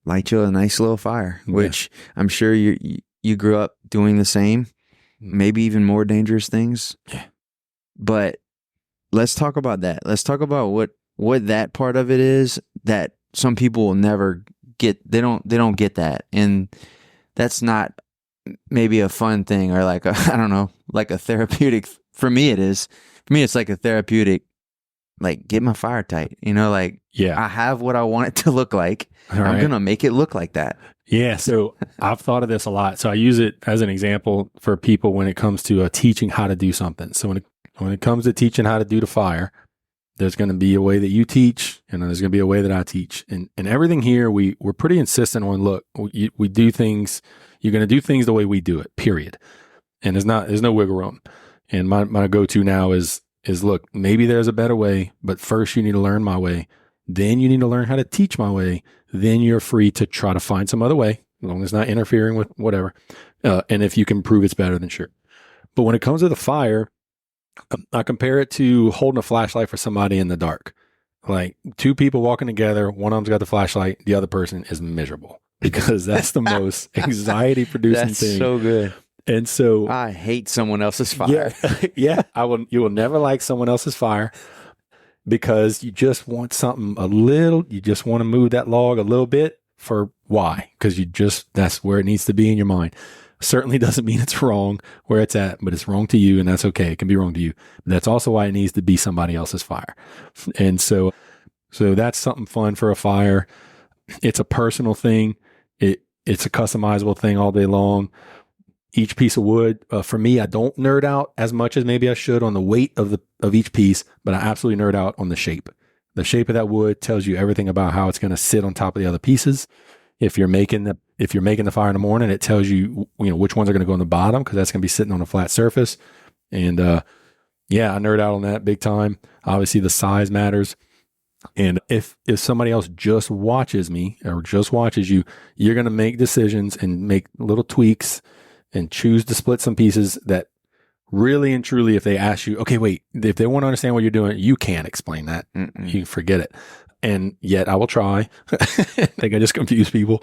light you a nice little fire, which I'm sure you grew up doing the same. Maybe even more dangerous things. Yeah. But let's talk about that. Let's talk about what that part of it is that some people will never get. They don't get that. And that's not maybe a fun thing or like like a therapeutic. For me, it is. For me, it's like a therapeutic, like get my fire tight, I have what I want it to look like. All I'm going to make it look like that. Yeah, so I've thought of this a lot. So I use it as an example for people when it comes to teaching how to do something. So when it comes to teaching how to do the fire, there's going to be a way that you teach, and there's going to be a way that I teach. And everything here, we're pretty insistent on, look, we do things, You're going to do things the way we do it, period. And there's no wiggle room. And my go-to now is look, maybe there's a better way, but first you need to learn my way. Then you need to learn how to teach my way. Then you're free to try to find some other way, as long as it's not interfering with whatever. And if you can prove it's better, then sure. But when it comes to the fire, I compare it to holding a flashlight for somebody in the dark. Like two people walking together, one of them's got the flashlight, the other person is miserable, because that's the most anxiety producing thing. That's so good. And so I hate someone else's fire. Yeah, you will never like someone else's fire, because you just want something you just want to move that log a little bit. For why? Because that's where it needs to be in your mind. Certainly doesn't mean it's wrong where it's at, but it's wrong to you, and that's okay. It can be wrong to you. But that's also why it needs to be somebody else's fire. And so that's something fun for a fire. It's a personal thing. It's a customizable thing all day long. Each piece of wood, for me, I don't nerd out as much as maybe I should on the weight of each piece, but I absolutely nerd out on the shape. The shape of that wood tells you everything about how it's going to sit on top of the other pieces. If you're making the fire in the morning, it tells you, which ones are going to go on the bottom, because that's going to be sitting on a flat surface. And I nerd out on that big time. Obviously, the size matters. And if somebody else just watches me or just watches you, you're going to make decisions and make little tweaks and choose to split some pieces that really and truly, if they ask you, okay, wait, if they want to understand what you're doing, you can't explain that. You can forget it. And yet I will try. I think I just confuse people.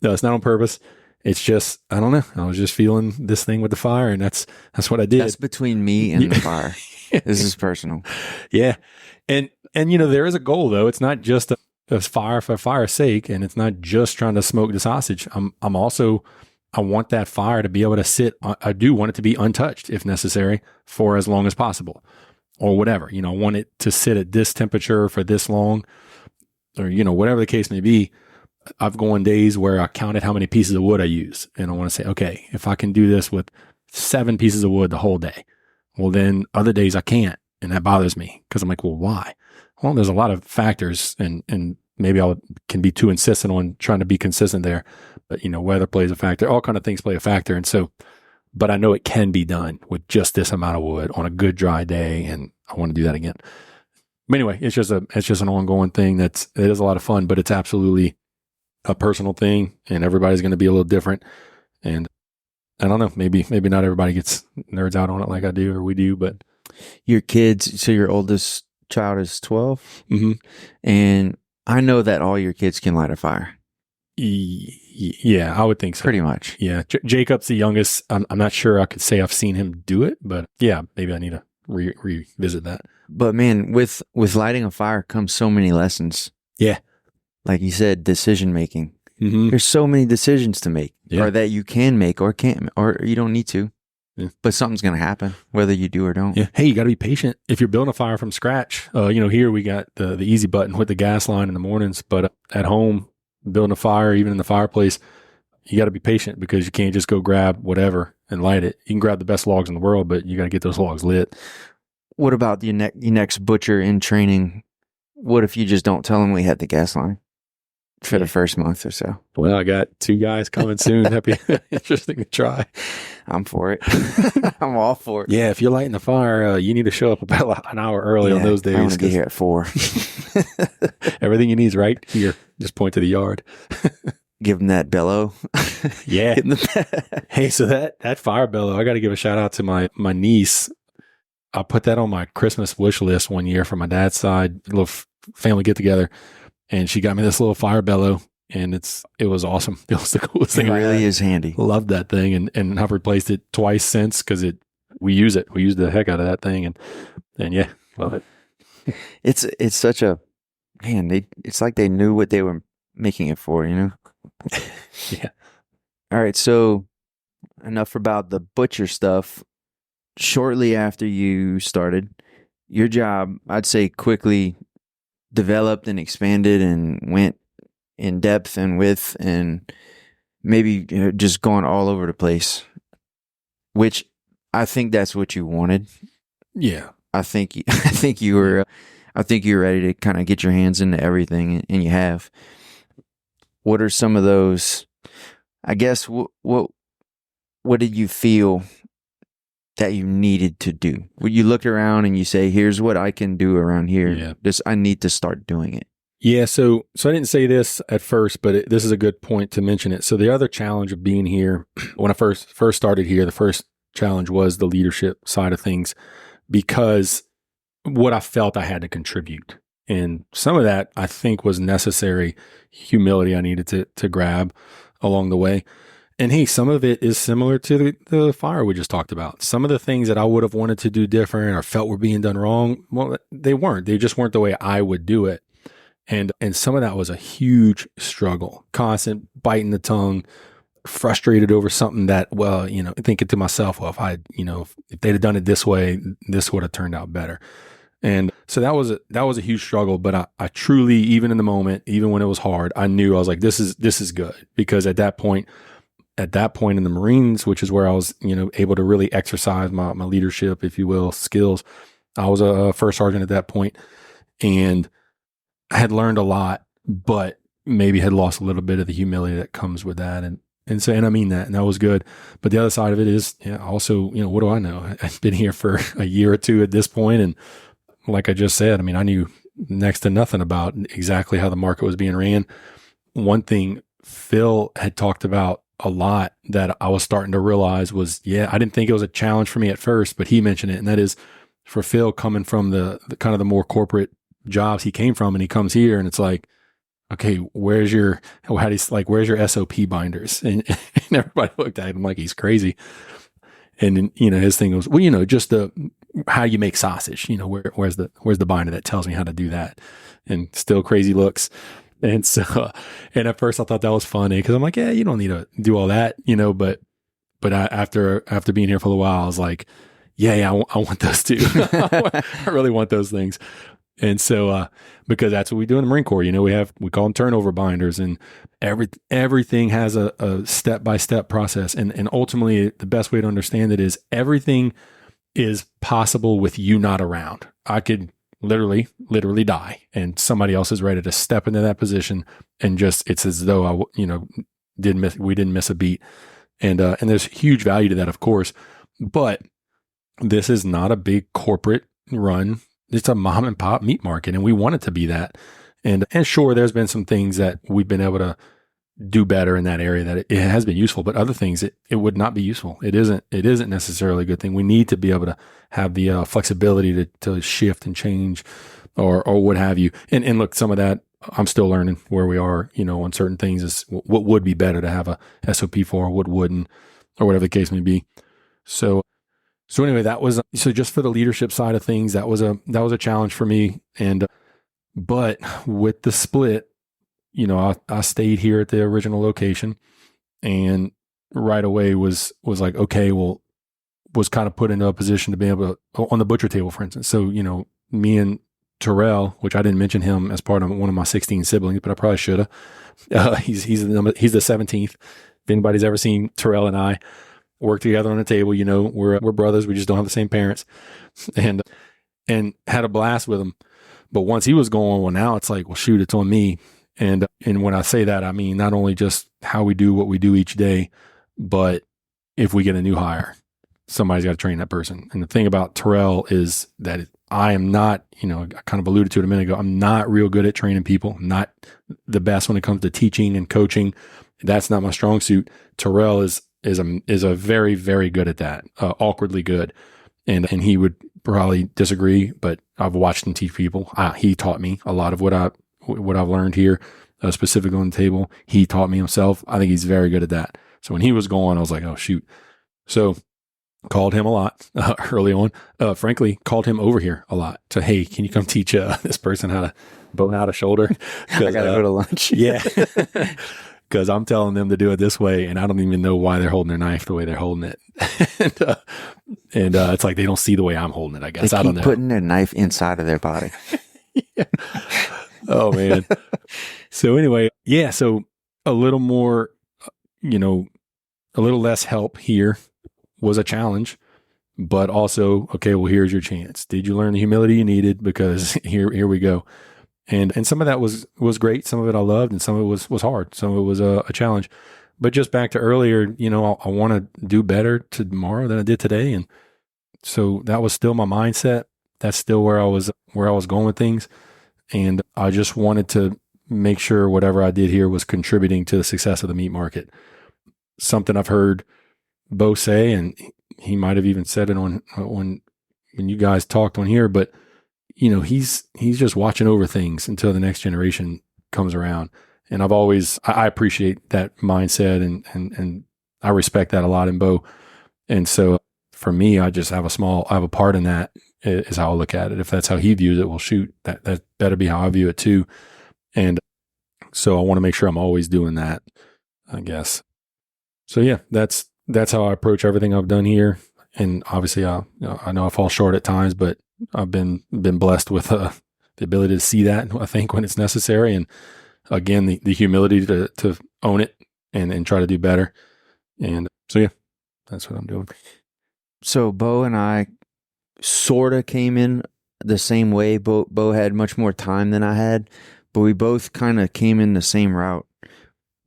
No, it's not on purpose. It's just, I don't know. I was just feeling this thing with the fire, and that's what I did. That's between me and the fire. This is personal. Yeah. And there is a goal, though. It's not just a fire for fire's sake, and it's not just trying to smoke the sausage. I'm also, I want that fire to be able to sit. I do want it to be untouched, if necessary, for as long as possible, or whatever. I want it to sit at this temperature for this long, or whatever the case may be. I've gone days where I counted how many pieces of wood I use, and I want to say, okay, if I can do this with 7 pieces of wood the whole day, well, then other days I can't, and that bothers me, because I'm like, well, why? Well, there's a lot of factors, and maybe I can be too insistent on trying to be consistent there. But, weather plays a factor. All kind of things play a factor. And so, but I know it can be done with just this amount of wood on a good dry day. And I want to do that again. But anyway, it's just an ongoing thing. It is a lot of fun, but it's absolutely a personal thing, and everybody's going to be a little different. And I don't know, maybe not everybody gets nerds out on it like I do, or we do, but your kids, so your oldest child is 12. Mm-hmm. And I know that all your kids can light a fire. Yeah, I would think so. Pretty much. Yeah. Jacob's the youngest. I'm not sure I could say I've seen him do it, but yeah, maybe I need to revisit that. But man, with lighting a fire comes so many lessons. Yeah. Like you said, decision making. Mm-hmm. There's so many decisions to make, or that you can make or can't, or you don't need to. Yeah. But something's going to happen, whether you do or don't. Yeah. Hey, you got to be patient. If you're building a fire from scratch, here we got the easy button with the gas line in the mornings, but at home, building a fire, even in the fireplace, you got to be patient, because you can't just go grab whatever and light it. You can grab the best logs in the world, but you got to get those logs lit. What about your next butcher in training? What if you just don't tell them we had the gas line for the first month or so? Well, I got 2 guys coming soon. That'd be interesting to try. I'm for it. I'm all for it. Yeah, if you're lighting the fire, you need to show up about an hour early on those days. I want to get here at 4. Everything you need is right here. Just point to the yard. Give them that bellow. Yeah. Hey, so that fire bellow, I got to give a shout out to my niece. I put that on my Christmas wish list one year for my dad's side, a little family get together, and she got me this little fire bellow, and it was awesome. It was the coolest thing. It really is handy. Loved that thing, and I've replaced it twice since, because we use it. We use the heck out of that thing, and yeah, love it. It's such a man. It's like they knew what they were making it for, Yeah. All right, so enough about the butcher stuff. Shortly after you started, your job, I'd say, quickly developed and expanded and went in depth and width, and maybe just gone all over the place, which I think that's what you wanted. Yeah. I think you were ready to kind of get your hands into everything, and you have. What are some of those, I guess, what what did you feel that you needed to do? When you looked around and you say, here's what I can do around here. Yeah. I need to start doing it. Yeah. So I didn't say this at first, but this is a good point to mention it. So the other challenge of being here, when I first started here, the first challenge was the leadership side of things, because what I felt I had to contribute. And some of that I think was necessary humility I needed to grab along the way. And hey, some of it is similar to the fire we just talked about. Some of the things that I would have wanted to do different or felt were being done wrong, well, they weren't. They just weren't the way I would do it. And some of that was a huge struggle, constant biting the tongue, frustrated over something that, well, thinking to myself, well, if they'd have done it this way, this would have turned out better. And so that was a huge struggle. But I truly, even in the moment, even when it was hard, I knew I was like, this is good, because at that point in the Marines, which is where I was, able to really exercise my leadership, if you will, skills. I was a first sergeant at that point, and I had learned a lot, but maybe had lost a little bit of the humility that comes with that. And I mean that, and that was good. But the other side of it is also, what do I know? I've been here for a year or two at this point, and like I just said, I mean, I knew next to nothing about exactly how the market was being ran. One thing Phil had talked about a lot that I was starting to realize was, I didn't think it was a challenge for me at first, but he mentioned it. And that is, for Phil, coming from the kind of the more corporate jobs he came from, and he comes here and it's like, okay, where's your SOP binders? And everybody looked at him like he's crazy. And then, his thing was, well, just how you make sausage, where's the binder that tells me how to do that? And still crazy looks. And so, and at first I thought that was funny, because I'm like, yeah, you don't need to do all that, but after being here for a while, I was like, I want those too. I really want those things. And so, because that's what we do in the Marine Corps, we call them turnover binders, and everything has a step-by-step process. And ultimately the best way to understand it is everything is possible with you not around. I could literally die, and somebody else is ready to step into that position, and it's as though we didn't miss a beat. And there's huge value to that, of course, but this is not a big corporate run. It's a mom and pop meat market, and we want it to be that. And sure, there's been some things that we've been able to do better in that area that it has been useful, but other things it would not be useful. It isn't necessarily a good thing. We need to be able to have the flexibility to shift and change or what have you. And look, some of that I'm still learning where we are, on certain things is what would be better to have a SOP for, what wouldn't, or whatever the case may be. So anyway, so just for the leadership side of things, that was a challenge for me. But with the split, I stayed here at the original location, and right away was like, okay, well, was kind of put into a position to be able to, on the butcher table, for instance. So, me and Terrell, which I didn't mention him as part of one of my 16 siblings, but I probably should have. He's the 17th. If anybody's ever seen Terrell and I work together on a table, we're brothers. We just don't have the same parents, and had a blast with him. But once he was going, well, now it's like, well, shoot, it's on me. And when I say that, I mean, not only just how we do what we do each day, but if we get a new hire, somebody's got to train that person. And the thing about Terrell is that I am not, I kind of alluded to it a minute ago, I'm not real good at training people. I'm not the best when it comes to teaching and coaching. That's not my strong suit. Terrell is a very, very good at that, awkwardly good. And he would probably disagree, but I've watched him teach people. He taught me a lot of what I've learned here, specifically on the table. He taught me himself. I think he's very good at that. So when he was going, I was like, oh, shoot. So called him a lot early on. Frankly, called him over here a lot. So, hey, can you come teach this person how to bone out a shoulder? I got to go to lunch. Yeah. Because I'm telling them to do it this way, and I don't even know why they're holding their knife the way they're holding it. and it's like they don't see the way I'm holding it, I guess. I don't know. Putting their knife inside of their body. Yeah. Oh, man. So anyway, yeah, so a little more, a little less help here was a challenge, but also, okay, well, here's your chance. Did you learn the humility you needed? Because here we go. And some of that was great. Some of it I loved, and some of it was hard. Some of it was a challenge. But just back to earlier, I want to do better tomorrow than I did today. And so that was still my mindset. That's still where I was going with things. And I just wanted to make sure whatever I did here was contributing to the success of the meat market. Something I've heard Bo say, and he might have even said it when you guys talked on here, but he's just watching over things until the next generation comes around. And I appreciate that mindset and I respect that a lot in Bo. And so for me, I have a part in that, is how I look at it. If that's how he views it, well, shoot, that better be how I view it too. And so I want to make sure I'm always doing that, I guess. So yeah, that's how I approach everything I've done here. And obviously, I know I fall short at times, but I've been blessed with the ability to see that, I think, when it's necessary. And again, the humility to own it and try to do better. And so yeah, that's what I'm doing. So Bo and I sort of came in the same way. Bo had much more time than I had, but we both kind of came in the same route,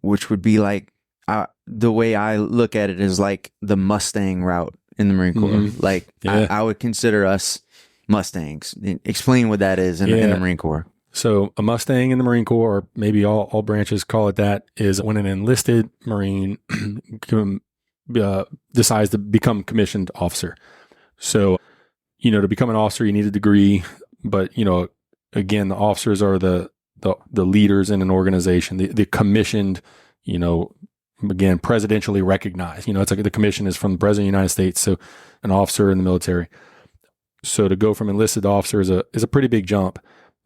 which would be like, the way I look at it is like the Mustang route in the Marine Corps. Mm-hmm. Like yeah. I would consider us Mustangs. Explain what that is in the Marine Corps. So a Mustang in the Marine Corps, or maybe all branches call it that, is when an enlisted Marine decides to become commissioned officer. So, to become an officer, you need a degree, but, again, the officers are the leaders in an organization, the commissioned, again, presidentially recognized. It's like the commission is from the President of the United States, so an officer in the military. So to go from enlisted to officer is a pretty big jump,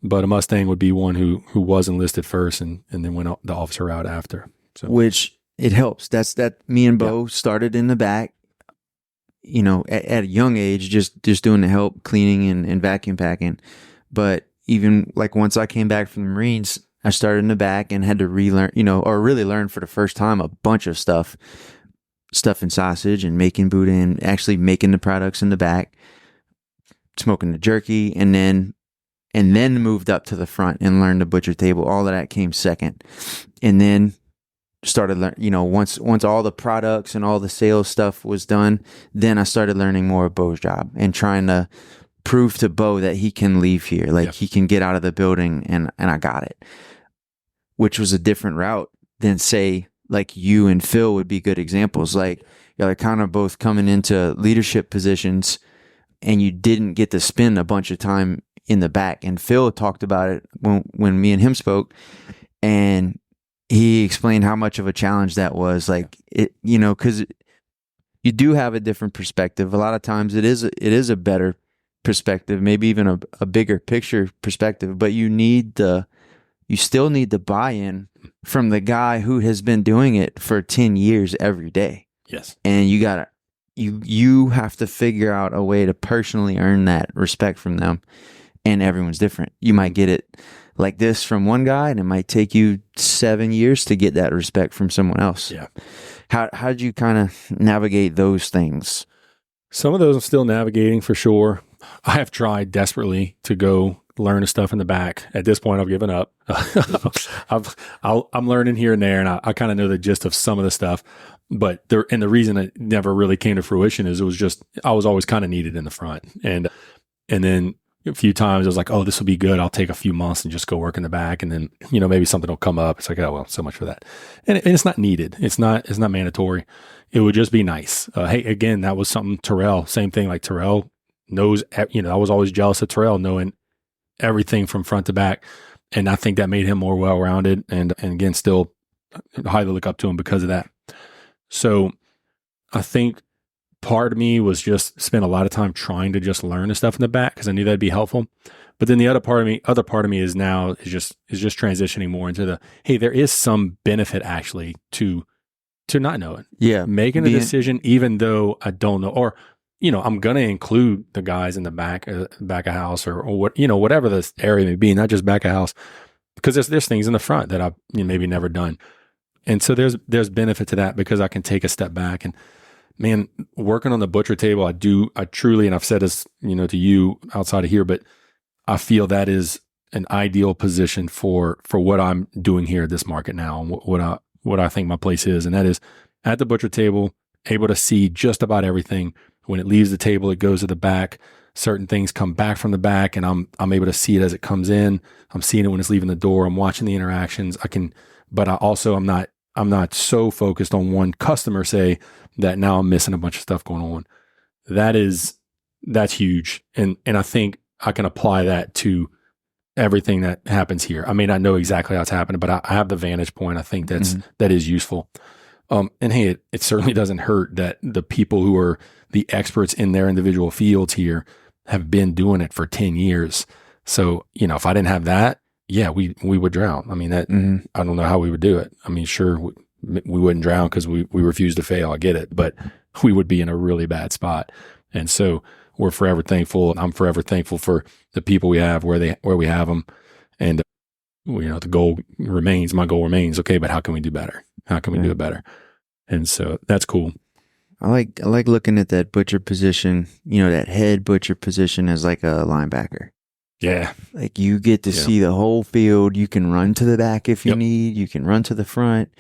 but a Mustang would be one who was enlisted first and then went the officer route after. So. Which it helps. That me and Bo started in the back, at a young age, just doing the help cleaning and vacuum packing. But even like once I came back from the Marines, I started in the back and had to relearn, or really learn for the first time a bunch of stuff and sausage and making boudin and actually making the products in the back, smoking the jerky, and then moved up to the front and learned the butcher table. All of that came second. And then started learning, once all the products and all the sales stuff was done, then I started learning more of Bo's job and trying to prove to Bo that he can leave here. Like he can get out of the building and I got it. Which was a different route than, say, like you and Phil would be good examples. Like you're kind of both coming into leadership positions and you didn't get to spend a bunch of time in the back. And Phil talked about it when me and him spoke, and he explained how much of a challenge that was. Like it, because you do have a different perspective. A lot of times it is a better perspective, maybe even a bigger picture perspective, but you still need the buy-in from the guy who has been doing it for 10 years every day. Yes. And you have to figure out a way to personally earn that respect from them. And everyone's different. You might get it like this from one guy, and it might take you 7 years to get that respect from someone else. Yeah. How did you kind of navigate those things? Some of those I'm still navigating for sure. I have tried desperately to go learn the stuff in the back. At this point, I've given up. I'm learning here and there, and I kind of know the gist of some of the stuff. But the reason it never really came to fruition is I was always kind of needed in the front, and then a few times I was like, oh, this will be good. I'll take a few months and just go work in the back, and then maybe something will come up. It's like, oh well, so much for that, and it's not needed. It's not mandatory. It would just be nice. Hey, again, that was something Terrell. Same thing. Like Terrell knows. I was always jealous of Terrell knowing everything from front to back. And I think that made him more well-rounded and again, still highly look up to him because of that. So I think part of me was just spend a lot of time trying to just learn the stuff in the back because I knew that'd be helpful. But then the other part of me is just transitioning more into the, hey, there is some benefit actually to not knowing. Yeah. Making a decision, even though I don't know, or, I'm going to include the guys in the back of house or what, whatever the area may be, not just back of house, because there's things in the front that I've maybe never done. And so there's benefit to that because I can take a step back and, man, working on the butcher table, I truly, and I've said this, to you outside of here, but I feel that is an ideal position for what I'm doing here at this market now and what I think my place is. And that is at the butcher table, able to see just about everything. When it leaves the table, it goes to the back. Certain things come back from the back, and I'm able to see it as it comes in. I'm seeing it when it's leaving the door. I'm watching the interactions. But I'm not so focused on one customer, say, that now I'm missing a bunch of stuff going on. That's huge. And I think I can apply that to everything that happens here. I may not know exactly how it's happening, but I have the vantage point. I think that is useful. And hey, it certainly doesn't hurt that the people who are the experts in their individual fields here have been doing it for 10 years. So, if I didn't have that, yeah, we would drown. I mean, I don't know how we would do it. I mean, sure, we wouldn't drown because we refuse to fail. I get it, but we would be in a really bad spot. And so we're forever thankful. I'm forever thankful for the people we have where we have them. And, my goal remains, okay, but how can we do better? How can we do it better? And so that's cool. I like looking at that butcher position, that head butcher position as like a linebacker. Yeah. Like you get to see the whole field. You can run to the back if you need. You can run to the front.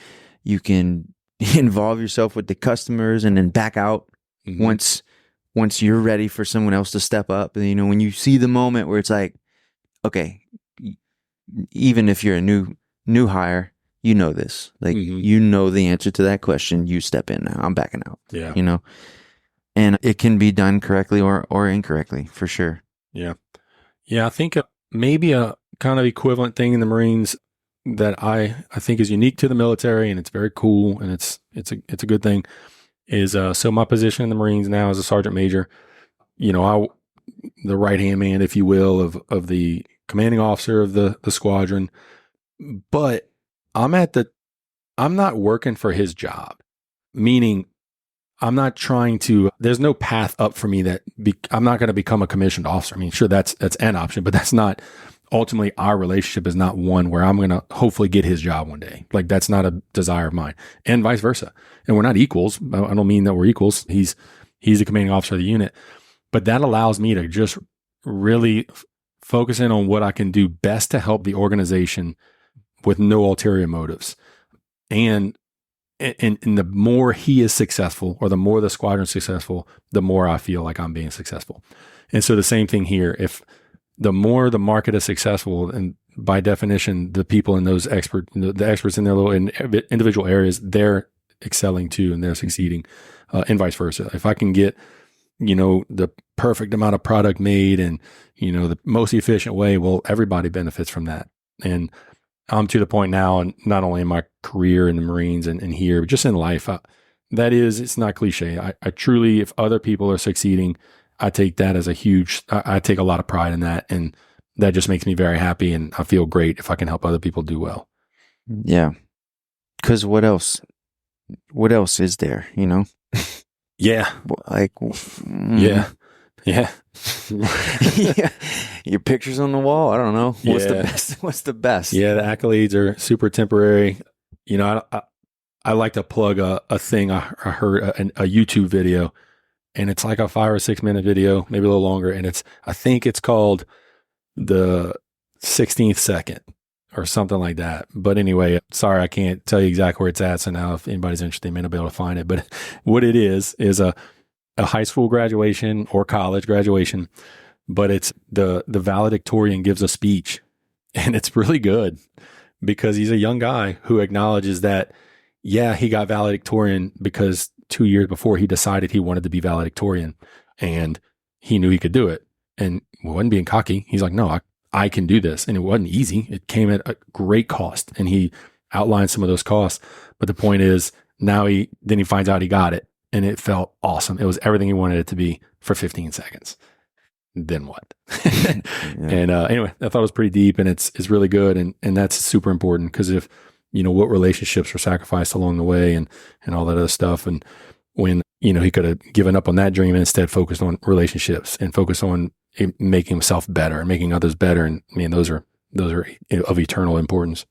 You can involve yourself with the customers and then back out once you're ready for someone else to step up. And, when you see the moment where it's like, okay, even if you're a new hire, this. Like, the answer to that question. You step in now. I'm backing out. Yeah. And it can be done correctly or incorrectly, for sure. Yeah. Yeah, I think maybe a kind of equivalent thing in the Marines that I think is unique to the military, and it's very cool, and it's a good thing, is so my position in the Marines now as a Sergeant Major, the right-hand man, if you will, of the commanding officer of the squadron, but I'm not working for his job, meaning I'm not trying to, there's no path up for me I'm not going to become a commissioned officer. I mean, sure, that's an option, but that's not, ultimately our relationship is not one where I'm going to hopefully get his job one day. Like that's not a desire of mine, and vice versa. And we're not equals. I don't mean that we're equals. He's the commanding officer of the unit, but that allows me to just really focus in on what I can do best to help the organization with no ulterior motives. And the more he is successful, or the more the squadron's successful, the more I feel like I'm being successful. And so the same thing here. If the more the market is successful, and by definition, the people in those the experts in their little individual areas, they're excelling too, and they're succeeding, and vice versa. If I can get, the perfect amount of product made and, the most efficient way, well, everybody benefits from that. And I'm to the point now, and not only in my career in the Marines and here, but just in life, it's not cliche. I truly, if other people are succeeding, I take that as I take a lot of pride in that. And that just makes me very happy. And I feel great if I can help other people do well. Yeah. 'Cause what else is there, Yeah. Like, yeah. Yeah. Yeah. Your pictures on the wall. I don't know. What's Yeah. the best? What's the best? Yeah. The accolades are super temporary. I like to plug a thing. I heard a YouTube video, and it's like a 5 or 6 minute video, maybe a little longer. And I think it's called the 16th second or something like that. But anyway, sorry, I can't tell you exactly where it's at. So now if anybody's interested, they may not be able to find it. But what it is a high school graduation or college graduation, but it's the valedictorian gives a speech, and it's really good because he's a young guy who acknowledges that, yeah, he got valedictorian because 2 years before he decided he wanted to be valedictorian, and he knew he could do it, and wasn't being cocky. He's like, no, I can do this. And it wasn't easy. It came at a great cost, and he outlined some of those costs. But the point is, now he finds out he got it, and it felt awesome. It was everything he wanted it to be for 15 seconds. Then what? Yeah. And anyway, I thought it was pretty deep, and it's really good. And that's super important, because if, what relationships were sacrificed along the way and all that other stuff. And when, he could have given up on that dream and instead focused on relationships and focused on making himself better and making others better. And those are of eternal importance.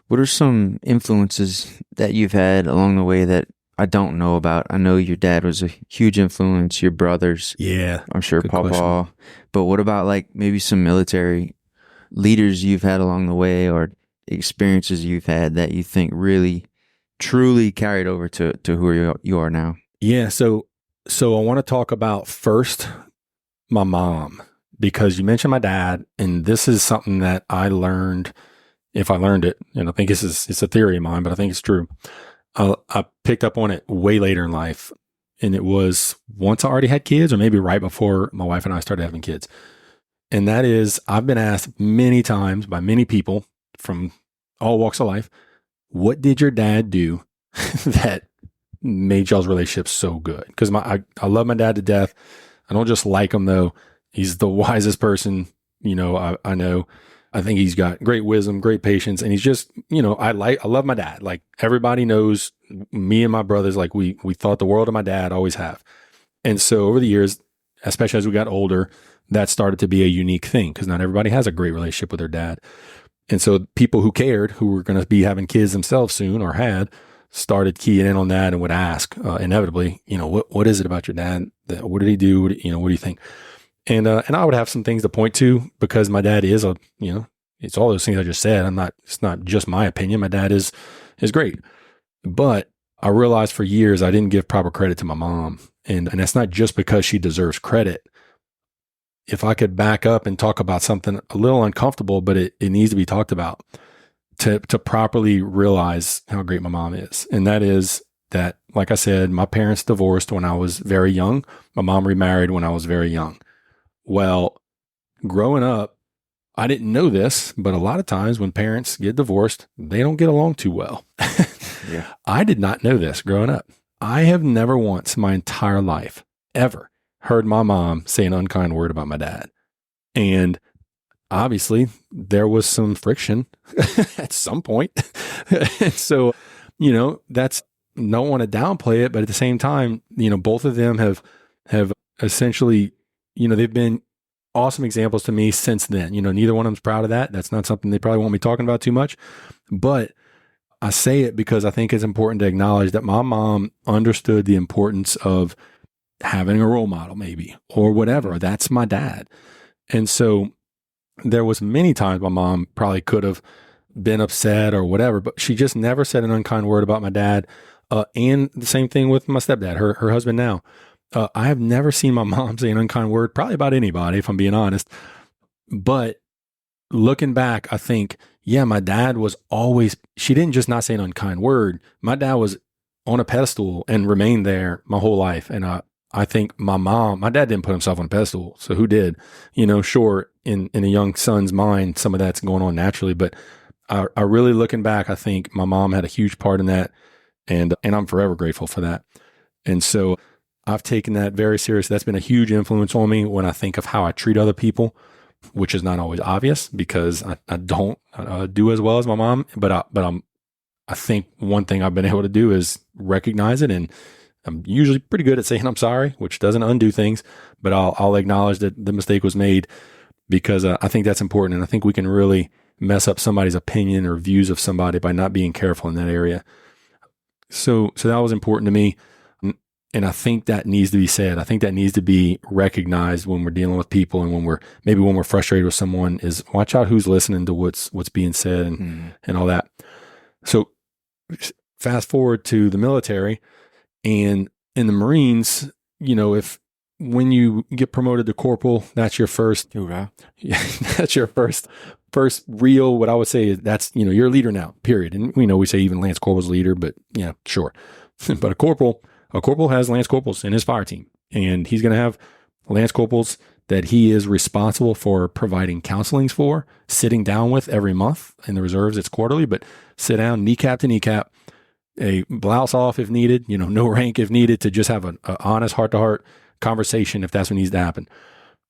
What are some influences that you've had along the way that I don't know about? I know your dad was a huge influence, your brothers. Yeah. I'm sure Papa. But what about like maybe some military leaders you've had along the way, or experiences you've had that you think really truly carried over to who you are now? Yeah. So I want to talk about first my mom, because you mentioned my dad, and this is something that I learned, if I learned it, and I think it's a theory of mine, but I think it's true. I picked up on it way later in life, and it was once I already had kids, or maybe right before my wife and I started having kids. And that is, I've been asked many times by many people from all walks of life, what did your dad do that made y'all's relationship so good? Because I love my dad to death. I don't just like him though. He's the wisest person, I know. I think he's got great wisdom, great patience, and he's just, I love my dad. Like, everybody knows me and my brothers, like we thought the world of my dad, always have. And so over the years, especially as we got older, that started to be a unique thing, because not everybody has a great relationship with their dad. And so people who cared, who were going to be having kids themselves soon or had, started keying in on that and would ask inevitably, what is it about your dad? What did he do? What do you think? And I would have some things to point to, because my dad is it's all those things I just said. It's not just my opinion. My dad is great, but I realized for years I didn't give proper credit to my mom. And that's not just because she deserves credit. If I could back up and talk about something a little uncomfortable, but it needs to be talked about to properly realize how great my mom is. And that is that, like I said, my parents divorced when I was very young. My mom remarried when I was very young. Well, growing up, I didn't know this, but a lot of times when parents get divorced, they don't get along too well. Yeah. I did not know this growing up. I have never once in my entire life ever heard my mom say an unkind word about my dad. And obviously there was some friction at some point. And so, that's, don't want to downplay it, but at the same time, both of them have essentially, they've been awesome examples to me since then. Neither one of them's proud of that. That's not something they probably won't be talking about too much, but I say it because I think it's important to acknowledge that my mom understood the importance of having a role model, maybe, or whatever. That's my dad. And so there was many times my mom probably could have been upset or whatever, but she just never said an unkind word about my dad. And the same thing with my stepdad, her husband now. I have never seen my mom say an unkind word, probably about anybody, if I'm being honest. But looking back, I think, yeah, my dad was always, she didn't just not say an unkind word. My dad was on a pedestal and remained there my whole life. And I think my dad didn't put himself on a pedestal. So who did? Sure, in a young son's mind, some of that's going on naturally. But I really, looking back, I think my mom had a huge part in that. And I'm forever grateful for that. And so I've taken that very seriously. That's been a huge influence on me when I think of how I treat other people, which is not always obvious because I don't do as well as my mom. But I think one thing I've been able to do is recognize it, and I'm usually pretty good at saying I'm sorry, which doesn't undo things. But I'll acknowledge that the mistake was made, because I think that's important, and I think we can really mess up somebody's opinion or views of somebody by not being careful in that area. So that was important to me. And I think that needs to be said. I think that needs to be recognized when we're dealing with people, and when we're frustrated with someone, is watch out who's listening to what's being said and all that. So fast forward to the military, and in the Marines, when you get promoted to corporal, that's your first, that's your first real, what I would say is that's, you're a leader now, period. And we say even Lance Corporal's leader, but yeah, sure. But a corporal has Lance Corporals in his fire team, and he's going to have Lance Corporals that he is responsible for providing counselings for, sitting down with every month. In the reserves, it's quarterly, but sit down, kneecap to kneecap, a blouse off if needed, no rank if needed, to just have an honest heart-to-heart conversation if that's what needs to happen.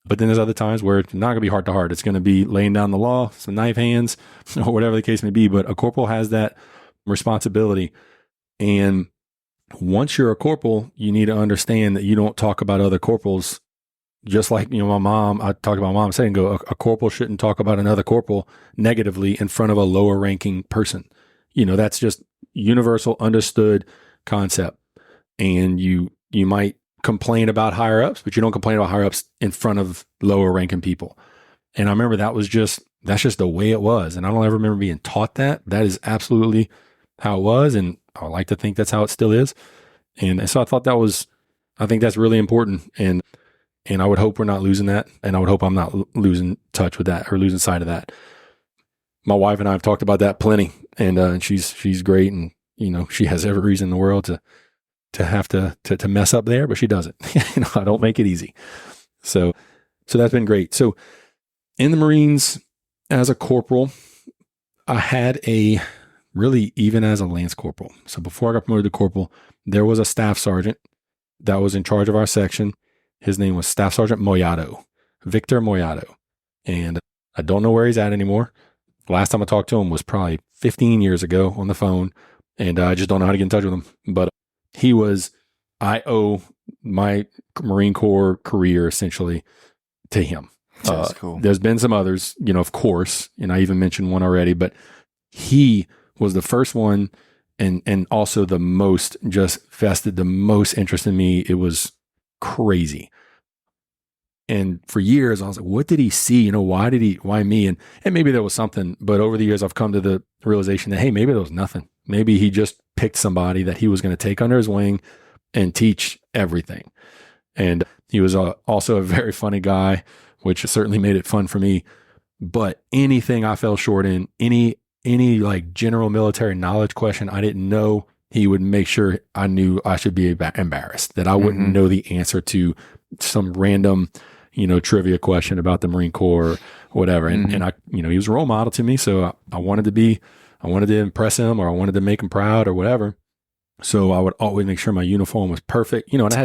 But then there's other times where it's not going to be heart-to-heart. It's going to be laying down the law, some knife hands, or whatever the case may be. But a corporal has that responsibility. And once you're a corporal, you need to understand that you don't talk about other corporals. Just like, my mom, I talked about my mom saying, a corporal shouldn't talk about another corporal negatively in front of a lower ranking person. That's just universal understood concept. And you might complain about higher ups, but you don't complain about higher ups in front of lower ranking people. And I remember that's just the way it was. And I don't ever remember being taught that. That is absolutely how it was. And I would like to think that's how it still is. And so I think that's really important. And I would hope we're not losing that. And I would hope I'm not losing touch with that or losing sight of that. My wife and I have talked about that plenty, and she's great. And, she has every reason in the world to have to mess up there, but she doesn't. I don't make it easy. So that's been great. So in the Marines as a corporal, I had even as a lance corporal. So before I got promoted to corporal, there was a staff sergeant that was in charge of our section. His name was Staff Sergeant Moyato, Victor Moyato. And I don't know where he's at anymore. Last time I talked to him was probably 15 years ago on the phone, and I just don't know how to get in touch with him. But I owe my Marine Corps career essentially to him. That's cool. There's been some others, of course, and I even mentioned one already, but he was the first one and also the most just vested the most interest in me. It was crazy. And for years, I was like, what did he see? Why me? And maybe there was something, but over the years, I've come to the realization that, hey, maybe there was nothing. Maybe he just picked somebody that he was going to take under his wing and teach everything. And he was also a very funny guy, which certainly made it fun for me. But anything I fell short in, any like general military knowledge question I didn't know, he would make sure I knew I should be embarrassed, that I wouldn't know the answer to some random, trivia question about the Marine Corps or whatever. And I, he was a role model to me. So I wanted to impress him, or I wanted to make him proud or whatever. So I would always make sure my uniform was perfect, and I had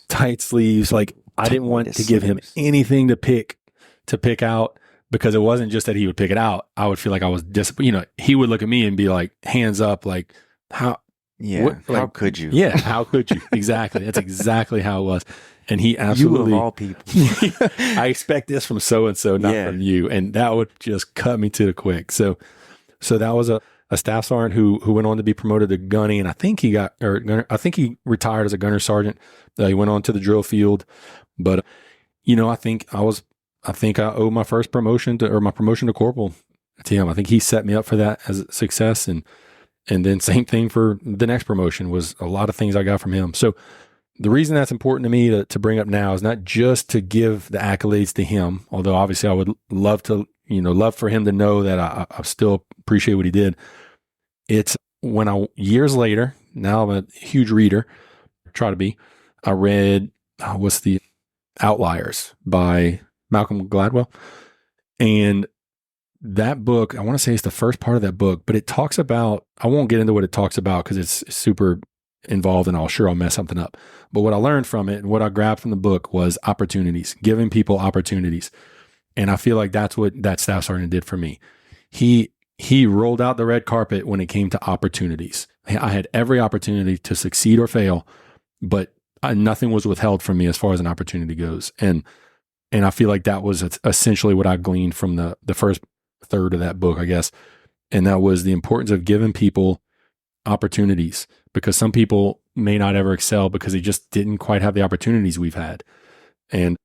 tight sleeves. Like I didn't want to give him anything to pick out, because it wasn't just that he would pick it out. I would feel like I was disappointed. He would look at me and be like, hands up, like, how? Yeah. How could you? Yeah. How could you? Exactly. That's exactly how it was. And he absolutely, you of all people, I expect this from so-and-so, not from you. And that would just cut me to the quick. So that was a staff sergeant who went on to be promoted to gunny. And I think I think he retired as a gunner sergeant. He went on to the drill field, but I think I owe my first promotion my promotion to corporal to him. I think he set me up for that as a success. And then same thing for the next promotion, was a lot of things I got from him. So the reason that's important to me to bring up now is not just to give the accolades to him, although obviously I would love to, love for him to know that I still appreciate what he did. It's when years later, now I'm a huge reader, try to be, I read, what's the Outliers by Malcolm Gladwell. And that book, I want to say it's the first part of that book, but it talks about, I won't get into what it talks about because it's super involved and I'll mess something up. But what I learned from it and what I grabbed from the book was opportunities, giving people opportunities. And I feel like that's what that staff sergeant did for me. He rolled out the red carpet when it came to opportunities. I had every opportunity to succeed or fail, but nothing was withheld from me as far as an opportunity goes. And I feel like that was essentially what I gleaned from the first third of that book, I guess. And that was the importance of giving people opportunities, because some people may not ever excel because they just didn't quite have the opportunities we've had. And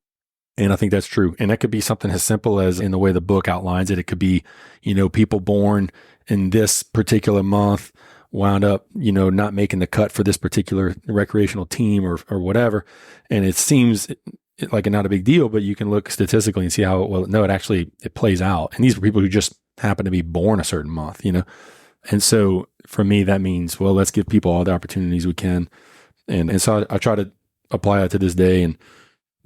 I think that's true. And that could be something as simple as, in the way the book outlines it, it could be, people born in this particular month wound up, not making the cut for this particular recreational team or whatever. And it seems like not a big deal, but you can look statistically and see how, it plays out. And these are people who just happen to be born a certain month, And so for me, that means, well, let's give people all the opportunities we can. And so I try to apply that to this day and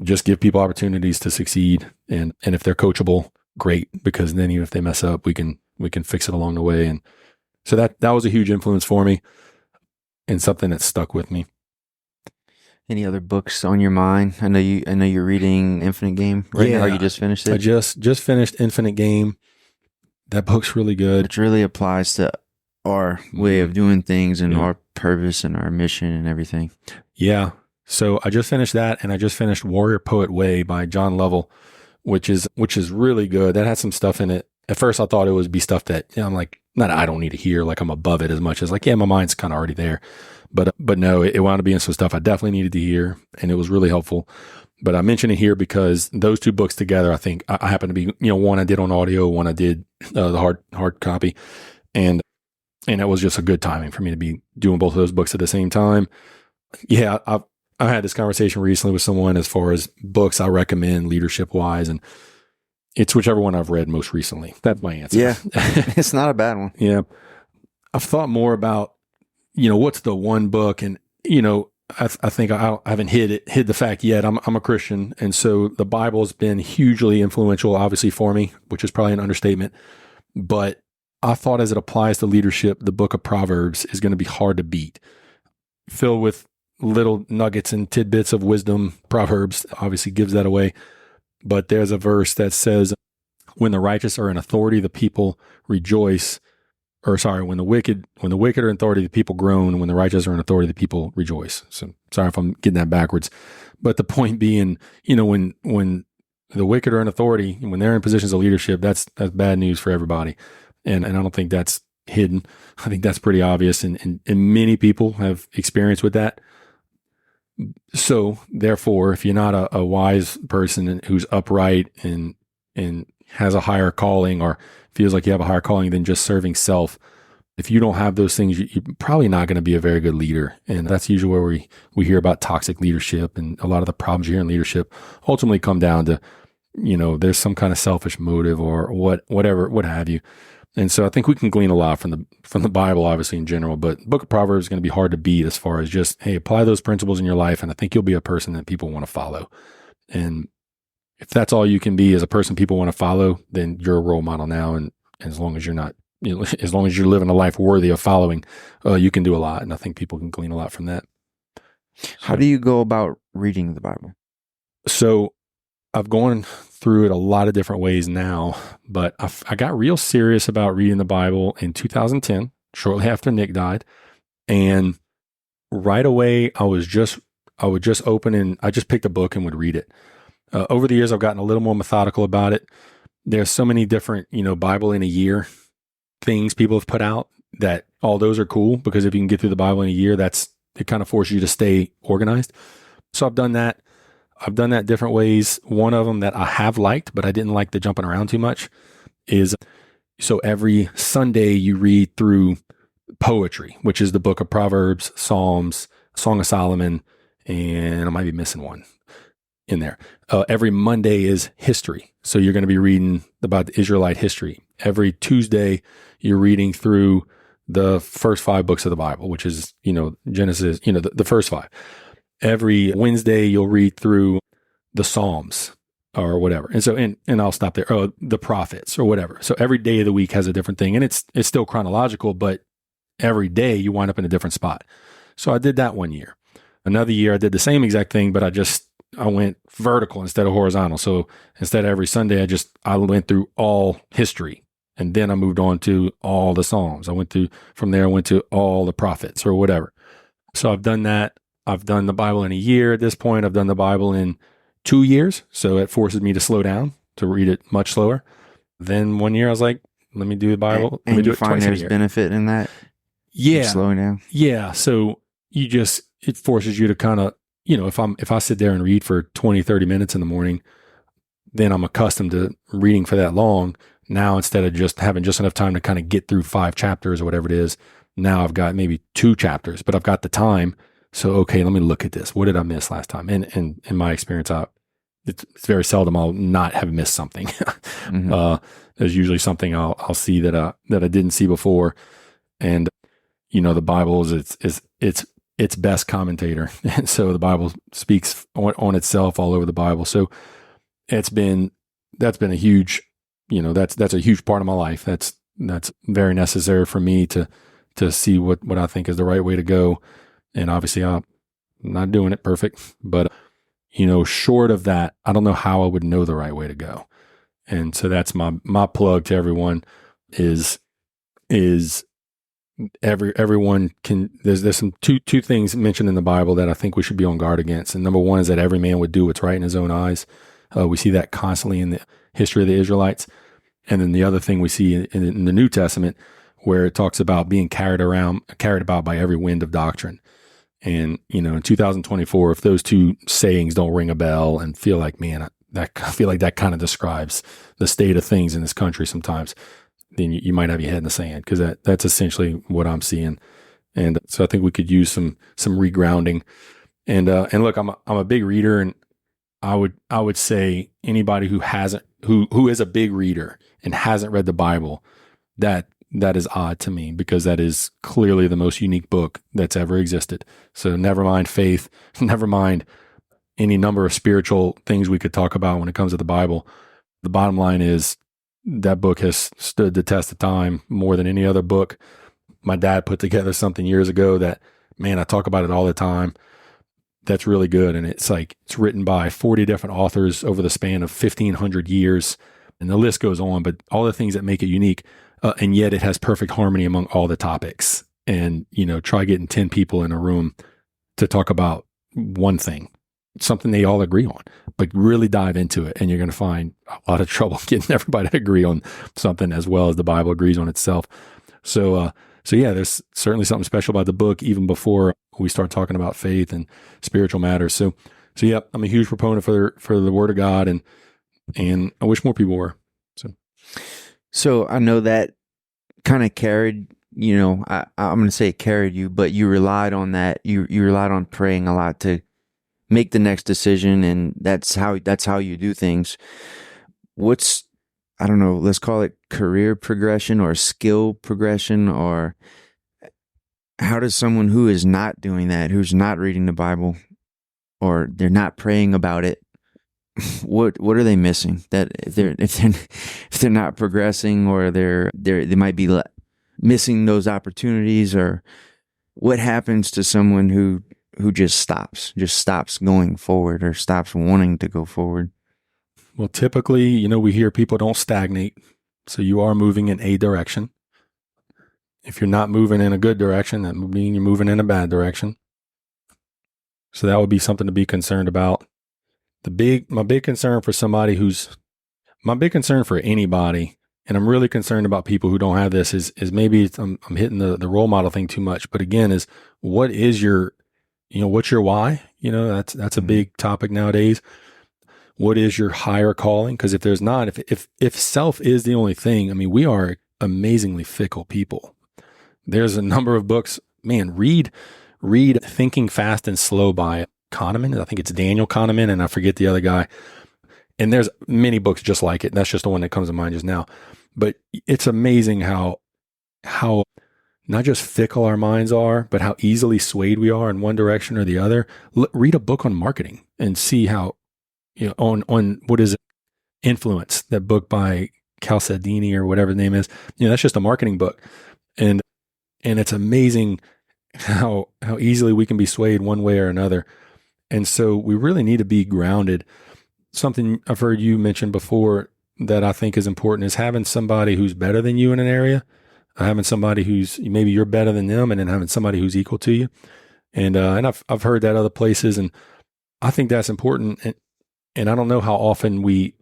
just give people opportunities to succeed. And if they're coachable, great, because then even if they mess up, we can fix it along the way. And so that was a huge influence for me and something that stuck with me. Any other books on your mind? I know you're reading Infinite Game right now. Or you just finished it? I just finished Infinite Game. That book's really good. It really applies to our way of doing things and our purpose and our mission and everything. Yeah. So I just finished that, and I just finished Warrior Poet Way by John Lovell, which is really good. That had some stuff in it. At first I thought it would be stuff that, I'm like, not I don't need to hear, like I'm above it as much as like, my mind's kind of already there. But no, it wound up being some stuff I definitely needed to hear, and it was really helpful. But I mention it here because those two books together, I think I happen to be, one I did on audio, one I did the hard copy. And And it was just a good timing for me to be doing both of those books at the same time. Yeah, I had this conversation recently with someone as far as books I recommend leadership wise, and it's whichever one I've read most recently. That's my answer. Yeah, it's not a bad one. Yeah. I've thought more about, what's the one book, and, I think I haven't hid the fact yet. I'm a Christian. And so the Bible has been hugely influential, obviously for me, which is probably an understatement, but I thought as it applies to leadership, the book of Proverbs is going to be hard to beat, filled with little nuggets and tidbits of wisdom. Proverbs obviously gives that away, but there's a verse that says, when the righteous are in authority, the people rejoice. When the wicked are in authority, the people groan. And when the righteous are in authority, the people rejoice. So sorry if I'm getting that backwards. But the point being, when the wicked are in authority, and when they're in positions of leadership, that's bad news for everybody. And I don't think that's hidden. I think that's pretty obvious. And many people have experience with that. So therefore, if you're not a wise person who's upright and has a higher calling, or feels like you have a higher calling than just serving self, if you don't have those things, you're probably not going to be a very good leader. And that's usually where we hear about toxic leadership, and a lot of the problems you hear in leadership ultimately come down to, there's some kind of selfish motive or whatever, what have you. And so I think we can glean a lot from the Bible, obviously in general, but Book of Proverbs is going to be hard to beat as far as just, hey, apply those principles in your life, and I think you'll be a person that people want to follow. And if that's all you can be as a person people want to follow, then you're a role model now. And as long as you're not, as long as you're living a life worthy of following, you can do a lot. And I think people can glean a lot from that. How do you go about reading the Bible? So I've gone through it a lot of different ways now, but I got real serious about reading the Bible in 2010, shortly after Nick died. And right away, I would just open and I just picked a book and would read it. Over the years, I've gotten a little more methodical about it. There's so many different, Bible in a year things people have put out that all those are cool, because if you can get through the Bible in a year, it kind of forces you to stay organized. So I've done that. I've done that different ways. One of them that I have liked, but I didn't like the jumping around too much, is so every Sunday you read through poetry, which is the book of Proverbs, Psalms, Song of Solomon, and I might be missing one in there. Every Monday is history. So you're going to be reading about the Israelite history. Every Tuesday, you're reading through the first 5 books of the Bible, which is, Genesis, the first 5. Every Wednesday, you'll read through the Psalms or whatever. And so, and I'll stop there. Oh, the prophets or whatever. So every day of the week has a different thing, and it's still chronological, but every day you wind up in a different spot. So I did that one year. Another year, I did the same exact thing, but I went vertical instead of horizontal. So instead of every Sunday, I went through all history, and then I moved on to all the Psalms. From there, I went to all the prophets or whatever. So I've done that. I've done the Bible in a year at this point. I've done the Bible in 2 years. So it forces me to slow down, to read it much slower. Then one year I was like, let me do the Bible. And let me do you it find there's benefit in that? Yeah. Slowing down? Yeah. So it forces you to kind of, if I sit there and read for 20, 30 minutes in the morning, then I'm accustomed to reading for that long. Now, instead of just having just enough time to kind of get through 5 chapters or whatever it is, now I've got maybe 2 chapters, but I've got the time. So, okay, let me look at this. What did I miss last time? And in my experience, it's very seldom I'll not have missed something. Mm-hmm. There's usually something I'll see that I didn't see before. And, the Bible is its best commentator. And so the Bible speaks on itself all over the Bible. So that's been a huge, that's a huge part of my life. That's very necessary for me to see what I think is the right way to go. And obviously I'm not doing it perfect, but short of that, I don't know how I would know the right way to go. And so that's my plug to everyone is everyone can, there's some two things mentioned in the Bible that I think we should be on guard against. And number one is that every man would do what's right in his own eyes. We see that constantly in the history of the Israelites. And then the other thing we see in the New Testament, where it talks about being carried about by every wind of doctrine. And, in 2024, if those two sayings don't ring a bell and feel like, man, I feel like that kind of describes the state of things in this country sometimes, then you might have your head in the sand, because that's essentially what I'm seeing. And so I think we could use some regrounding. And look, I'm a big reader, and I would say anybody who is a big reader and hasn't read the Bible, that is odd to me, because that is clearly the most unique book that's ever existed. So never mind faith, never mind any number of spiritual things we could talk about when it comes to the Bible. The bottom line is that book has stood the test of time more than any other book. My dad put together something years ago that, man, I talk about it all the time. That's really good. And it's written by 40 different authors over the span of 1,500 years. And the list goes on, but all the things that make it unique. And yet it has perfect harmony among all the topics. And, try getting 10 people in a room to talk about one thing, something they all agree on, but really dive into it. And you're going to find a lot of trouble getting everybody to agree on something as well as the Bible agrees on itself. So yeah, there's certainly something special about the book, even before we start talking about faith and spiritual matters. So yeah, I'm a huge proponent for the Word of God, and I wish more people were. So I know that kind of carried, I'm going to say it carried you, but you relied on that. You relied on praying a lot to make the next decision, and that's how you do things. What's, I don't know, let's call it career progression or skill progression, or how does someone who is not doing that, who's not reading the Bible, or they're not praying about it, what are they missing? That if they're not progressing, or they might be missing those opportunities, or what happens to someone who just stops going forward, or stops wanting to go forward? Well, typically, we hear people don't stagnate. So you are moving in a direction. If you're not moving in a good direction, that would mean you're moving in a bad direction. So that would be something to be concerned about. My big concern for anybody, and I'm really concerned about people who don't have this, is maybe I'm hitting the role model thing too much. But again, is what is your, what's your why? That's a big topic nowadays. What is your higher calling? Because if there's not, if self is the only thing, we are amazingly fickle people. There's a number of books, man, read Thinking Fast and Slow by Kahneman. I think it's Daniel Kahneman, and I forget the other guy. And there's many books just like it. That's just the one that comes to mind just now. But it's amazing how not just fickle our minds are, but how easily swayed we are in one direction or the other. Read a book on marketing and see how, on what is it? Influence, that book by Cialdini or whatever the name is. That's just a marketing book. And it's amazing how easily we can be swayed one way or another. And so we really need to be grounded. Something I've heard you mention before that I think is important is having somebody who's better than you in an area, having somebody who's, maybe you're better than them, and then having somebody who's equal to you. And I've heard that other places, and I think that's important. And I don't know how often we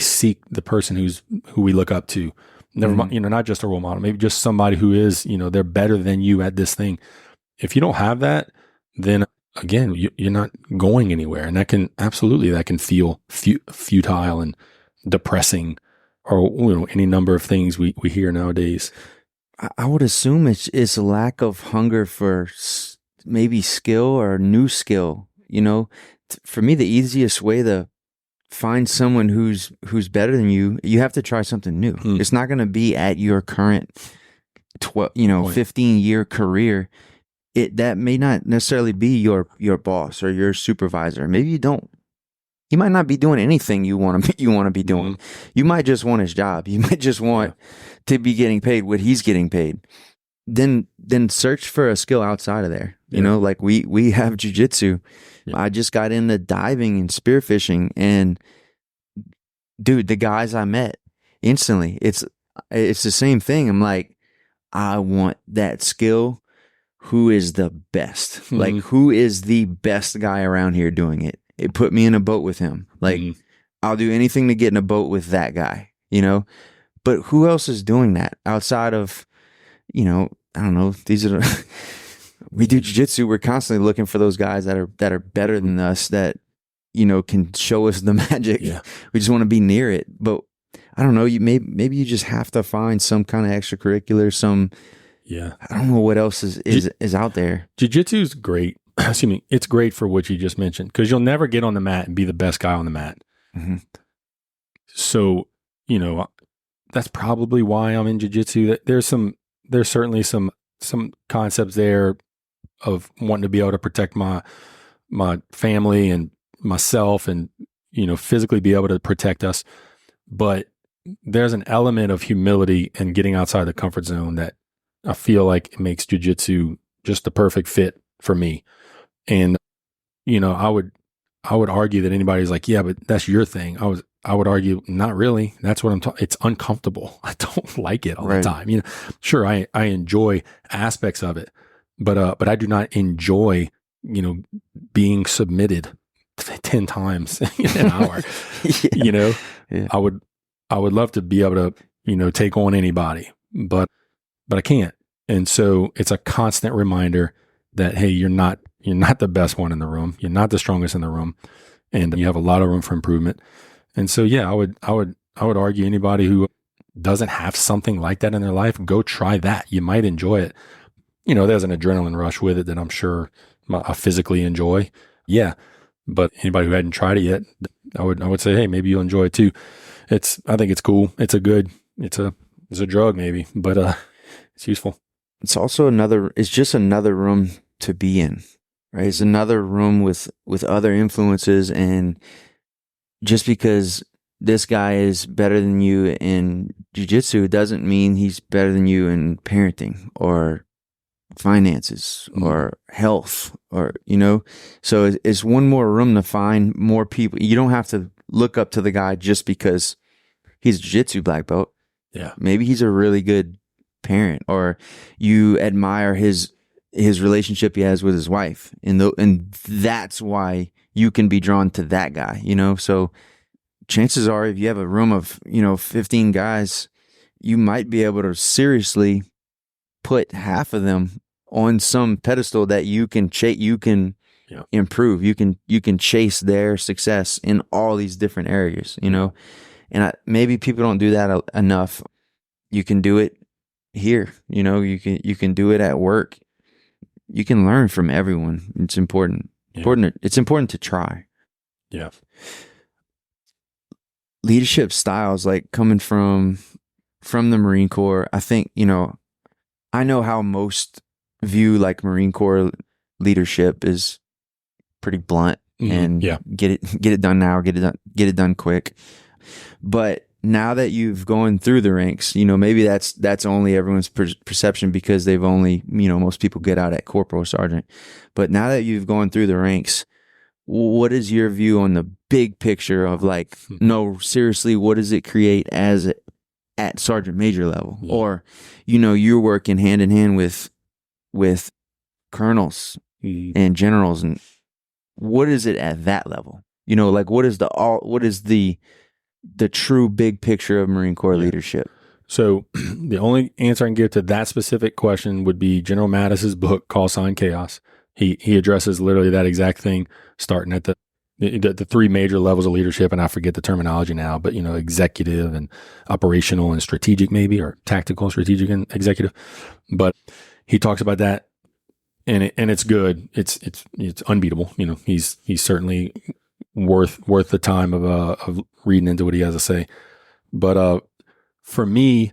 seek the person who we look up to. Never mind, not just a role model, maybe just somebody who is, they're better than you at this thing. If you don't have that, then again, you're not going anywhere. And that can feel futile and depressing, or, any number of things we hear nowadays. I would assume it's a lack of hunger for maybe skill or new skill. For me, the easiest way to find someone who's better than you have to try something new. It's not going to be at your current 15-year career. That may not necessarily be your boss or your supervisor. Maybe you don't. He might not be doing anything you want to be doing. You might just want his job. You might just want to be getting paid what he's getting paid. Then search for a skill outside of there. Like we have jiu-jitsu. I just got into diving and spearfishing, and dude, the guys I met instantly, it's the same thing. I'm like, I want that skill. Who is the best? Like, who is the best guy around here doing it? It put me in a boat with him. Like, I'll do anything to get in a boat with that guy, But who else is doing that outside of, I don't know. These are we do jiu-jitsu. We're constantly looking for those guys that are better than us, that, can show us the magic. Yeah. We just want to be near it. But I don't know, maybe you just have to find some kind of extracurricular, I don't know what else is out there. Jiu-jitsu is great. Excuse me. It's great for what you just mentioned, because you'll never get on the mat and be the best guy on the mat. Mm-hmm. So, that's probably why I'm in jiu-jitsu. There's certainly some concepts there of wanting to be able to protect my family and myself, and physically be able to protect us. But there's an element of humility and getting outside the comfort zone that I feel like it makes jiu-jitsu just the perfect fit for me. And I would argue that anybody's like, yeah, but that's your thing. I would argue, not really. That's what I'm talking. It's uncomfortable. I don't like it all the time. Sure, I enjoy aspects of it, but I do not enjoy, being submitted 10 times in an hour. Yeah. I would love to be able to, take on anybody, but I can't. And so it's a constant reminder that, hey, you're not the best one in the room. You're not the strongest in the room, and you have a lot of room for improvement. And so, yeah, I would argue anybody who doesn't have something like that in their life, go try that. You might enjoy it. There's an adrenaline rush with it that I'm sure I physically enjoy. Yeah. But anybody who hadn't tried it yet, I would say, hey, maybe you'll enjoy it too. I think it's cool. It's a drug maybe, but it's useful. It's also it's just another room to be in, right? It's another room with other influences, and just because this guy is better than you in jiu-jitsu doesn't mean he's better than you in parenting or finances or health, or so it's one more room to find more people. You don't have to look up to the guy just because he's a jiu-jitsu black belt. Yeah, maybe he's a really good parent, or you admire his relationship he has with his wife, and that's why you can be drawn to that guy. So chances are, if you have a room of 15 guys, you might be able to seriously put half of them on some pedestal that you can improve. You can chase their success in all these different areas, and maybe people don't do that enough. You can do it here, you can do it at work. You can learn from everyone. It's important. It's important to try. Yeah. Leadership styles, like coming from the Marine Corps, I think, I know how most view like Marine Corps leadership is pretty blunt and get it done now, get it done quick. But now that you've gone through the ranks, maybe that's only everyone's perception, because they've only, most people get out at corporal, sergeant. But now that you've gone through the ranks, what is your view on the big picture of like, no, seriously, what does it create at sergeant major level? Yeah. Or, you're working hand in hand with colonels and generals, and what is it at that level? Like what is the true big picture of Marine Corps leadership? So the only answer I can give to that specific question would be General Mattis's book, Call Sign Chaos. He addresses literally that exact thing, starting at the three major levels of leadership, and I forget the terminology now, but executive and operational and strategic, maybe, or tactical, strategic, and executive. But he talks about that, and it's good. It's unbeatable. He's certainly worth the time of reading into what he has to say. But for me,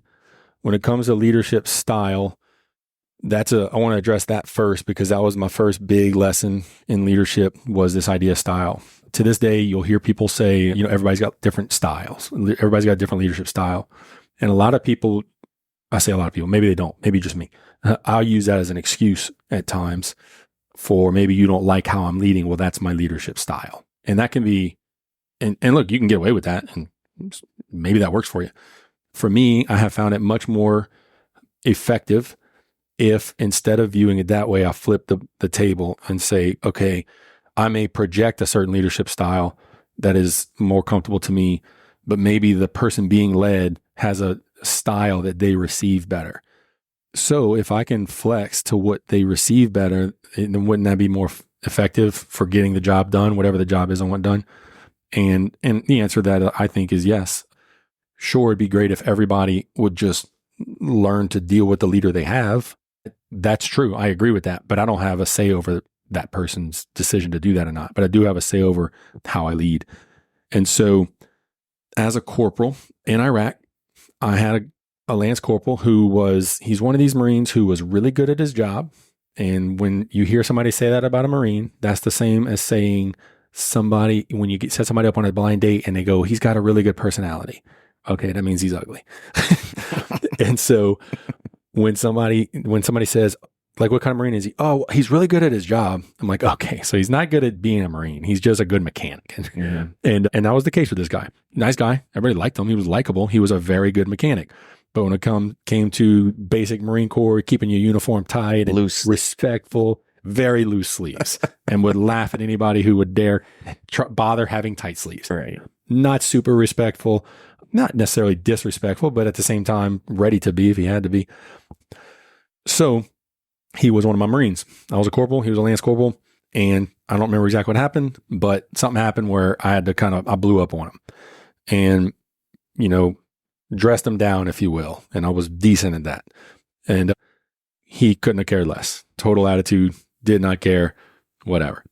when it comes to leadership style, I want to address that first, because that was my first big lesson in leadership, was this idea of style. To this day, you'll hear people say, everybody's got different styles. Everybody's got a different leadership style. And a lot of people, I say a lot of people, maybe they don't, maybe just me. I'll use that as an excuse at times for maybe you don't like how I'm leading. Well, that's my leadership style. And that can be, and look, you can get away with that, and maybe that works for you. For me, I have found it much more effective if, instead of viewing it that way, I flip the table and say, okay, I may project a certain leadership style that is more comfortable to me, but maybe the person being led has a style that they receive better. So if I can flex to what they receive better, then wouldn't that be more effective for getting the job done, whatever the job is I want done? And the answer to that, I think, is yes. sure, it'd be great if everybody would just learn to deal with the leader they have. That's true. I agree with that, but I don't have a say over that person's decision to do that or not. But I do have a say over how I lead. And so as a corporal in Iraq, I had a Lance Corporal he's one of these Marines who was really good at his job. And when you hear somebody say that about a Marine, that's the same as saying somebody, when you set somebody up on a blind date and they go, he's got a really good personality. Okay, that means he's ugly. And so when somebody says, like, what kind of Marine is he? Oh, he's really good at his job. I'm like, okay, so he's not good at being a Marine. He's just a good mechanic. Yeah. And that was the case with this guy. Nice guy. Everybody liked him. He was likable. He was a very good mechanic. But when it came to basic Marine Corps, keeping your uniform tight and Loose. respectful, very loose sleeves, and would laugh at anybody who would dare bother having tight sleeves. Right. Not super respectful, not necessarily disrespectful, but at the same time, ready to be if he had to be. So he was one of my Marines. I was a corporal. He was a Lance Corporal. And I don't remember exactly what happened, but something happened where I had to I blew up on him and, dressed him down, if you will. And I was decent at that. And he couldn't have cared less. Total attitude, did not care, whatever.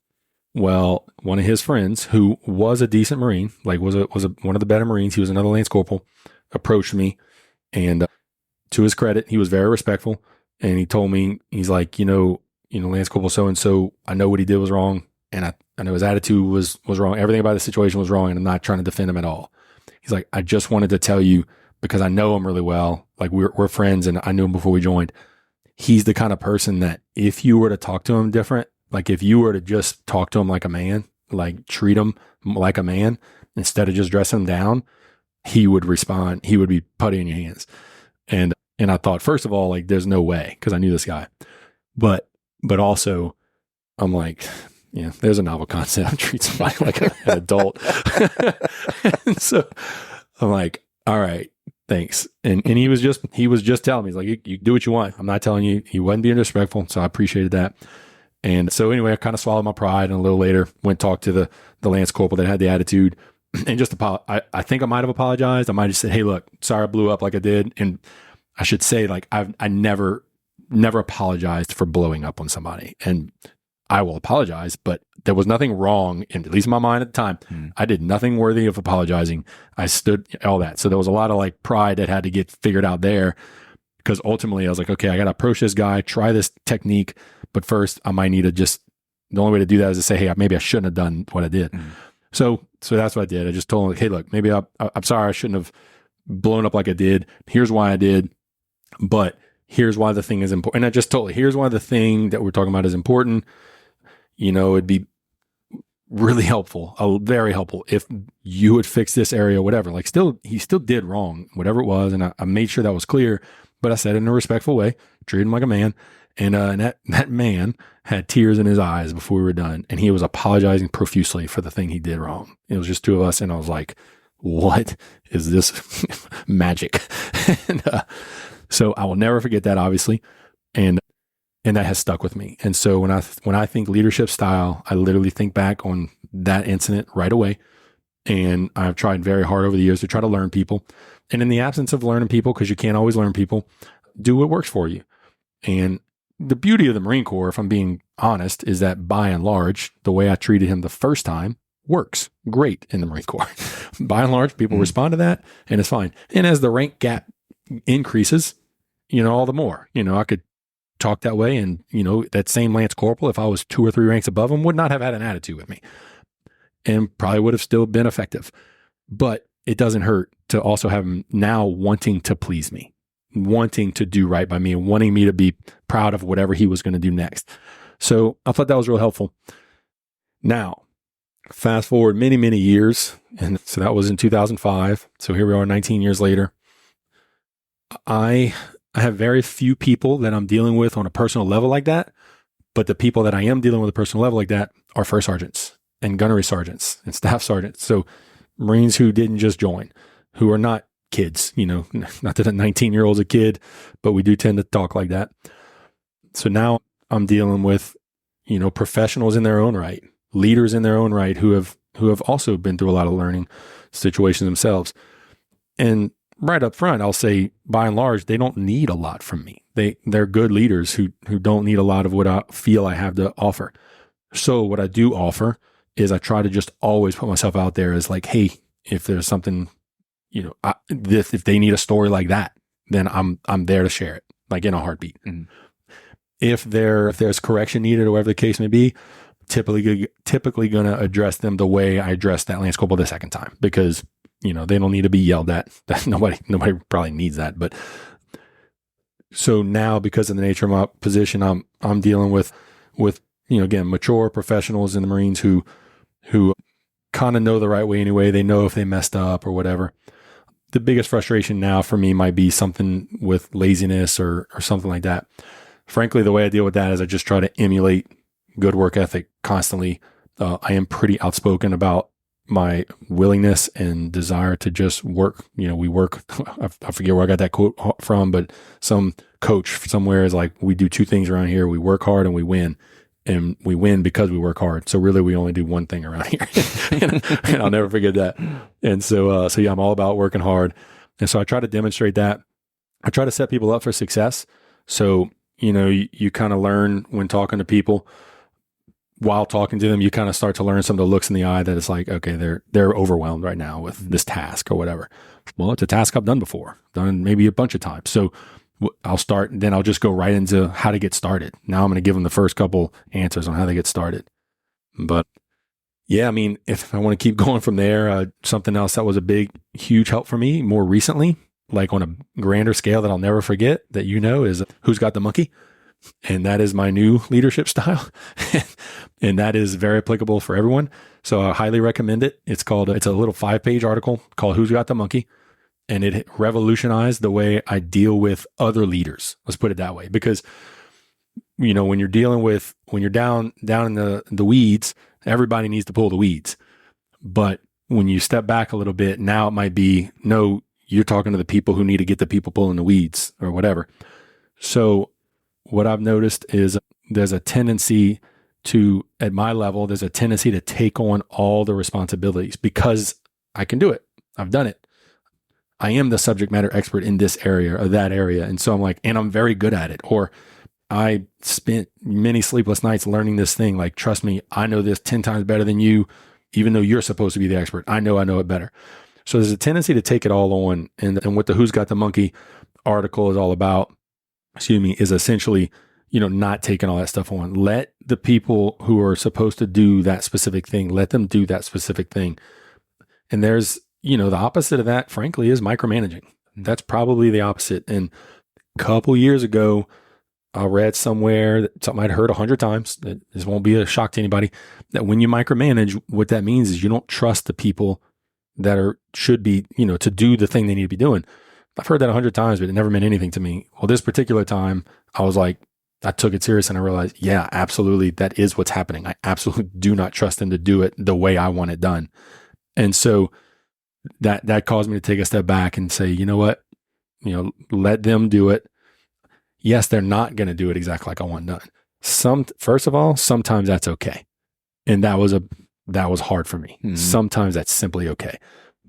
Well, one of his friends who was a decent Marine, like was one of the better Marines, he was another Lance Corporal, approached me. And to his credit, he was very respectful. And he told me, he's like, Lance Corporal so-and-so, I know what he did was wrong. And I know his attitude was wrong. Everything about the situation was wrong. And I'm not trying to defend him at all. He's like, I just wanted to tell you, because I know him really well. Like we're friends and I knew him before we joined. He's the kind of person that if you were to talk to him different, like if you were to just talk to him like a man, like treat him like a man, instead of just dressing him down, he would respond. He would be putty in your hands. And I thought, first of all, like there's no way, because I knew this guy. But also I'm like, yeah, there's a novel concept. Treat somebody like an adult. And so I'm like, all right, thanks. And he was just telling me, he's like, you do what you want. I'm not telling you. He wasn't being disrespectful. So I appreciated that. And so anyway, I kind of swallowed my pride, and a little later went talk to the Lance Corporal that had the attitude, and just I think I might have apologized. I might have just said, hey, look, sorry I blew up like I did. And I should say, like, I never apologized for blowing up on somebody. And I will apologize, but there was nothing wrong, at least in my mind at the time. I did nothing worthy of apologizing. I stood all that. So there was a lot of like pride that had to get figured out there, because ultimately I was like, okay, I got to approach this guy, try this technique. But first I might need to the only way to do that is to say, hey, maybe I shouldn't have done what I did. So that's what I did. I just told him, like, hey, look, maybe I'm sorry. I shouldn't have blown up like I did. Here's why I did. But here's why the thing is important. And I just told him, here's why the thing that we're talking about is important. It'd be really helpful, very helpful if you would fix this area, whatever. Like he still did wrong, whatever it was. And I made sure that was clear, but I said it in a respectful way, treated him like a man. And that man had tears in his eyes before we were done. And he was apologizing profusely for the thing he did wrong. It was just two of us. And I was like, what is this magic? And so I will never forget that, obviously. And that has stuck with me. And so when I think leadership style, I literally think back on that incident right away. And I've tried very hard over the years to try to learn people. And in the absence of learning people, because you can't always learn people, do what works for you. And the beauty of the Marine Corps, if I'm being honest, is that by and large, the way I treated him the first time works great in the Marine Corps. By and large, people respond to that, and it's fine. And as the rank gap increases, all the more, I could talk that way. And, that same Lance Corporal, if I was 2 or 3 ranks above him, would not have had an attitude with me and probably would have still been effective. But it doesn't hurt to also have him now wanting to please me, wanting to do right by me, and wanting me to be proud of whatever he was going to do next. So I thought that was real helpful. Now, fast forward many, many years. And so that was in 2005. So here we are 19 years later. I have very few people that I'm dealing with on a personal level like that. But the people that I am dealing with on a personal level like that are first sergeants and gunnery sergeants and staff sergeants. So Marines who didn't just join, who are not kids, not that a 19-year-old's a kid, but we do tend to talk like that. So now I'm dealing with, professionals in their own right, leaders in their own right, who have also been through a lot of learning situations themselves. And right up front, I'll say, by and large, they don't need a lot from me. They're good leaders who don't need a lot of what I feel I have to offer. So what I do offer is I try to just always put myself out there as like, hey, if there's something, if they need a story like that, then I'm there to share it, like in a heartbeat. Mm-hmm. If there's correction needed or whatever the case may be, typically going to address them the way I addressed that Lance Corporal the second time, because they don't need to be yelled at. Nobody probably needs that. But so now, because of the nature of my position, I'm dealing with again, mature professionals in the Marines who kind of know the right way anyway. They know if they messed up or whatever. The biggest frustration now for me might be something with laziness or something like that. Frankly, the way I deal with that is I just try to emulate good work ethic constantly. I am pretty outspoken about my willingness and desire to just work. We work, I forget where I got that quote from, but some coach somewhere is like, we do two things around here. We work hard and we win. And we win because we work hard. So really, we only do one thing around here. and I'll never forget that. And so yeah, I'm all about working hard. And so I try to demonstrate that. I try to set people up for success. So, you kind of learn when talking to people. While talking to them, you kind of start to learn some of the looks in the eye that it's like, okay, they're overwhelmed right now with this task or whatever. Well, it's a task I've done before, done maybe a bunch of times. So I'll start, and then I'll just go right into how to get started. Now I'm going to give them the first couple answers on how to get started. But yeah, I mean, if I want to keep going from there, something else that was a big, huge help for me more recently, like on a grander scale that I'll never forget, that is Who's Got the Monkey? And that is my new leadership style. And that is very applicable for everyone. So I highly recommend it. It's a little 5-page article called Who's Got the Monkey? And it revolutionized the way I deal with other leaders. Let's put it that way. Because, when you're down in the weeds, everybody needs to pull the weeds. But when you step back a little bit, now it might be, no, you're talking to the people who need to get the people pulling the weeds or whatever. So what I've noticed is there's a tendency at my level, there's a tendency to take on all the responsibilities because I can do it. I've done it. I am the subject matter expert in this area or that area. And so I'm like, and I'm very good at it. Or I spent many sleepless nights learning this thing. Like, trust me, I know this 10 times better than you, even though you're supposed to be the expert. I know it better. So there's a tendency to take it all on. And what the Who's Got the Monkey article is all about, is essentially, not taking all that stuff on. Let the people who are supposed to do that specific thing, let them do that specific thing. And there's, the opposite of that, frankly, is micromanaging. That's probably the opposite. And a couple years ago, I read somewhere that something I'd heard 100 times, that this won't be a shock to anybody, that when you micromanage, what that means is you don't trust the people that should be, to do the thing they need to be doing. I've heard that 100 times, but it never meant anything to me. Well, this particular time, I was like, I took it serious and I realized, yeah, absolutely, that is what's happening. I absolutely do not trust them to do it the way I want it done. And so that caused me to take a step back and say, you know what, let them do it. Yes, they're not going to do it exactly like I want done. First of all, sometimes that's okay. And that was hard for me. Mm-hmm. Sometimes that's simply okay.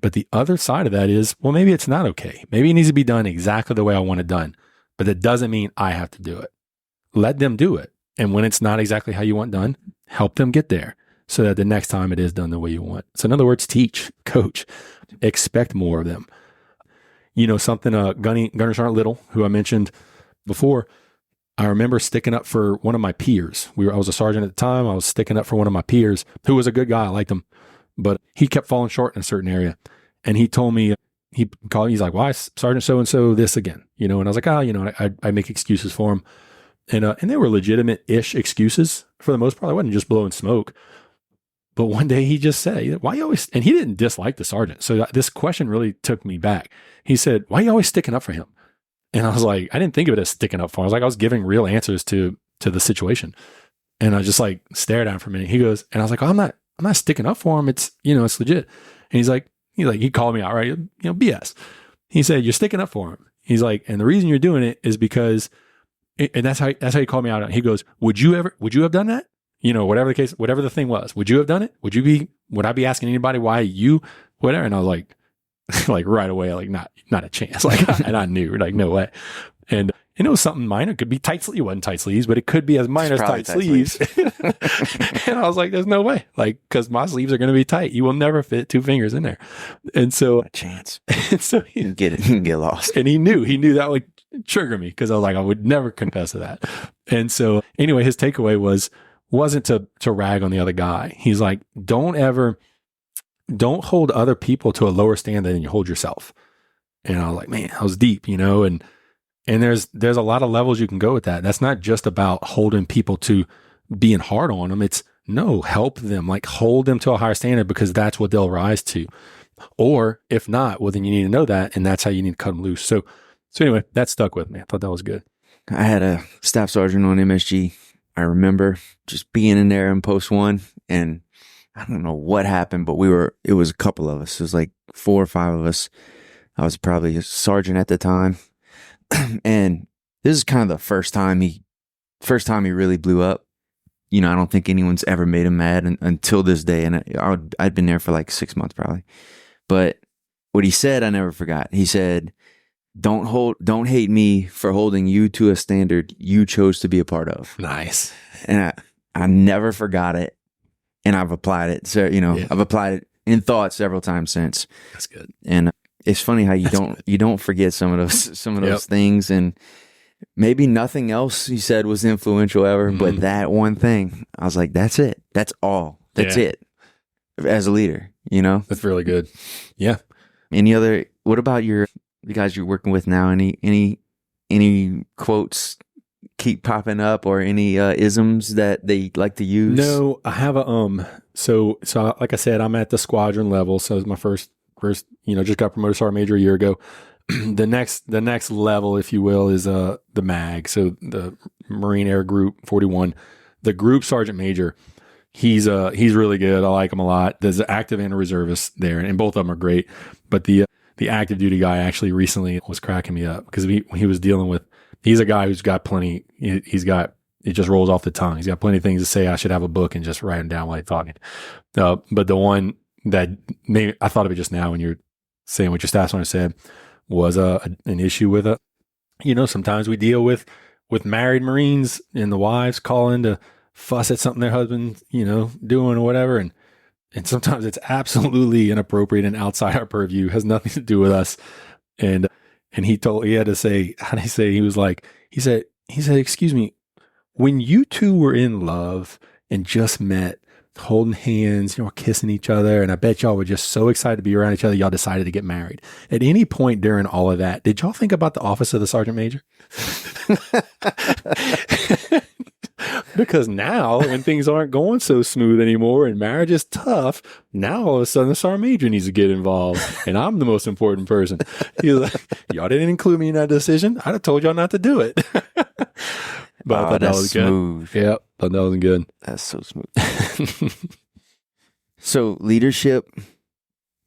But the other side of that is, well, maybe it's not okay. Maybe it needs to be done exactly the way I want it done. But that doesn't mean I have to do it. Let them do it. And when it's not exactly how you want done, help them get there so that the next time it is done the way you want. So in other words, teach, coach, expect more of them. Something, Gunner Sergeant Little, who I mentioned before, I remember sticking up for one of my peers. I was a sergeant at the time. I was sticking up for one of my peers who was a good guy. I liked him, but he kept falling short in a certain area. And he told me, he's like, why Sergeant so-and-so this again? And I was like, I make excuses for him. And they were legitimate-ish excuses for the most part. I wasn't just blowing smoke. But one day he just said, why you always, and he didn't dislike the sergeant. So this question really took me back. He said, why are you always sticking up for him? And I was like, I didn't think of it as sticking up for him. I was giving real answers to the situation. And I just like stared at him for a minute. He goes, and I was like, oh, I'm not sticking up for him. It's, it's legit. And he's like, he called me out, right? BS. He said, you're sticking up for him. He's like, and the reason you're doing it is because, and that's how he called me out. He goes, would you have done that? Whatever the case, whatever the thing was, would you have done it? Would I be asking anybody why you, whatever? And I was like, like right away, like not a chance. Like, and I knew, like, no way. And it was something minor. It could be tight sleeves. It wasn't tight sleeves, but it could be as minor as tight sleeves. And I was like, there's no way. Like, because my sleeves are going to be tight. You will never fit 2 fingers in there. And so, a chance. And so you can get it. You can get lost. And he knew that would trigger me, because I was like, I would never confess to that. And so anyway, his takeaway wasn't to rag on the other guy. He's like, don't hold other people to a lower standard than you hold yourself. And I was like, man, I was deep, and there's a lot of levels you can go with that. That's not just about holding people to being hard on them. It's help them, like hold them to a higher standard, because that's what they'll rise to. Or if not, well, then you need to know that, and that's how you need to cut them loose. So anyway, that stuck with me. I thought that was good. I had a staff sergeant on MSG. I remember just being in there in post 1, and I don't know what happened, but it was a couple of us. It was like 4 or 5 of us. I was probably a sergeant at the time. And this is kind of the first time he really blew up. I don't think anyone's ever made him mad until this day. And I'd been there for like 6 months probably. But what he said, I never forgot. He said, don't hate me for holding you to a standard you chose to be a part of. Nice. And I never forgot it. And I've applied it. So, I've applied it in thought several times since. That's good. And it's funny how you don't forget some of those things, and maybe nothing else he said was influential ever, but that one thing, I was like, that's it. That's all. That's it. As a leader, That's really good. Yeah. What about the guys you're working with now? Any quotes keep popping up, or any isms that they like to use? No, I have so like I said, I'm at the squadron level. So it's my first, just got promoted Sergeant Major a year ago. The next level, if you will, is the MAG. So the Marine Air Group 41, the Group Sergeant Major. He's really good. I like him a lot. There's an active and a reservist there, and both of them are great. But the active duty guy actually recently was cracking me up, because he was dealing with. He's a guy who's got plenty. It just rolls off the tongue. He's got plenty of things to say. I should have a book and just write them down while he's talking. But the one that maybe I thought of it just now when you're saying what your staff sergeant said was an issue with sometimes we deal with married Marines and the wives calling to fuss at something their husband, doing or whatever. And sometimes it's absolutely inappropriate and outside our purview, has nothing to do with us. And he had to say, how did he say? He said, excuse me, when you two were in love and just met, holding hands, kissing each other, and I bet y'all were just so excited to be around each other, y'all decided to get married. At any point during all of that, did y'all think about the office of the Sergeant Major? Because now, when things aren't going so smooth anymore and marriage is tough, now all of a sudden the Sergeant Major needs to get involved, and I'm the most important person. He's like, y'all didn't include me in that decision. I'd have told y'all not to do it. But I thought that was smooth. Good. Yep, thought that was good. That's so smooth. So leadership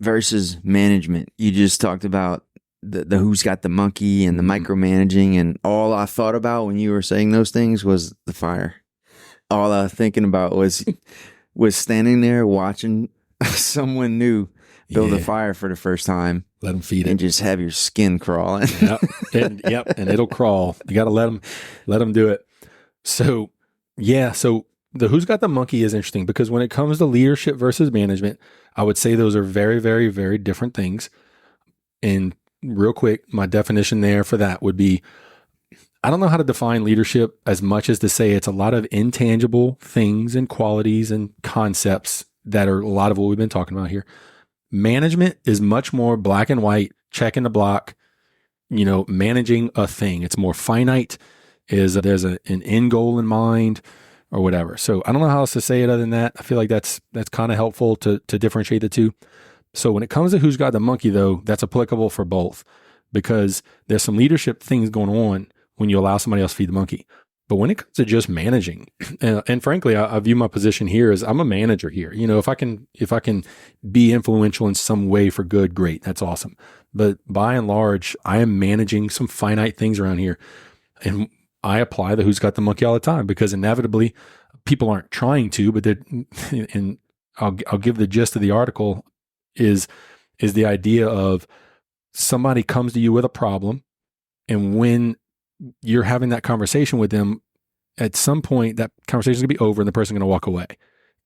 versus management. You just talked about the who's got the monkey and the micromanaging, and all I thought about when you were saying those things was the fire. All I was thinking about was standing there watching someone new build a fire for the first time. Let them feed it. And just have your skin crawling. And it'll crawl. You got to let them do it. So the who's got the monkey is interesting, because when it comes to leadership versus management, I would say those are very, very, very different things. And real quick, my definition there for that would be, I don't know how to define leadership as much as to say it's a lot of intangible things and qualities and concepts that are a lot of what we've been talking about here. Management is much more black and white, checking the block, managing a thing. It's more finite. There's an end goal in mind or whatever. So I don't know how else to say it other than that. I feel like that's kind of helpful to differentiate the two. So when it comes to who's got the monkey, though, that's applicable for both, because there's some leadership things going on when you allow somebody else to feed the monkey. But when it comes to just managing, and frankly, I view my position here as I'm a manager here. If I can be influential in some way for good, great, that's awesome. But by and large, I am managing some finite things around here, and I apply the who's got the monkey all the time, because inevitably people aren't trying to, but and I'll give the gist of the article is is the idea of somebody comes to you with a problem, and when you're having that conversation with them, at some point that conversation is going to be over and the person's going to walk away.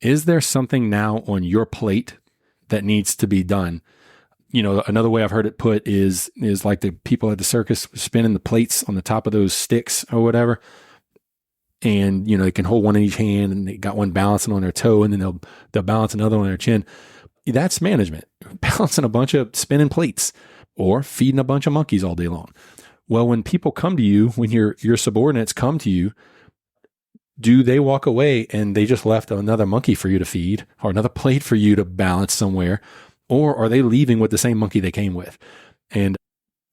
Is there something now on your plate that needs to be done? You know, another way I've heard it put is like the people at the circus spinning the plates on the top of those sticks or whatever. And, you know, they can hold one in each hand and they got one balancing on their toe and then they'll balance another on their chin. That's management, balancing a bunch of spinning plates or feeding a bunch of monkeys all day long. Well, when people come to you, when your subordinates come to you, do they walk away and they just left another monkey for you to feed or another plate for you to balance somewhere? Or are they leaving with the same monkey they came with? And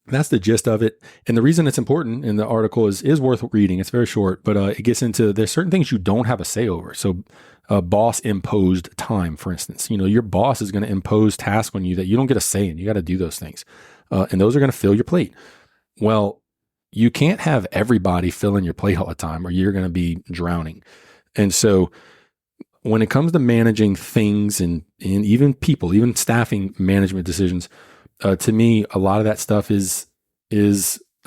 that's the gist of it. And the reason it's important in the article is worth reading. It's very short, but it gets into, there's certain things you don't have a say over. So boss imposed time, for instance, you know, your boss is going to impose tasks on you that you don't get a say in. You got to do those things. And those are going to fill your plate. Well, you can't have everybody filling your plate all the time or you're going to be drowning. And so when it comes to managing things and even people, even staffing management decisions, to me, a lot of that stuff is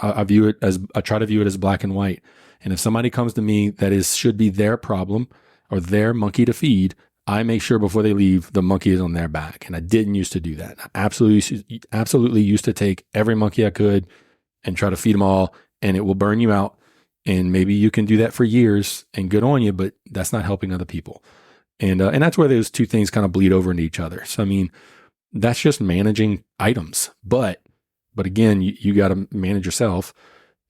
I try to view it as black and white. And if somebody comes to me that should be their problem or their monkey to feed, I make sure before they leave, the monkey is on their back. And I didn't used to do that. I absolutely used to take every monkey I could and try to feed them all, and it will burn you out. And maybe you can do that for years and good on you, but that's not helping other people. And that's where those two things kind of bleed over into each other. So, I mean, that's just managing items. But again, you got to manage yourself.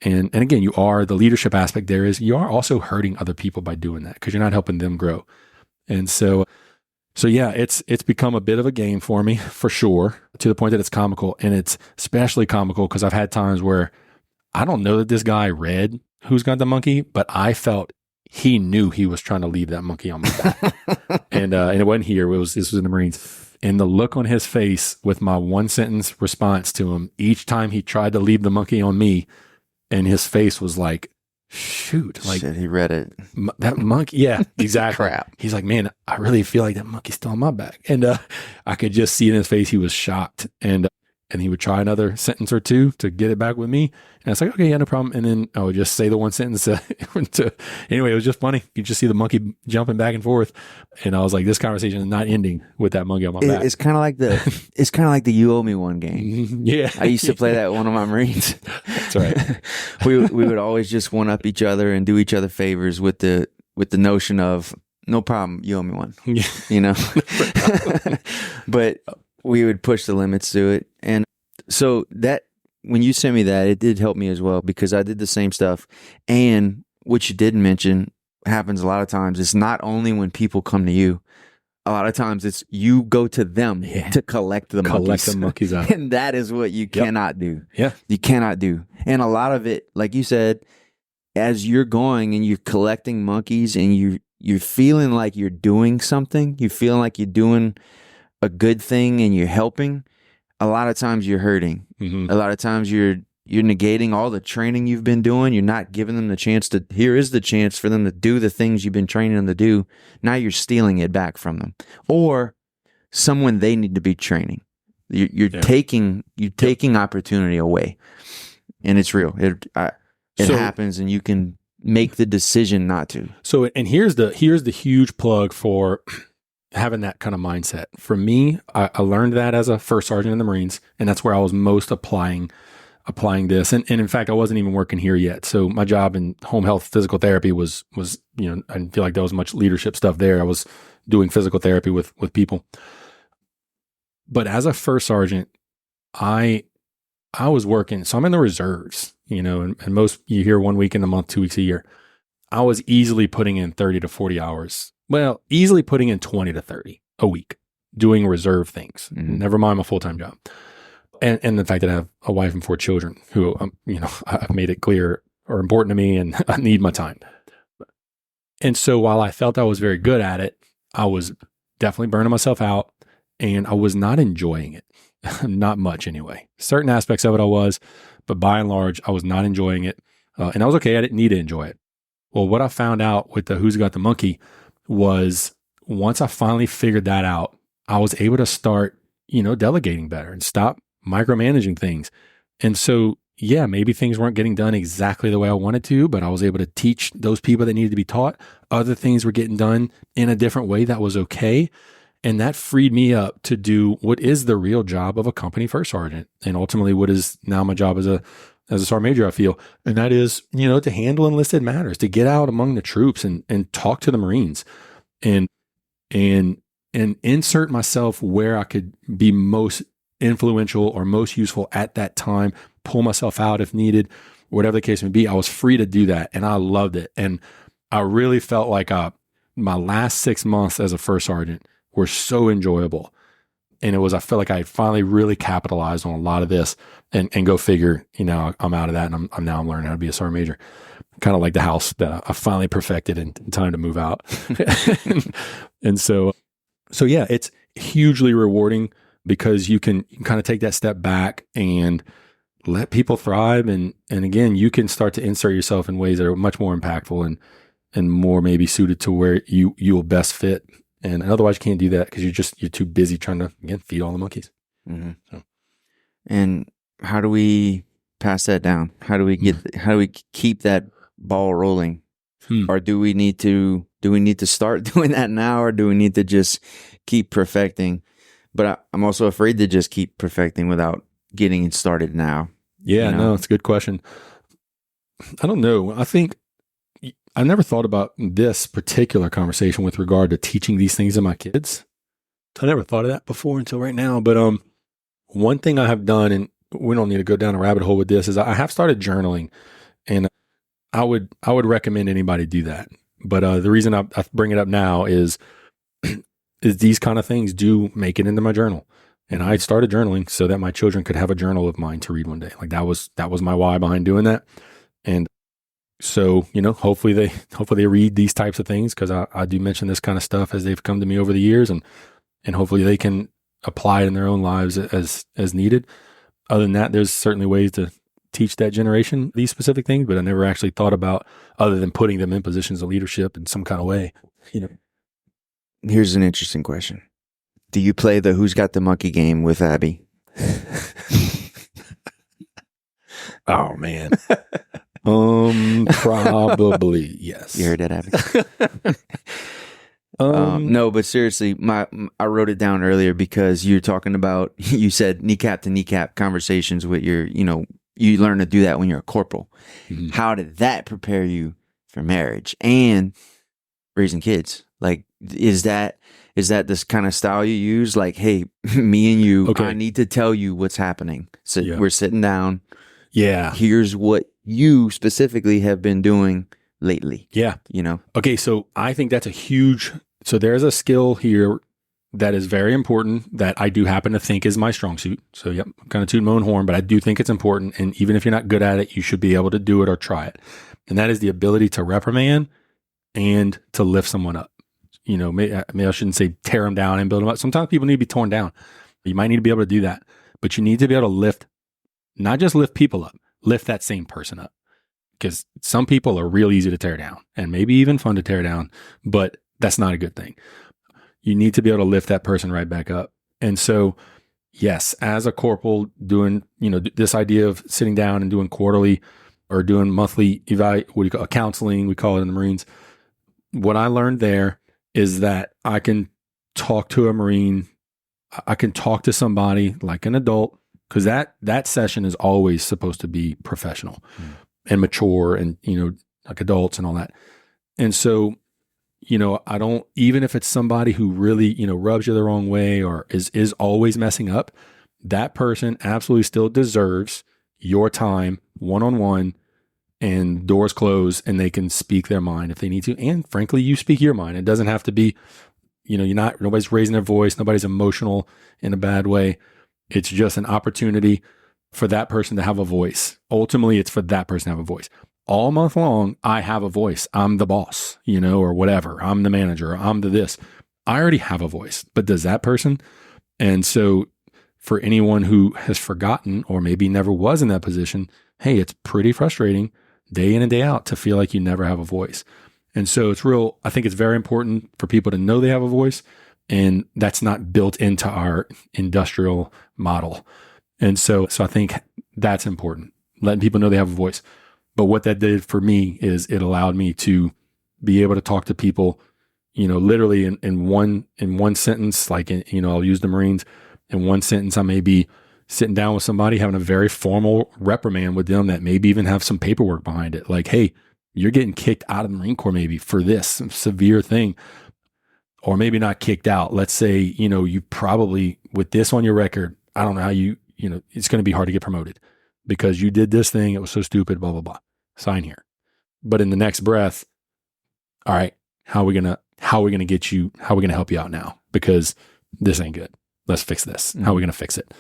And again, the leadership aspect there is you are also hurting other people by doing that because you're not helping them grow. And so yeah, it's become a bit of a game for me for sure, to the point that it's comical. And it's especially comical because I've had times where I don't know that this guy read Who's Got the Monkey, but I felt he knew he was trying to leave that monkey on my back. and it wasn't here. This was in the Marines. And the look on his face with my one sentence response to him each time he tried to leave the monkey on me, and his face was like, shoot, like shit, he read it. That monkey. Yeah, exactly. Crap. He's like, man, I really feel like that monkey's still on my back. And I could just see in his face, he was shocked. And he would try another sentence or two to get it back with me. And I was like, okay, yeah, no problem. And then I would just say the one sentence. Anyway, it was just funny. You just see the monkey jumping back and forth. And I was like, this conversation is not ending with that monkey on my back. It's kind of like the You Owe Me One game. Yeah. I used to play that with one of my Marines. That's right. we would always just one up each other and do each other favors with the notion of, no problem, you owe me one, you know? But we would push the limits to it. And so that, when you sent me that, it did help me as well, because I did the same stuff. And what you didn't mention happens a lot of times. It's not only when people come to you. A lot of times it's you go to them to collect the monkeys out. And that is what you cannot do. Yeah. You cannot do. And a lot of it, like you said, as you're going and you're collecting monkeys and you're feeling like you're doing something, you're feeling like you're doing a good thing and you're helping, a lot of times you're hurting. Mm-hmm. A lot of times you're negating all the training you've been doing. You're not giving them the chance here is the chance for them to do the things you've been training them to do. Now you're stealing it back from them. Or someone they need to be training. You're taking opportunity away. And it's real. It happens, and you can make the decision not to. So, and here's the huge plug for having that kind of mindset. For me, I learned that as a first sergeant in the Marines, and that's where I was most applying this. And in fact, I wasn't even working here yet. So my job in home health physical therapy was, you know, I didn't feel like there was much leadership stuff there. I was doing physical therapy with people. But as a first sergeant, I was working. So I'm in the reserves, you know, and most, you hear 1 week in a month, 2 weeks a year. I was easily putting in 30 to 40 hours. Well, easily putting in 20 to 30 a week doing reserve things. Mm-hmm. Never mind my full-time job. And the fact that I have a wife and 4 children who, you know, I've made it clear are important to me and I need my time. And so while I felt I was very good at it, I was definitely burning myself out and I was not enjoying it. Not much anyway. Certain aspects of it I was, but by and large, I was not enjoying it. And I was okay. I didn't need to enjoy it. Well, what I found out with the Who's Got the Monkey was once I finally figured that out, I was able to start delegating better and stop micromanaging things. And so, yeah, maybe things weren't getting done exactly the way I wanted to, but I was able to teach those people that needed to be taught. Other things were getting done in a different way that was okay. And that freed me up to do what is the real job of a company first sergeant, and ultimately what is now my job as a sergeant major, I feel. And that is, to handle enlisted matters, to get out among the troops and talk to the Marines and insert myself where I could be most influential or most useful at that time, pull myself out if needed, whatever the case may be. I was free to do that, and I loved it. And I really felt like my last 6 months as a first sergeant were so enjoyable. And I felt like I finally really capitalized on a lot of this, and go figure, I'm out of that, and I'm learning how to be a sergeant major, kind of like the house that I finally perfected in time to move out. And so yeah, it's hugely rewarding because you can kind of take that step back and let people thrive. And again, you can start to insert yourself in ways that are much more impactful and more maybe suited to where you will best fit. And otherwise you can't do that because you're too busy trying to, again, feed all the monkeys. Mm-hmm. So. And how do we pass that down? How do we keep that ball rolling? Or do we need to start doing that now, or do we need to just keep perfecting? But I'm also afraid to just keep perfecting without getting it started now. Yeah, no, it's a good question. I don't know. I think I never thought about this particular conversation with regard to teaching these things to my kids. I never thought of that before until right now. But one thing I have done, and we don't need to go down a rabbit hole with this, is I have started journaling, and I would recommend anybody do that. But the reason I bring it up now is these kind of things do make it into my journal. And I started journaling so that my children could have a journal of mine to read one day. Like that was my why behind doing that. And so, hopefully they read these types of things, because I do mention this kind of stuff as they've come to me over the years, and hopefully they can apply it in their own lives as needed. Other than that, there's certainly ways to teach that generation these specific things, but I never actually thought about other than putting them in positions of leadership in some kind of way. Here's an interesting question. Do you play the Who's Got the Monkey game with Abby? Oh, man. Probably, yes. You heard that, Abby? No, but seriously, I wrote it down earlier because you're talking about, you said kneecap to kneecap conversations with your, you learn to do that when you're a corporal. Mm-hmm. How did that prepare you for marriage and raising kids? Like, is that this kind of style you use? Like, hey, me and you, okay, I need to tell you what's happening. So yeah, we're sitting down. Yeah. Here's what you specifically have been doing lately. Yeah. Okay. So I think that's so there's a skill here that is very important that I do happen to think is my strong suit. So yep, I'm kind of tooting my own horn, but I do think it's important. And even if you're not good at it, you should be able to do it or try it. And that is the ability to reprimand and to lift someone up. Maybe I shouldn't say tear them down and build them up. Sometimes people need to be torn down. You might need to be able to do that, but you need to be able to not just lift people up, lift that same person up. Because some people are real easy to tear down and maybe even fun to tear down, but that's not a good thing. You need to be able to lift that person right back up. And so, yes, as a corporal doing, this idea of sitting down and doing quarterly or doing monthly counseling, we call it in the Marines. What I learned there is that I can talk to a Marine. I can talk to somebody like an adult, because that session is always supposed to be professional and mature and, like adults and all that. And so, I don't, even if it's somebody who really, rubs you the wrong way or is always messing up, that person absolutely still deserves your time one-on-one and doors closed, and they can speak their mind if they need to. And frankly, you speak your mind. It doesn't have to be, nobody's raising their voice. Nobody's emotional in a bad way. It's just an opportunity for that person to have a voice. Ultimately, it's for that person to have a voice. All month long, I have a voice. I'm the boss, or whatever. I'm the manager. I'm the this. I already have a voice, but does that person? And so for anyone who has forgotten or maybe never was in that position, hey, it's pretty frustrating day in and day out to feel like you never have a voice. And so I think it's very important for people to know they have a voice And that's not built into our industrial model. And so I think that's important, letting people know they have a voice. But what that did for me is it allowed me to be able to talk to people, literally in one sentence, like, I'll use the Marines. In one sentence, I may be sitting down with somebody, having a very formal reprimand with them that maybe even have some paperwork behind it. Like, hey, you're getting kicked out of the Marine Corps maybe for this severe thing, or maybe not kicked out. Let's say, you probably, with this on your record, I don't know how it's going to be hard to get promoted because you did this thing. It was so stupid, blah, blah, blah. Sign here. But in the next breath, all right, how are we going to get you, how are we going to help you out now? Because this ain't good. Let's fix this. How are we going to fix it?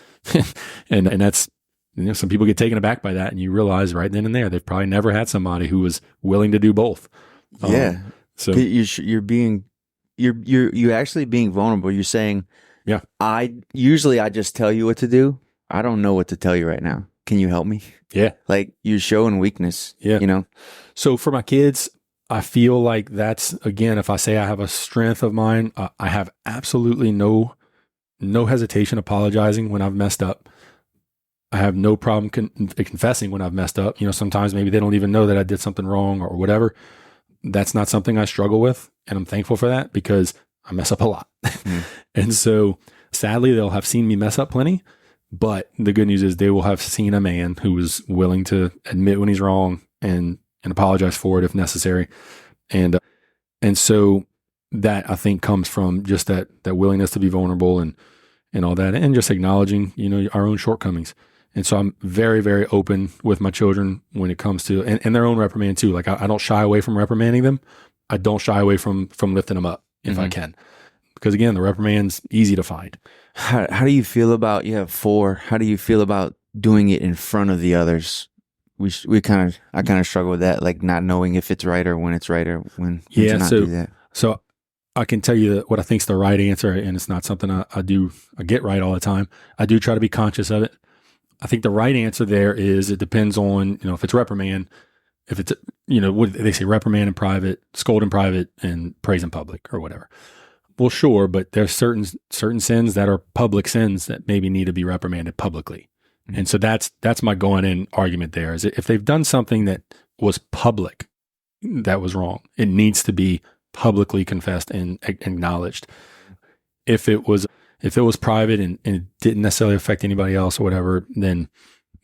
and that's, some people get taken aback by that, and you realize right then and there, they've probably never had somebody who was willing to do both. Yeah. So you're actually being vulnerable. You're saying, yeah, I just tell you what to do. I don't know what to tell you right now. Can you help me? Yeah. Like, you're showing weakness. Yeah. So for my kids, I feel like that's, again, if I say I have a strength of mine, I have absolutely no hesitation apologizing when I've messed up. I have no problem confessing when I've messed up. Sometimes maybe they don't even know that I did something wrong or whatever. That's not something I struggle with. And I'm thankful for that because I mess up a lot. And so sadly, they'll have seen me mess up plenty. But the good news is they will have seen a man who is willing to admit when he's wrong and apologize for it if necessary. And so that, I think, comes from just that willingness to be vulnerable and all that, and just acknowledging, our own shortcomings. And so I'm very, very open with my children when it comes to, and their own reprimand too. Like I don't shy away from reprimanding them. I don't shy away from lifting them up if I can. Because again, the reprimand's easy to find. How do you feel about, you have 4, how do you feel about doing it in front of the others? I kind of struggle with that, like not knowing if it's right or when it's right or when to not do that. So I can tell you what I think is the right answer, and it's not something I get right all the time. I do try to be conscious of it. I think the right answer there is it depends on, if it's reprimand, if it's, what they say, reprimand in private, scold in private, and praise in public or whatever. Well, sure, but there's certain sins that are public sins that maybe need to be reprimanded publicly. Mm-hmm. And so that's my going in argument there, is if they've done something that was public that was wrong, it needs to be publicly confessed and acknowledged. If it was private and it didn't necessarily affect anybody else or whatever, then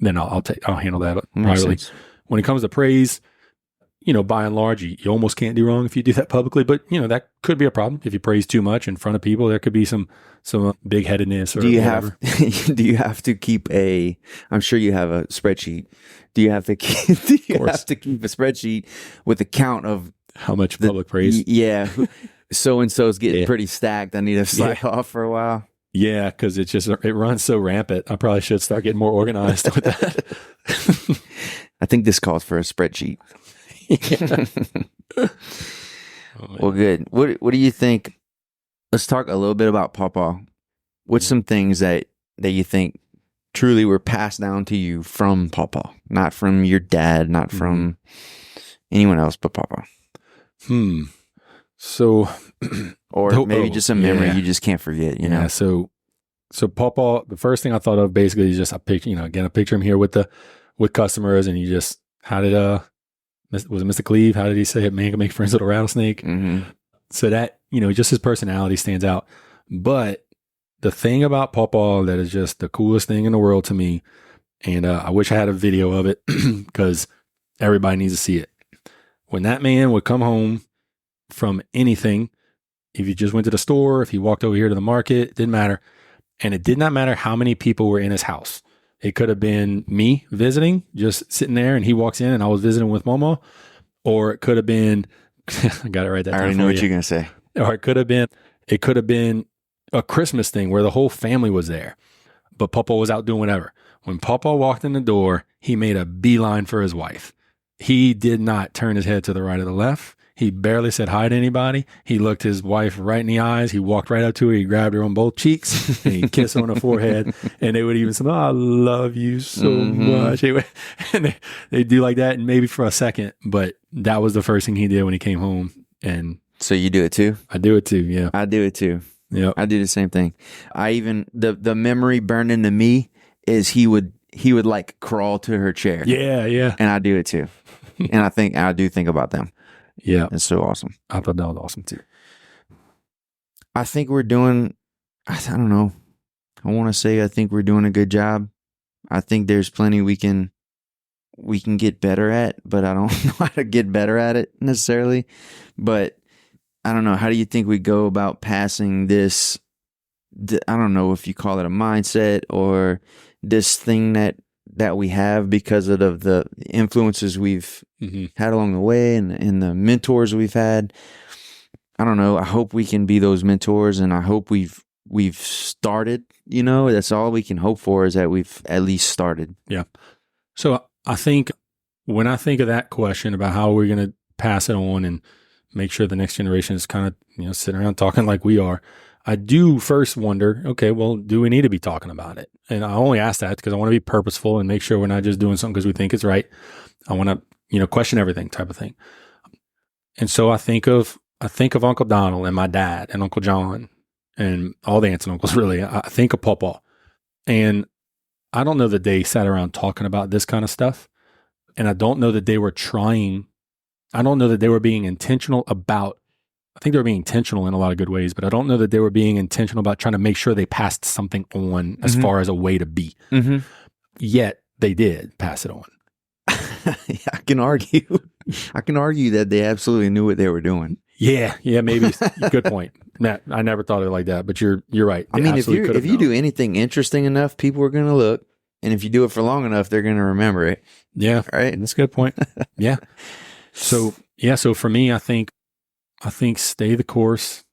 I'll handle that privately. When it comes to praise, by and large, you almost can't do wrong if you do that publicly, but that could be a problem. If you praise too much in front of people, there could be some big headedness or whatever. Do you have to keep I'm sure you have a spreadsheet. Do you have to keep a spreadsheet with a count of how much public praise? Yeah. So-and-so's getting pretty stacked. I need to slack off for a while. Yeah, because it runs so rampant. I probably should start getting more organized with that. I think this calls for a spreadsheet. Well, good. What do you think? Let's talk a little bit about Pawpaw. What's some things that you think truly were passed down to you from Pawpaw, not from your dad, not from anyone else but Pawpaw? So, or maybe just a memory you just can't forget. You know. So Pawpaw. The first thing I thought of basically is just a picture. Again, I picture him here with customers, and you just how did was it Mr. Cleve? How did he say it? Man can make friends with a rattlesnake. Mm-hmm. So that just his personality stands out. But the thing about Pawpaw that is just the coolest thing in the world to me, and I wish I had a video of it because everybody needs to see it. When that man would come home from anything, if he just went to the store, if he walked over here to the market, it didn't matter. And it did not matter how many people were in his house. It could have been me visiting, just sitting there, and he walks in and I was visiting with Momo. Or it could have been, I got it right. I already know what you're going to say. Or it could have been a Christmas thing where the whole family was there, but Pawpaw was out doing whatever. When Pawpaw walked in the door, he made a beeline for his wife. He did not turn his head to the right or the left. He barely said hi to anybody. He looked his wife right in the eyes. He walked right up to her. He grabbed her on both cheeks and he kissed her on the forehead. And they would even say, "Oh, I love you so much." And they do like that, and maybe for a second, but that was the first thing he did when he came home. And so you do it too? I do it too. Yeah, I do it too. Yeah. I do the same thing. I even the memory burned into me is he would like crawl to her chair. Yeah, yeah. And I do it too. And I do think about them. Yeah. It's so awesome. I thought that was awesome too. I think we're doing, I don't know. I want to say I think we're doing a good job. I think there's plenty we can get better at, but I don't know how to get better at it necessarily. But I don't know. How do you think we go about passing this? I don't know if you call it a mindset or this thing that we have because of the influences we've had along the way and the mentors we've had. I don't know. I hope we can be those mentors, and I hope we've started. That's all we can hope for, is that we've at least started. Yeah. So I think when I think of that question about how we're going to pass it on and make sure the next generation is kind of, sitting around talking like we are, I do first wonder, okay, well, do we need to be talking about it? And I only ask that because I want to be purposeful and make sure we're not just doing something because we think it's right. I want to, question everything type of thing. And so I think of Uncle Donald and my dad and Uncle John and all the aunts and uncles, really. I think of Pawpaw. And I don't know that they sat around talking about this kind of stuff. And I don't know that they were I don't know that they were being intentional about, I think they were being intentional in a lot of good ways, but I don't know that they were being intentional about trying to make sure they passed something on as far as a way to be. Yet they did pass it on. I can argue that they absolutely knew what they were doing. Yeah, maybe. Good point. Matt, I never thought of it like that, but you're right. I mean, if you do anything interesting enough, people are going to look, and if you do it for long enough, they're going to remember it. Yeah, right. That's a good point. Yeah. So for me, I think stay the course,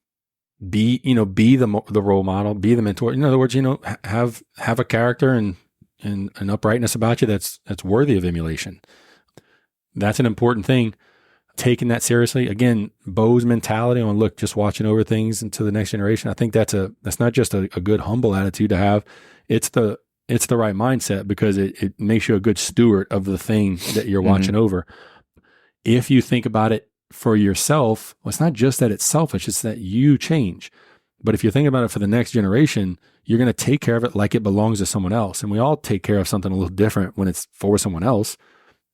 be the role model, be the mentor. In other words, have a character and an uprightness about you that's worthy of emulation. That's an important thing. Taking that seriously. Again, Bo's mentality on just watching over things into the next generation. I think that's not just a good, humble attitude to have. It's the right mindset, because it makes you a good steward of the thing that you're watching over. If you think about it for yourself, well, it's not just that it's selfish, it's that you change. But if you think about it for the next generation, you're going to take care of it like it belongs to someone else. And we all take care of something a little different when it's for someone else.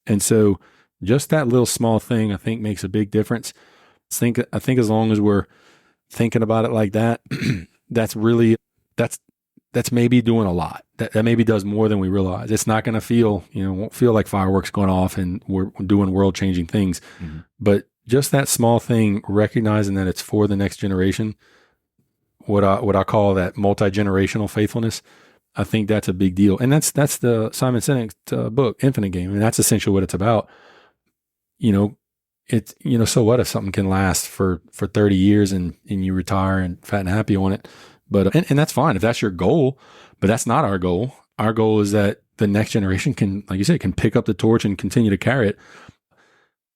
And so just that little small thing, I think, makes a big difference. I think as long as we're thinking about it like that, that's maybe doing a lot. That maybe does more than we realize. It's not going to won't feel like fireworks going off and we're doing world-changing things. But just that small thing, recognizing that it's for the next generation, what I call that multi-generational faithfulness, I think that's a big deal. And that's the Simon Sinek book, Infinite Game. And that's essentially what it's about. So what if something can last for 30 years and you retire and fat and happy on it? But, and that's fine if that's your goal, but that's not our goal. Our goal is that the next generation can, like you said, can pick up the torch and continue to carry it.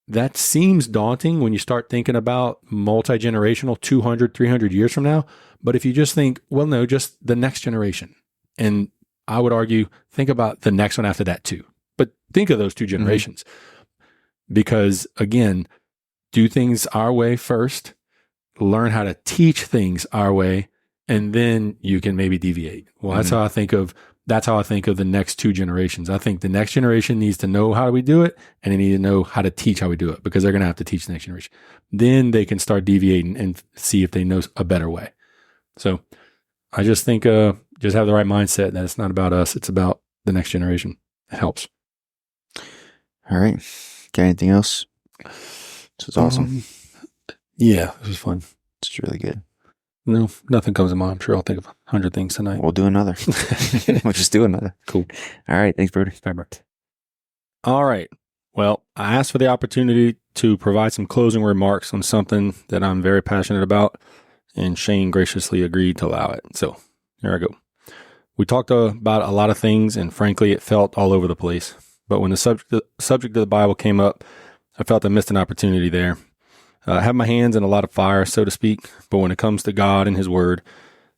That seems daunting when you start thinking about multi-generational 200, 300 years from now. But if you just think, well, no, just the next generation. And I would argue, think about the next one after that too. But think of those two generations. Because again, do things our way first, learn how to teach things our way, and then you can maybe deviate. Well, that's how I think of the next two generations. I think the next generation needs to know how we do it, and they need to know how to teach how we do it, because they're going to have to teach the next generation. Then they can start deviating and see if they know a better way. So I just think, just have the right mindset that it's not about us. It's about the next generation. It helps. All right. Got anything else? This was awesome. Yeah, it was fun. It's really good. No, nothing comes to mind. I'm sure I'll think of 100 things tonight. We'll do another. We'll just do another. Cool. All right. Thanks, Brody. Bye, Bert. All right. Well, I asked for the opportunity to provide some closing remarks on something that I'm very passionate about, and Shane graciously agreed to allow it. So here I go. We talked about a lot of things, and frankly, it felt all over the place. But when the subject of the Bible came up, I felt I missed an opportunity there. I have my hands in a lot of fire, so to speak, but when it comes to God and His Word,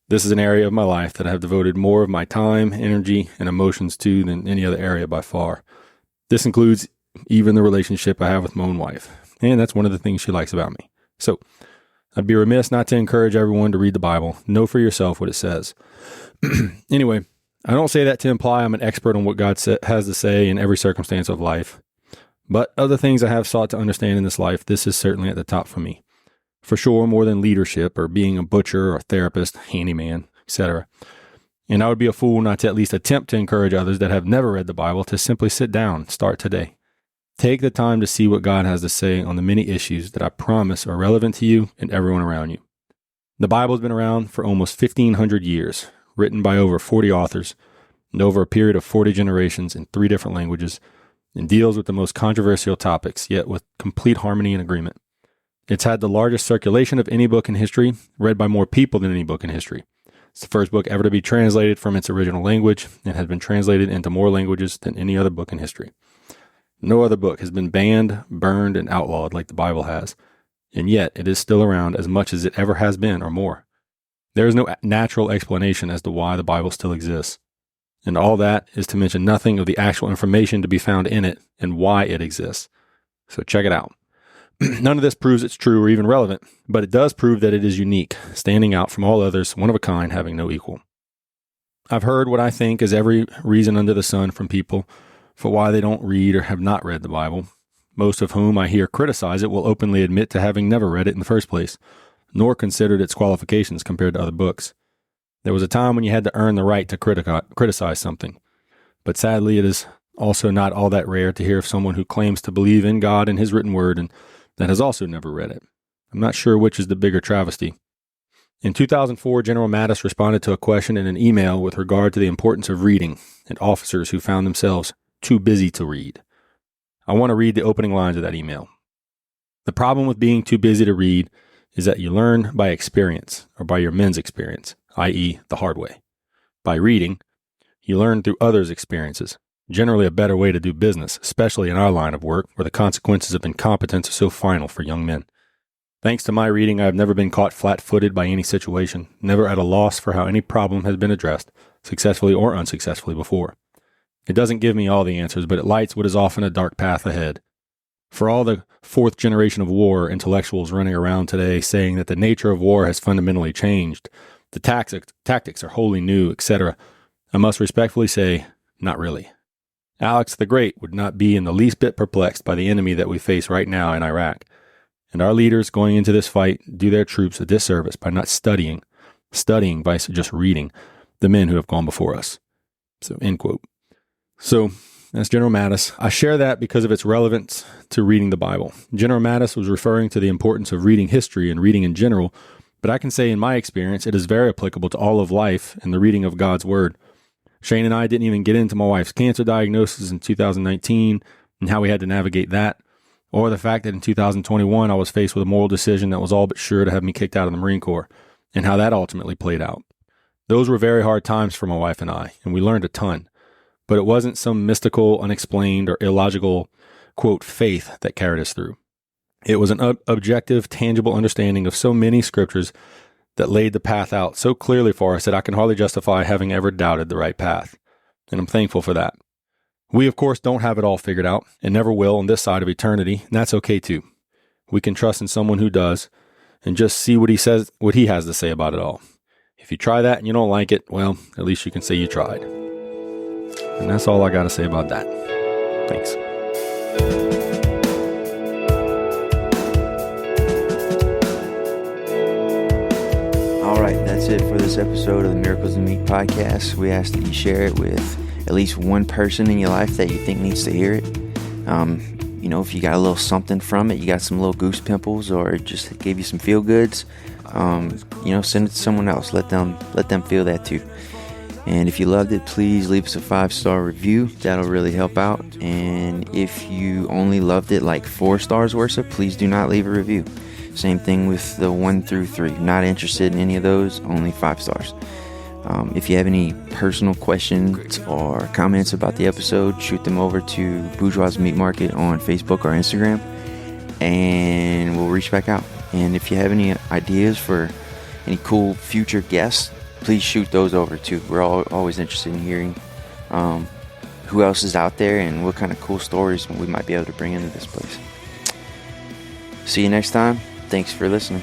this is an area of my life that I have devoted more of my time, energy, and emotions to than any other area by far. This includes even the relationship I have with my own wife, and that's one of the things she likes about me. So I'd be remiss not to encourage everyone to read the Bible. Know for yourself what it says. Anyway, I don't say that to imply I'm an expert on what God has to say in every circumstance of life. But other things I have sought to understand in this life, this is certainly at the top for me. For sure, more than leadership or being a butcher or therapist, handyman, etc. And I would be a fool not to at least attempt to encourage others that have never read the Bible to simply sit down, start today. Take the time to see what God has to say on the many issues that I promise are relevant to you and everyone around you. The Bible has been around for almost 1,500 years, written by over 40 authors, and over a period of 40 generations in 3 different languages, and deals with the most controversial topics, yet with complete harmony and agreement. It's had the largest circulation of any book in history, read by more people than any book in history. It's the first book ever to be translated from its original language, and has been translated into more languages than any other book in history. No other book has been banned, burned, and outlawed like the Bible has, and yet it is still around as much as it ever has been or more. There is no natural explanation as to why the Bible still exists, and all that is to mention nothing of the actual information to be found in it and why it exists. So check it out. None of this proves it's true or even relevant, but it does prove that it is unique, standing out from all others, one of a kind, having no equal. I've heard what I think is every reason under the sun from people for why they don't read or have not read the Bible. Most of whom I hear criticize it will openly admit to having never read it in the first place, nor considered its qualifications compared to other books. There was a time when you had to earn the right to criticize something, but sadly it is also not all that rare to hear of someone who claims to believe in God and His written word and that has also never read it. I'm not sure which is the bigger travesty. In 2004, General Mattis responded to a question in an email with regard to the importance of reading and officers who found themselves too busy to read. I want to read the opening lines of that email. The problem with being too busy to read is that you learn by experience, or by your men's experience, i.e. the hard way. By reading, you learn through others' experiences, generally a better way to do business, especially in our line of work where the consequences of incompetence are so final for young men. Thanks to my reading, I have never been caught flat-footed by any situation, never at a loss for how any problem has been addressed, successfully or unsuccessfully before. It doesn't give me all the answers, but it lights what is often a dark path ahead. For all the 4th generation of war intellectuals running around today saying that the nature of war has fundamentally changed, the tactics are wholly new, etc., I must respectfully say, not really. Alex the Great would not be in the least bit perplexed by the enemy that we face right now in Iraq. And our leaders going into this fight do their troops a disservice by not studying by just reading, the men who have gone before us. So, end quote. So, that's General Mattis. I share that because of its relevance to reading the Bible. General Mattis was referring to the importance of reading history and reading in general, but I can say in my experience it is very applicable to all of life and the reading of God's Word. Shane and I didn't even get into my wife's cancer diagnosis in 2019 and how we had to navigate that, or the fact that in 2021 I was faced with a moral decision that was all but sure to have me kicked out of the Marine Corps, and how that ultimately played out. Those were very hard times for my wife and I, and we learned a ton. But it wasn't some mystical, unexplained, or illogical, quote, faith that carried us through. It was an objective, tangible understanding of so many scriptures that laid the path out so clearly for us that I can hardly justify having ever doubted the right path. And I'm thankful for that. We, of course, don't have it all figured out, and never will on this side of eternity, and that's okay too. We can trust in someone who does, and just see what he has to say about it all. If you try that and you don't like it, well, at least you can say you tried. And that's all I got to say about that. Thanks. All right, that's it for this episode of the Miracles in Meat podcast. We ask that you share it with at least one person in your life that you think needs to hear it. If you got a little something from it, you got some little goose pimples, or it just gave you some feel goods, send it to someone else. Let them feel that too. And if you loved it, please leave us a 5-star review. That'll really help out. And if you only loved it like 4 stars worth, please do not leave a review. Same thing with the 1 through 3. Not interested in any of those, only 5 stars. If you have any personal questions or comments about the episode, shoot them over to Bourgeois Meat Market on Facebook or Instagram, and we'll reach back out. And if you have any ideas for any cool future guests, please shoot those over too. We're always interested in hearing who else is out there and what kind of cool stories we might be able to bring into this place. See you next time. Thanks for listening.